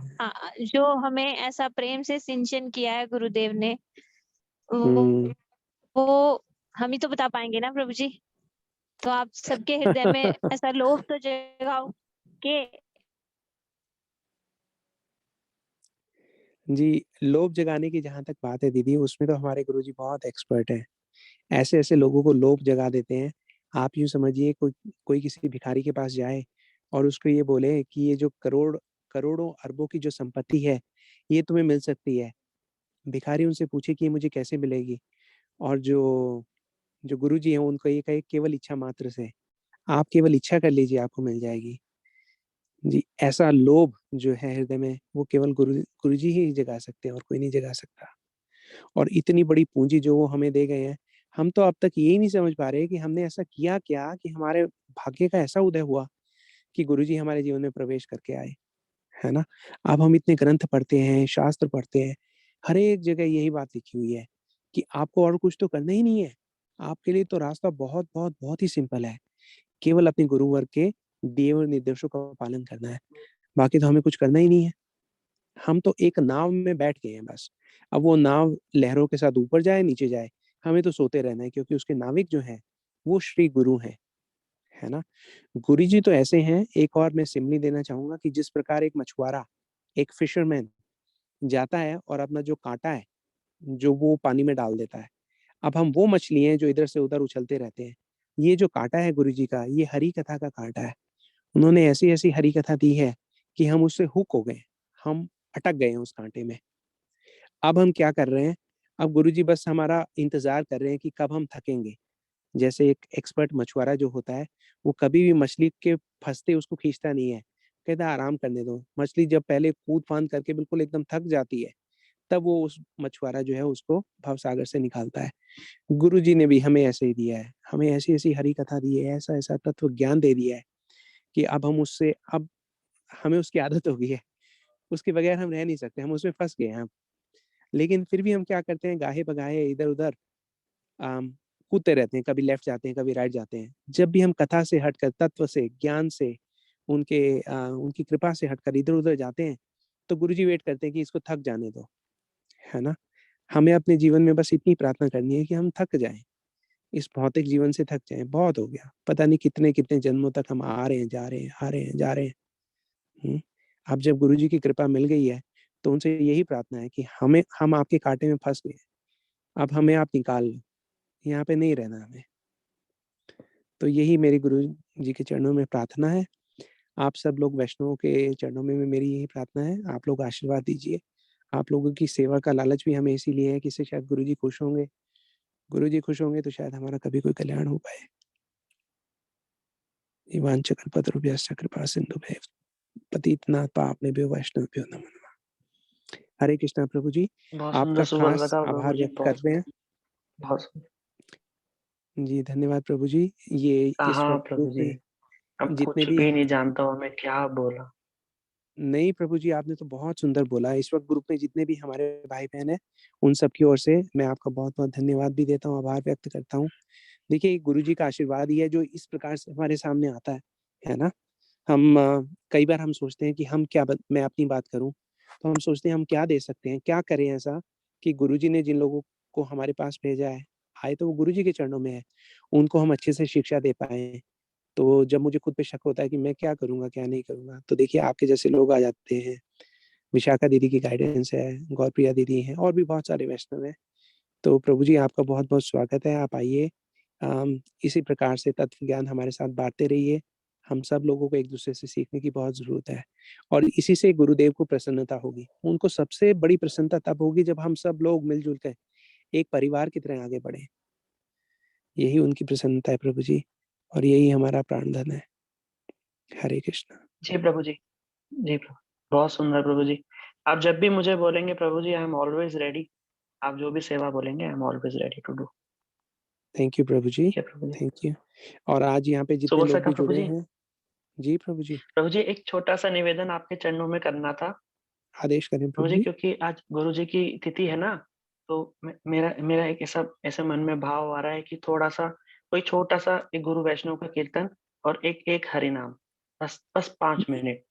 जो हमें ऐसा प्रेम से सिंचन किया है गुरुदेव ने, हुँ। वो हम ही तो बता पाएँगे ना प्रभु जी। तो आप सबके हृदय में ऐसा लोभ तो जगाओ कि जी, लोभ जगाने की जहाँ तक बात है दीदी, उसमें तो हमारे गुरुजी बहुत एक्सपर्ट हैं। ऐसे-ऐसे लोगों को लोभ जगा देते हैं। आप यूँ समझिए कोई कोई किसी भिखारी के पास जाए और उसको ये बोले कि ये जो करोड़ों अरबों की जो संपत्ति है, ये तुम्हें मिल सकती है। भिखारी उनसे पूछे कि ये मुझे कैसे मिलेगी? और जो जो गुरुजी हैं उनको ये कहे केवल इच्छा मात्र से, आप केवल इच्छा कर लीजिए आपको मिल जाएगी। जी, ऐसा लोभ जो है हृदय में वो केवल गुरुजी ही जगा सकते हैं और कोई नहीं जगा सकता। और इतनी बड़ी पूँजी जो वो हमें दे गए हैं, हम तो अब तक यही नहीं समझ पा रहे कि हमने ऐसा किया क्या कि हमारे भाग्य का ऐसा उदय हुआ कि गुरुजी हमारे जीवन में प्रवेश करके आए, है ना? अब हम इतने ग्रंथ पढ़ते हैं, शास्त्र पढ़ते हैं, हर एक जगह यही बात लिखी हुई है कि आपको और कुछ तो करना ही नहीं है। आपके लिए तो रास्ता बहुत ही सिंपल है। केवल अपने गुरुवर के दिए हुए निर्देशों का पालन करना है। बाकी तो हमें कुछ करना ही नहीं है। हम तो एक नाव में बैठ गए हैं बस। अब वो नाव लहरों के साथ ऊपर जाए, नीचे जाए, हमें तो सोते रहना है क्योंकि उसके नाविक जो हैं, वो श्री गुरु हैं, है ना? गुरु जी तो ऐसे हैं, एक और मैं सिमिली देना चाहूँगा कि जिस प्रकार एक मछुआरा, एक फिशरमैन जाता है और अपना जो काँटा है, जो वो पानी में डाल देता है। अब हम वो मछली हैं जो इधर से उधर उछलते रहते हैं। ये जो काँटा है गुरु जी का, ये हरि कथा का काँटा है। उन्होंने ऐसी-ऐसी हरि कथा दी है कि हम उससे हुक हो गए। हम अटक गए हैं उस काँटे में। अब हम क्या कर रहे हैं, अब गुरुजी बस हमारा इंतज़ार कर रहे हैं कि कब हम थकेंगे। जैसे एक एक्सपर्ट मछुआरा जो होता है, वो कभी भी मछली के फँसते उसको खींचता नहीं है, कहता है आराम करने दो। मछली जब पहले कूद-फांद करके बिल्कुल एकदम थक जाती है, तब वो उस मछुआरा जो है उसको भवसागर से निकालता है। गुरुजी ने भी हमें ऐसे ही दिया है, हमें ऐसी-ऐसी हरि कथा दी है, ऐसा-ऐसा तत्व ज्ञान दे दिया है कि अब हमें उसकी आदत हो गई है, उसके बगैर हम रह नहीं सकते, हम उसमें फँस गए हैं अब। लेकिन फिर भी हम क्या करते हैं गाहे-बगाहे इधर-उधर अम, कूदते रहते हैं, कभी लेफ्ट जाते हैं, कभी राइट जाते हैं। जब भी हम कथा से हटकर, तत्व से, ज्ञान से, उनकी कृपा से हटकर इधर-उधर जाते हैं, तो गुरुजी वेट करते हैं कि इसको थक जाने दो, है ना? हमें अपने जीवन में बस इतनी प्रार्थना करनी है कि हम थक जाएँ, इस भौतिक जीवन से थक जाएँ, बहुत हो गया। पता नहीं कितने-कितने जन्मों तक हम आ रहे हैं, जा रहे हैं, आ रहे हैं, जा रहे हैं। हुँ। अब जब गुरुजी की कृपा मिल गई है, तो उनसे यही प्रार्थना है कि हम आपके काँटे में फँस गए, अब हमें आप निकाल लो, यहाँ पे नहीं रहना हमें। तो यही मेरे गुरु जी के चरणों में प्रार्थना है। आप सब लोग वैष्णवों के चरणों में भी मेरी यही प्रार्थना है, आप लोग आशीर्वाद दीजिए। आप लोगों की सेवा का लालच भी हमें इसीलिए है कि इससे शायद गुरुजी खुश होंगे। गुरुजी खुश होंगे तो शायद हमारा कभी कोई कल्याण हो पाए। वाञ्छकल्पतरुभ्यश्च कृपा सिन्धुभ्यः पतितनाथ पावनेभ्यो वैष्णवेभ्यो नमो नमः। हरे कृष्णा प्रभु जी, बहुत सुंदर आपका सुबह ख़ास लगा प्रभु आभार जी, व्यक्त कर बहुत रहे हैं। बहुत सुंदर। जी, धन्यवाद प्रभु जी। ये इस कहाँ वक़्त ग्रुप प्रभु जी, में अब जितने कुछ भी भी नहीं जानता हूँ मैं क्या बोला। नहीं प्रभु जी, आपने तो बहुत सुंदर बोला। इस वक़्त ग्रुप में जितने भी हमारे भाई-बहन हैं, उन सब की ओर से मैं आपका बहुत-बहुत धन्यवाद भी देता हूँ, आभार व्यक्त करता हूँ। देखिए, गुरु जी का आशीर्वाद ही है जो इस प्रकार से हमारे सामने आता है ना? कई बार हम सोचते हैं कि मैं अपनी बात करूँ, तो हम सोचते हैं हम क्या दे सकते हैं, क्या करें ऐसा कि गुरु जी ने जिन लोगों को हमारे पास भेजा है, आए तो वो गुरु जी के चरणों में है, उनको हम अच्छे से शिक्षा दे पाएँ। तो जब मुझे खुद पे शक होता है कि मैं क्या करूँगा, क्या नहीं करूँगा, तो देखिए आपके जैसे लोग आ जाते हैं। विशाखा दीदी की गाइडेंस है, गौरप्रिया दीदी हैं और भी बहुत सारे वैष्णव हैं। तो प्रभु जी आपका बहुत-बहुत स्वागत है, आप आइए। इसी प्रकार से तत्व ज्ञान हमारे साथ बाँटते रहिए। हम सब लोगों को एक-दूसरे से सीखने की बहुत ज़रूरत है और इसी से गुरुदेव को प्रसन्नता होगी। उनको सबसे बड़ी प्रसन्नता तब होगी जब हम सब लोग मिल-जुल के एक परिवार की तरह आगे बढ़ें। यही उनकी प्रसन्नता है प्रभु जी और यही हमारा प्राणधन है। हरे कृष्णा। जी प्रभु जी, जी प्रभु, बहुत सुंदर प्रभु जी। आप जब भी मुझे बोलेंगे प्रभु जी, आई एम ऑलवेज़ रेडी। आप जो भी सेवा बोलेंगे, I am always ready to do. Thank you प्रभु जी, ठीक है प्रभु जी। Thank you. और आज यहाँ पे जितने सुबह लोग सका भी प्रभु जुड़े जी। हैं, जी प्रभु जी, प्रभु जी एक छोटा-सा निवेदन आपके चरणों में करना था। आदेश करें प्रभु मुझे जी। क्योंकि आज गुरु जी की तिथि है ना, तो मेरा मेरा एक ऐसा मन में भाव आ रहा है कि थोड़ा-सा कोई छोटा-सा एक गुरु वैष्णव का कीर्तन और एक हरि नाम, बस 5 मिनट हो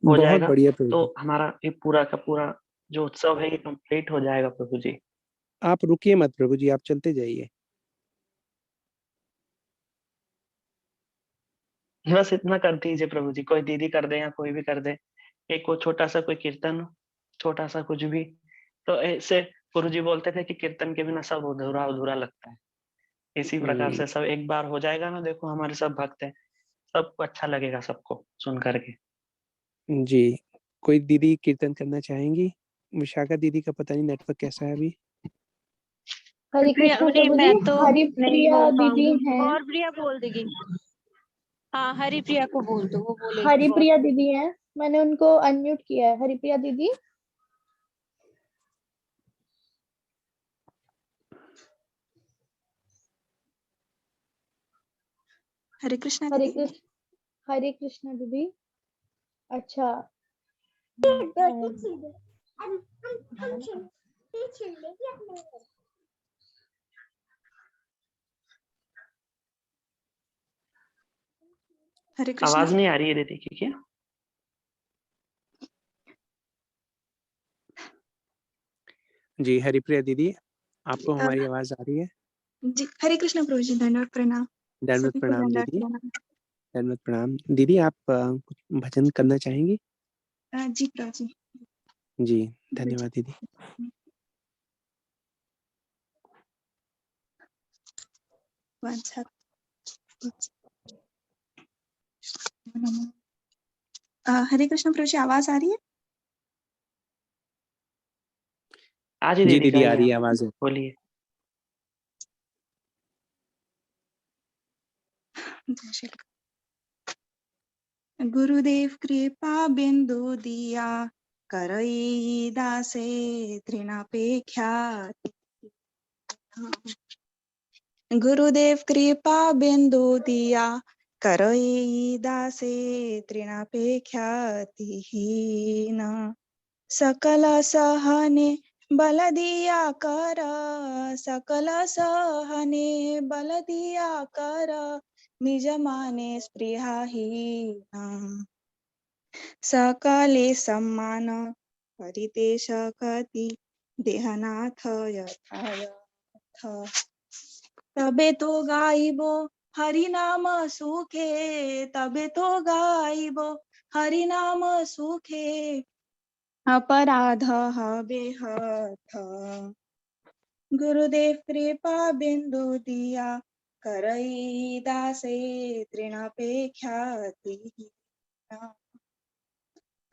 बहुत जाएगा, बढ़िया प्रभु जी। तो हमारा ये पूरा का पूरा जो उत्सव है ये कंप्लीट हो जाएगा प्रभु जी। आप रुकिए मत प्रभु जी, आप चलते जाइए। बस इतना कर दीजिए प्रभु जी, कोई दीदी कर दे या कोई भी कर दे। एक वो छोटा-सा कोई कीर्तन, छोटा-सा कुछ भी। तो ऐसे गुरुजी बोलते थे कि कीर्तन के बिना सब अधूरा-अधूरा लगता है। इसी प्रकार हुँ, से सब एक बार हो जाएगा ना, देखो हमारे सब भक्त हैं, सबको अच्छा लगेगा सबको सुन कर के। जी। कोई दीदी कीर्तन करना चाहेंगी? विशाखा दीदी का पता नहीं नेटवर्क कैसा है अभी? हरे प्रिया कृष्णा नहीं, प्रभु जी। मैं तो नहीं हरिप्रिया बोल दीदी पाऊंगी, हैं। और प्रिया बोल देगी। हाँ, हरिप्रिया को बोल दो, वो बोलेगी और। हरिप्रिया दीदी हैं, मैंने उनको अनम्यूट किया है। हरिप्रिया दीदी। हरे कृष्णा हरे दीदी। कृष्ण हरे कृष्णा दीदी। अच्छा। हरे कृष्णा। आवाज़ नहीं आ रही है दीदी की क्या? जी, हरिप्रिया दीदी, आपको अ, हमारी आवाज़ आ रही है? जी हरे कृष्णा प्रभु जी, दंडवत प्रणाम। दंडवत सभी को प्रणाम दंडवत दीदी, प्रणाम। दंडवत प्रणाम। दीदी आप कुछ भजन करना चाहेंगी? जी प्रभु जी। जी, धन्यवाद दीदी। वांछा। हरे कृष्णा प्रभु जी, आवाज आ रही है? हाँ जी जी दीदी दीदी आ जाइए रही है आप, आवाज़। बोलिए। जय श्री गुरुदेव कृपा बिंदु दिया करई दासे तृणापेक्षा। गुरुदेव कृपा बिंदु दिया करई दासे तृणापेक्षा तिहीन। सकल सहने बल दिया कर, सकल सहने बल दिया कर, निज माने स्पृहाहीन। सकले सम्मान करिते शकती देहनाथ यथायथ। तबे तो गाइबो हरि नाम सुखे, तबे तो गाइबो हरि नाम सुखे, अपराध हबे हथ। गुरुदेव कृपा बिंदु दिया करई दासे तृणापेक्षा तिहीना।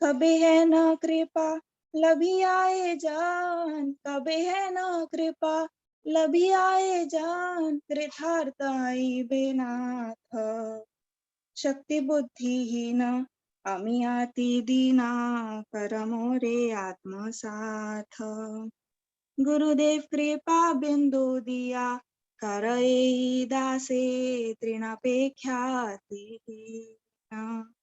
कभी है न कृपा लभी आए जान, कभी है न कृपा लभी आए जान, कृतार्थ आई बेनाथ। शक्ति बुद्धिहीन अमी अति दीना, कर मोरे आत्मसाथ। गुरुदेव कृपा बिंदु दिया करई दासे तृणापेक्षा तिहीना।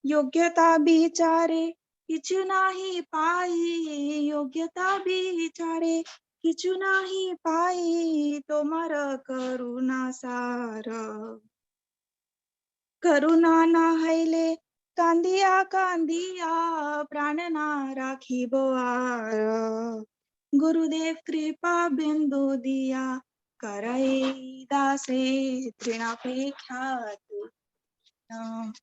योग्यता बिचारे किछु नाही पाई, योग्यता बिचारे किछु नाही पाई, तोमर करुणा सार। करुणा ना हैले कांदिया कांदिया, प्राण ना राखिबो आर। गुरुदेव कृपा बिंदु दिया करई दासे तृणापेक्षा तिहीना।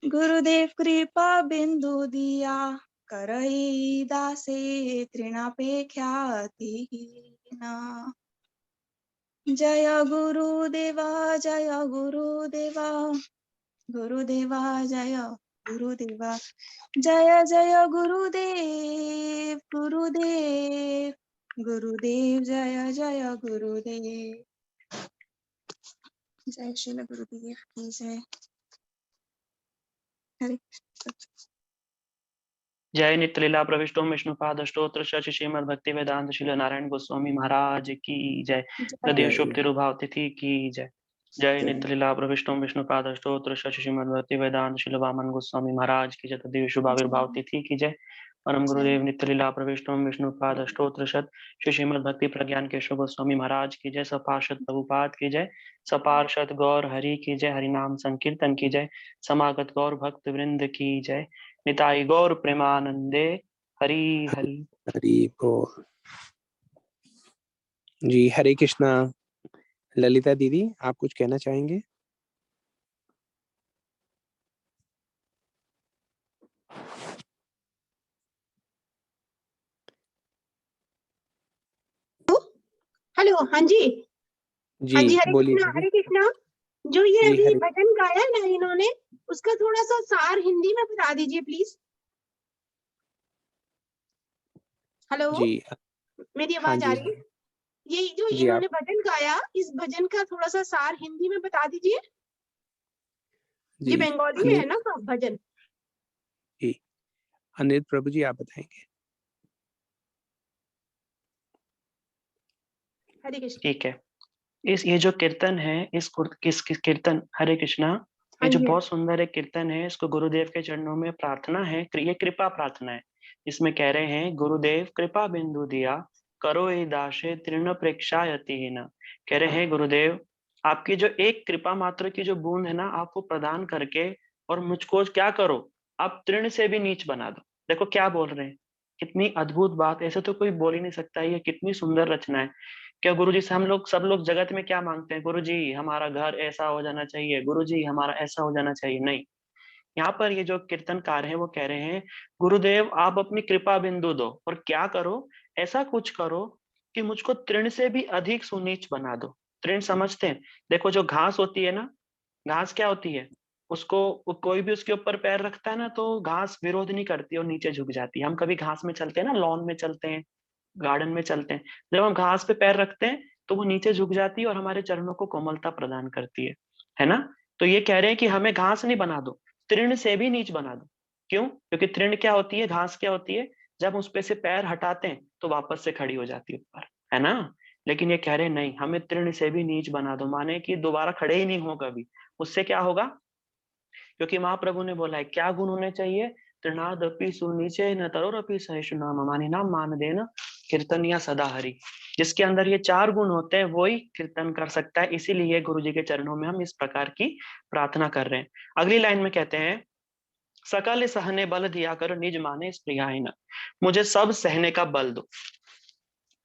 गुरुदेव कृपा बिंदु दिया करई दासे तृणापेक्षा तिहीना। जय गुरुदेवा, जय गुरुदेवा, गुरुदेवा जय गुरुदेवा, जय जय गुरुदेव, गुरुदेव, गुरुदेव जय जय गुरुदेव। जय श्री गुरुदेव की जय। हरे कृष्ण। जय नित्य लीला प्रविष्टो विष्णुपाद स्तोत्र शचि श्रीमद भक्ति वेदांत शील नारायण गोस्वामी महाराज की जय। तदीय शुभ तिरुभाव तिथि की जय। जय नित्य लीला प्रविष्टो विष्णुपाद स्तोत्र शचि श्रीमद भक्ति वेदांत शील वामन गोस्वामी महाराज की जय। तदीय शुभ आविर्भाव तिथि की जय। परम गुरुदेव नित्य लीला प्रविष्टो विष्णुपाद स्तोत्र शत श्री श्रीमद भक्ति प्रज्ञान केशव गोस्वामी महाराज की जय। सपार्षद प्रभुपाद की जय। सपार्षद गौर हरि की जय। हरिनाम संकीर्तन की जय। समागत गौर भक्त वृंद की जय। निताई गौर प्रेमानंदे हरि हरि हरि बोल। जी हरे कृष्णा। ललिता दीदी आप कुछ कहना चाहेंगे? हेलो। हाँ जी, हाँ जी। जी हरे बोलिए कृष्णा, दीदी। हरे कृष्णा। जो ये जी अभी हरे। भजन गाया ना इन्होंने, उसका थोड़ा सा सार हिंदी में बता दीजिए प्लीज। हेलो, जी मेरी हाँ आवाज आ जी रही है? ये जो जी आप इन्होंने भजन गाया, इस भजन का थोड़ा सा सार हिंदी में बता दीजिए। जी ये बंगाली में है ना सब भजन? जी अनिल प्रभु जी आप बताएंगे। हरे कृष्ण। ठीक है। ये जो कीर्तन है, किस कीर्तन, हरे कृष्णा, ये हाँ जो जी, बहुत सुंदर एक कीर्तन है, इसको गुरुदेव के चरणों में प्रार्थना है। ये कृपा प्रार्थना है। इसमें कह रहे हैं, गुरुदेव कृपा बिंदु दिया, करो ए दाशे तृण प्रेक्षायति न। कह रहे हैं गुरुदेव, आपकी जो एक कृपा मात्र की जो बूंद है ना, आप वो प्रदान करके और मुझको क्या करो, आप तृण से भी नीच बना दो। देखो क्या बोल रहे हैं, कितनी अद्भुत बात। ऐसे तो कोई बोल ही नहीं सकता। ये कितनी सुंदर रचना है। क्या गुरुजी से हम लोग, सब लोग जगत में क्या मांगते हैं, गुरुजी हमारा घर ऐसा हो जाना चाहिए, गुरुजी हमारा ऐसा हो जाना चाहिए। नहीं, यहाँ पर ये जो कीर्तनकार है वो कह रहे हैं, गुरुदेव आप अपनी कृपा बिंदु दो और क्या करो, ऐसा कुछ करो कि मुझको तृण से भी अधिक सुनीच बना दो। तृण समझते हैं? देखो जो घास होती है ना, घास क्या होती है, उसको कोई भी उसके ऊपर पैर रखता है ना, तो घास विरोध नहीं करती और नीचे झुक जाती है। हम कभी घास में चलते हैं ना, लॉन में चलते हैं, गार्डन में चलते हैं, जब हम घास पे पैर रखते हैं तो वो नीचे झुक जाती है और हमारे चरणों को कोमलता प्रदान करती है ना। तो ये कह रहे हैं कि हमें घास नहीं बना दो, तृण से भी नीच बना दो। क्यों? क्योंकि तृण क्या होती है, घास क्या होती है, जब उस पे से पैर हटाते हैं तो वापस से खड़ी हो जाती है ऊपर, है ना। लेकिन ये कह रहे हैं नहीं, हमें तृण से भी नीच बना दो, माने कि दोबारा खड़े ही नहीं हो कभी। उससे क्या होगा, क्योंकि महाप्रभु ने बोला है क्या गुण होने चाहिए, तृणादपि सुनीचे न तरोरपि सहिष्णु नाम मानी नाम मान देना कीर्तन या सदा हरि। जिसके अंदर ये चार गुण होते हैं वही कीर्तन कर सकता है। इसीलिए गुरु जी के चरणों में हम इस प्रकार की प्रार्थना कर रहे हैं। अगली लाइन में कहते हैं, सकल सहने बल दिया करो निज माने प्रियाय न। मुझे सब सहने का बल दो,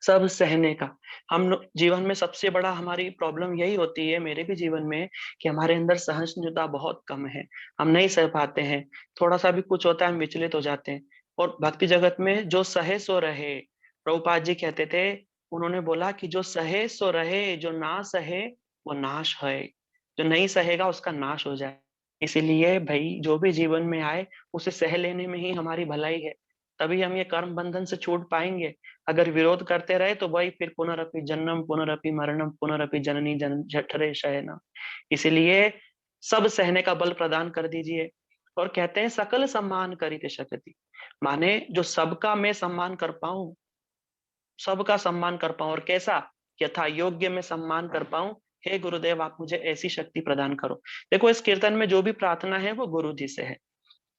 सब सहने का। हम जीवन में सबसे बड़ा हमारी प्रॉब्लम यही होती है, मेरे भी जीवन में, कि हमारे अंदर सहिष्णुता बहुत कम है। हम नहीं सह पाते हैं, थोड़ा सा भी कुछ होता है हम विचलित हो जाते हैं। और भक्ति जगत में जो सहे सो रहे, प्रभुपाद जी कहते थे, उन्होंने बोला कि जो सहे सो रहे, जो ना सहे वो नाश है। जो नहीं सहेगा उसका नाश हो जाए। इसीलिए भाई जो भी जीवन में आए उसे सह लेने में ही हमारी भलाई है, तभी हम ये कर्म बंधन से छूट पाएंगे। अगर विरोध करते रहे तो वही फिर पुनरपि जन्म पुनरपि मरणम पुनरपि जननी जन जठरे शयनम। इसीलिए सब सहने का बल प्रदान कर दीजिए। और कहते हैं सकल सम्मान करिते शकति, माने जो सबका मैं सम्मान कर पाऊं, सबका सम्मान कर पाऊं, और कैसा, यथा योग्य में सम्मान कर पाऊं। हे गुरुदेव आप मुझे ऐसी शक्ति प्रदान करो। देखो इस कीर्तन में जो भी प्रार्थना है वो गुरु जी से है।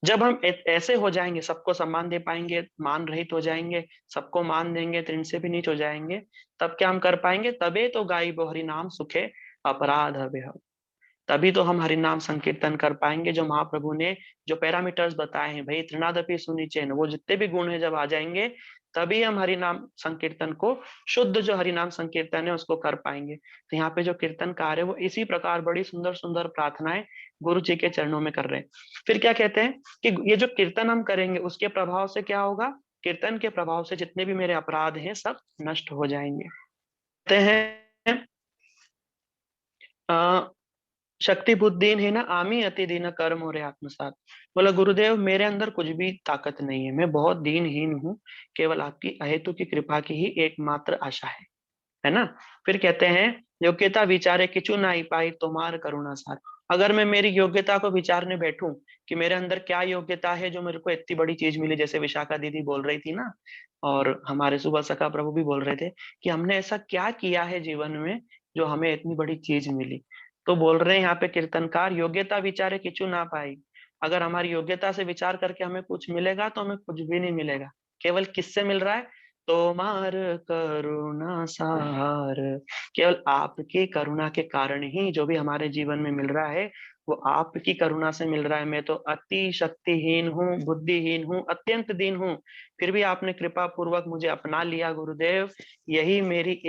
जब हम ऐसे हो जाएंगे, सबको सम्मान दे पाएंगे, मान रहित हो जाएंगे, सबको मान देंगे, तृण से भी नीच हो जाएंगे, तब क्या हम कर पाएंगे, तबे तो गाई बो हरि नाम सुखे अपराध बेह। तभी तो हम हरि नाम संकीर्तन कर पाएंगे। जो महाप्रभु ने जो पैरामीटर्स बताए हैं भाई, तृणादपि सुनिचेन, वो जितने भी गुण है जब आ जाएंगे, तभी हम हरि नाम संकीर्तन को, शुद्ध जो हरि नाम संकीर्तन है उसको कर पाएंगे। तो यहाँ पे जो कीर्तनकार है वो इसी प्रकार बड़ी सुंदर सुंदर प्रार्थनाएं गुरु जी के चरणों में कर रहे हैं। फिर क्या कहते हैं कि ये जो कीर्तन हम करेंगे उसके प्रभाव से क्या होगा, कीर्तन के प्रभाव से जितने भी मेरे अपराध हैं सब नष्ट हो जाएंगे। कहते हैं शक्ति बुद्धिन है ना आमी अति दीन कर्म हो रहे आत्मसात। बोला गुरुदेव मेरे अंदर कुछ भी ताकत नहीं है, मैं बहुत दीनहीन हूँ, केवल आपकी अहेतु की कृपा की ही एकमात्र आशा है ना। फिर कहते हैं योग्यता विचारे किचु नाई पाई तुम्हार करुणा सार। अगर मैं मेरी योग्यता को विचारने बैठूं कि मेरे अंदर क्या योग्यता है जो मेरे को इतनी बड़ी चीज मिली, जैसे विशाखा दीदी बोल रही थी ना, और हमारे सुबह सखा प्रभु भी बोल रहे थे कि हमने ऐसा क्या किया है जीवन में जो हमें इतनी बड़ी चीज मिली। तो बोल रहे हैं यहाँ पे कीर्तनकार, योग्यता विचारे किचु ना पाई। अगर हमारी योग्यता से विचार करके हमें कुछ मिलेगा तो हमें कुछ भी नहीं मिलेगा। केवल किससे मिल रहा है? तोमार करुणा सार। केवल आपकी करुणा के कारण ही जो भी हमारे जीवन में मिल रहा है वो आपकी करुणा से मिल रहा है। मैं तो अति शक्तिहीन हूँ, बुद्धिहीन हूँ, अत्यंत दीन हूँ, फिर भी आपने कृपा पूर्वक मुझे अपना लिया गुरुदेव। यही मेरी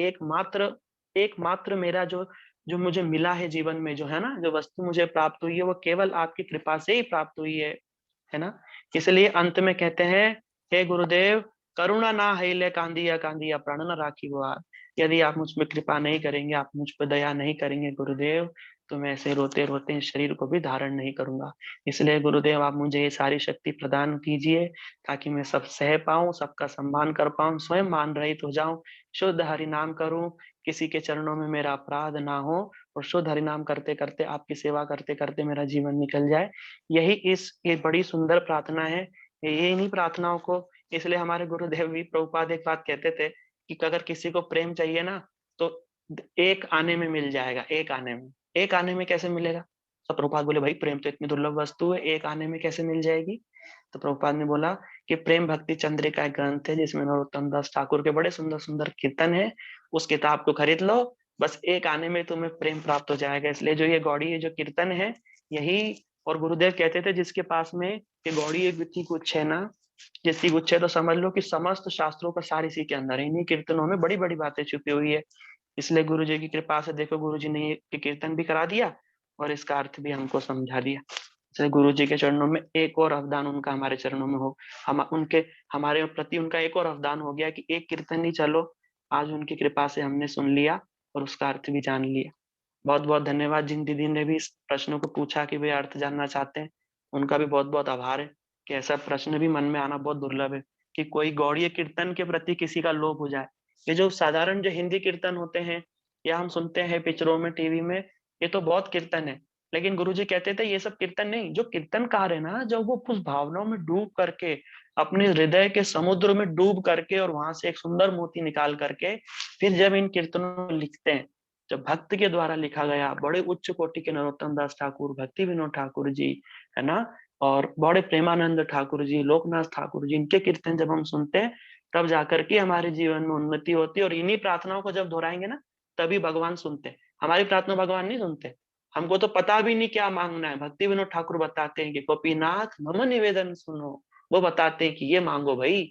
एकमात्र मेरा जो जो मुझे मिला है जीवन में, जो है ना, जो वस्तु मुझे प्राप्त हुई है वो केवल आपकी कृपा से ही प्राप्त हुई है ना। इसलिए अंत में कहते हैं, हे गुरुदेव, करुणा ना हिले कांदिया कांदिया प्राण न राखी वो आप। यदि आप मुझ पर कृपा नहीं करेंगे, आप मुझ पर दया नहीं करेंगे गुरुदेव, तो मैं ऐसे रोते रोते इस शरीर को भी धारण नहीं करूंगा। इसलिए गुरुदेव आप मुझे ये सारी शक्ति प्रदान कीजिए ताकि मैं सब सह पाऊं, सबका सम्मान कर पाऊं, स्वयं मान रहित हो जाऊं, शुद्ध हरि नाम करूं, किसी के चरणों में मेरा अपराध ना हो, और शुद्ध हरि नाम करते करते, आपकी सेवा करते करते मेरा जीवन निकल जाए। ये बड़ी सुंदर प्रार्थना है। ये इन्हीं प्रार्थनाओं को, इसलिए हमारे गुरुदेव भी प्रभुपाद एक बात कहते थे कि अगर किसी को प्रेम चाहिए ना तो एक आने में मिल जाएगा, एक आने में। एक आने में कैसे मिलेगा? तो प्रभुपाद बोले भाई प्रेम तो इतनी दुर्लभ वस्तु है, एक आने में कैसे मिल जाएगी? तो प्रभुपाद ने बोला कि प्रेम भक्ति चंद्रिका एक ग्रंथ है जिसमें नरोत्तम दास ठाकुर के बड़े सुंदर सुंदर कीर्तन है, उस किताब को खरीद लो, बस एक आने में तुम्हें प्रेम प्राप्त हो जाएगा। इसलिए जो ये गौड़ी, ये जो कीर्तन है यही, और गुरुदेव कहते थे जिसके पास में ये गौड़ी एक वित्ती गुच्छ है ना, जिसकी गुच्छ है, तो समझ लो कि समस्त शास्त्रों का सार इसी के अंदर है। इन्हीं कीर्तनों में बड़ी बड़ी बातें छुपी हुई है। इसलिए गुरु जी की कृपा से देखो, गुरु जी ने ये कीर्तन भी करा दिया और इसका अर्थ भी हमको समझा दिया। इसलिए गुरु जी के चरणों में एक और अवदान उनका हमारे चरणों में हो, हम उनके, हमारे प्रति उनका एक और अवदान हो गया कि एक कीर्तन ही चलो, आज उनकी कृपा से हमने सुन लिया और उसका अर्थ भी जान लिया। बहुत बहुत धन्यवाद। जिन दीदी ने भी इस प्रश्न को पूछा कि वे अर्थ जानना चाहते हैं, उनका भी बहुत बहुत आभार है कि ऐसा प्रश्न भी मन में आना बहुत दुर्लभ है कि कोई गौड़ीय कीर्तन के प्रति किसी का लोभ हो जाए। ये जो साधारण जो हिंदी कीर्तन होते हैं या हम सुनते हैं पिक्चरों में, टीवी में, ये तो बहुत कीर्तन है, लेकिन गुरुजी कहते थे ये सब कीर्तन नहीं। जो कीर्तनकार है ना, जब वो उस भावनाओं में डूब करके, अपने हृदय के समुद्र में डूब करके और वहां से एक सुंदर मोती निकाल करके फिर जब इन कीर्तनों में लिखते हैं, जब भक्त के द्वारा लिखा गया, बड़े उच्च कोटि के नरोत्तम दास ठाकुर, भक्ति विनोद ठाकुर जी, है ना, और बड़े प्रेमानंद ठाकुर जी, लोकनाथ ठाकुर जी, इनके कीर्तन जब हम सुनते हैं तब जाकर के हमारे जीवन में उन्नति होती है। और इन्हीं प्रार्थनाओं को जब दोहराएंगे ना तभी भगवान सुनते हैं। हमारी प्रार्थना भगवान नहीं सुनते। हमको तो पता भी नहीं क्या मांगना है। भक्ति विनोद ठाकुर बताते हैं कि गोपीनाथ मम निवेदन सुनो, वो बताते हैं कि ये मांगो भाई,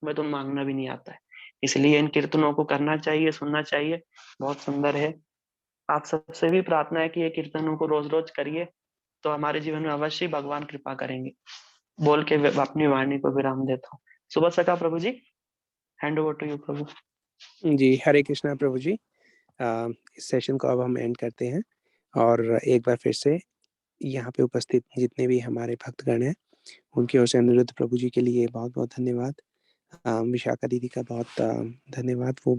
तुम्हें तो मांगना भी नहीं आता है। इसलिए इन कीर्तनों को करना चाहिए, सुनना चाहिए, बहुत सुंदर है। आप सबसे भी प्रार्थना है कि ये कीर्तनों को रोज रोज करिए, तो हमारे जीवन में अवश्य भगवान कृपा करेंगे। बोल के अपनी वाणी को विराम देता हूँ। सुबह सका प्रभु जी, हैंड ओवर टू यू प्रभु। जी, हरे कृष्णा प्रभु जी। इस सेशन को अब हम एंड करते हैं और एक बार फिर से यहाँ पे उपस्थित जितने भी हमारे भक्तगण हैं उनकी ओर से अनिरुद्ध प्रभु जी के लिए बहुत बहुत धन्यवाद। विशाखा दीदी का बहुत धन्यवाद। वो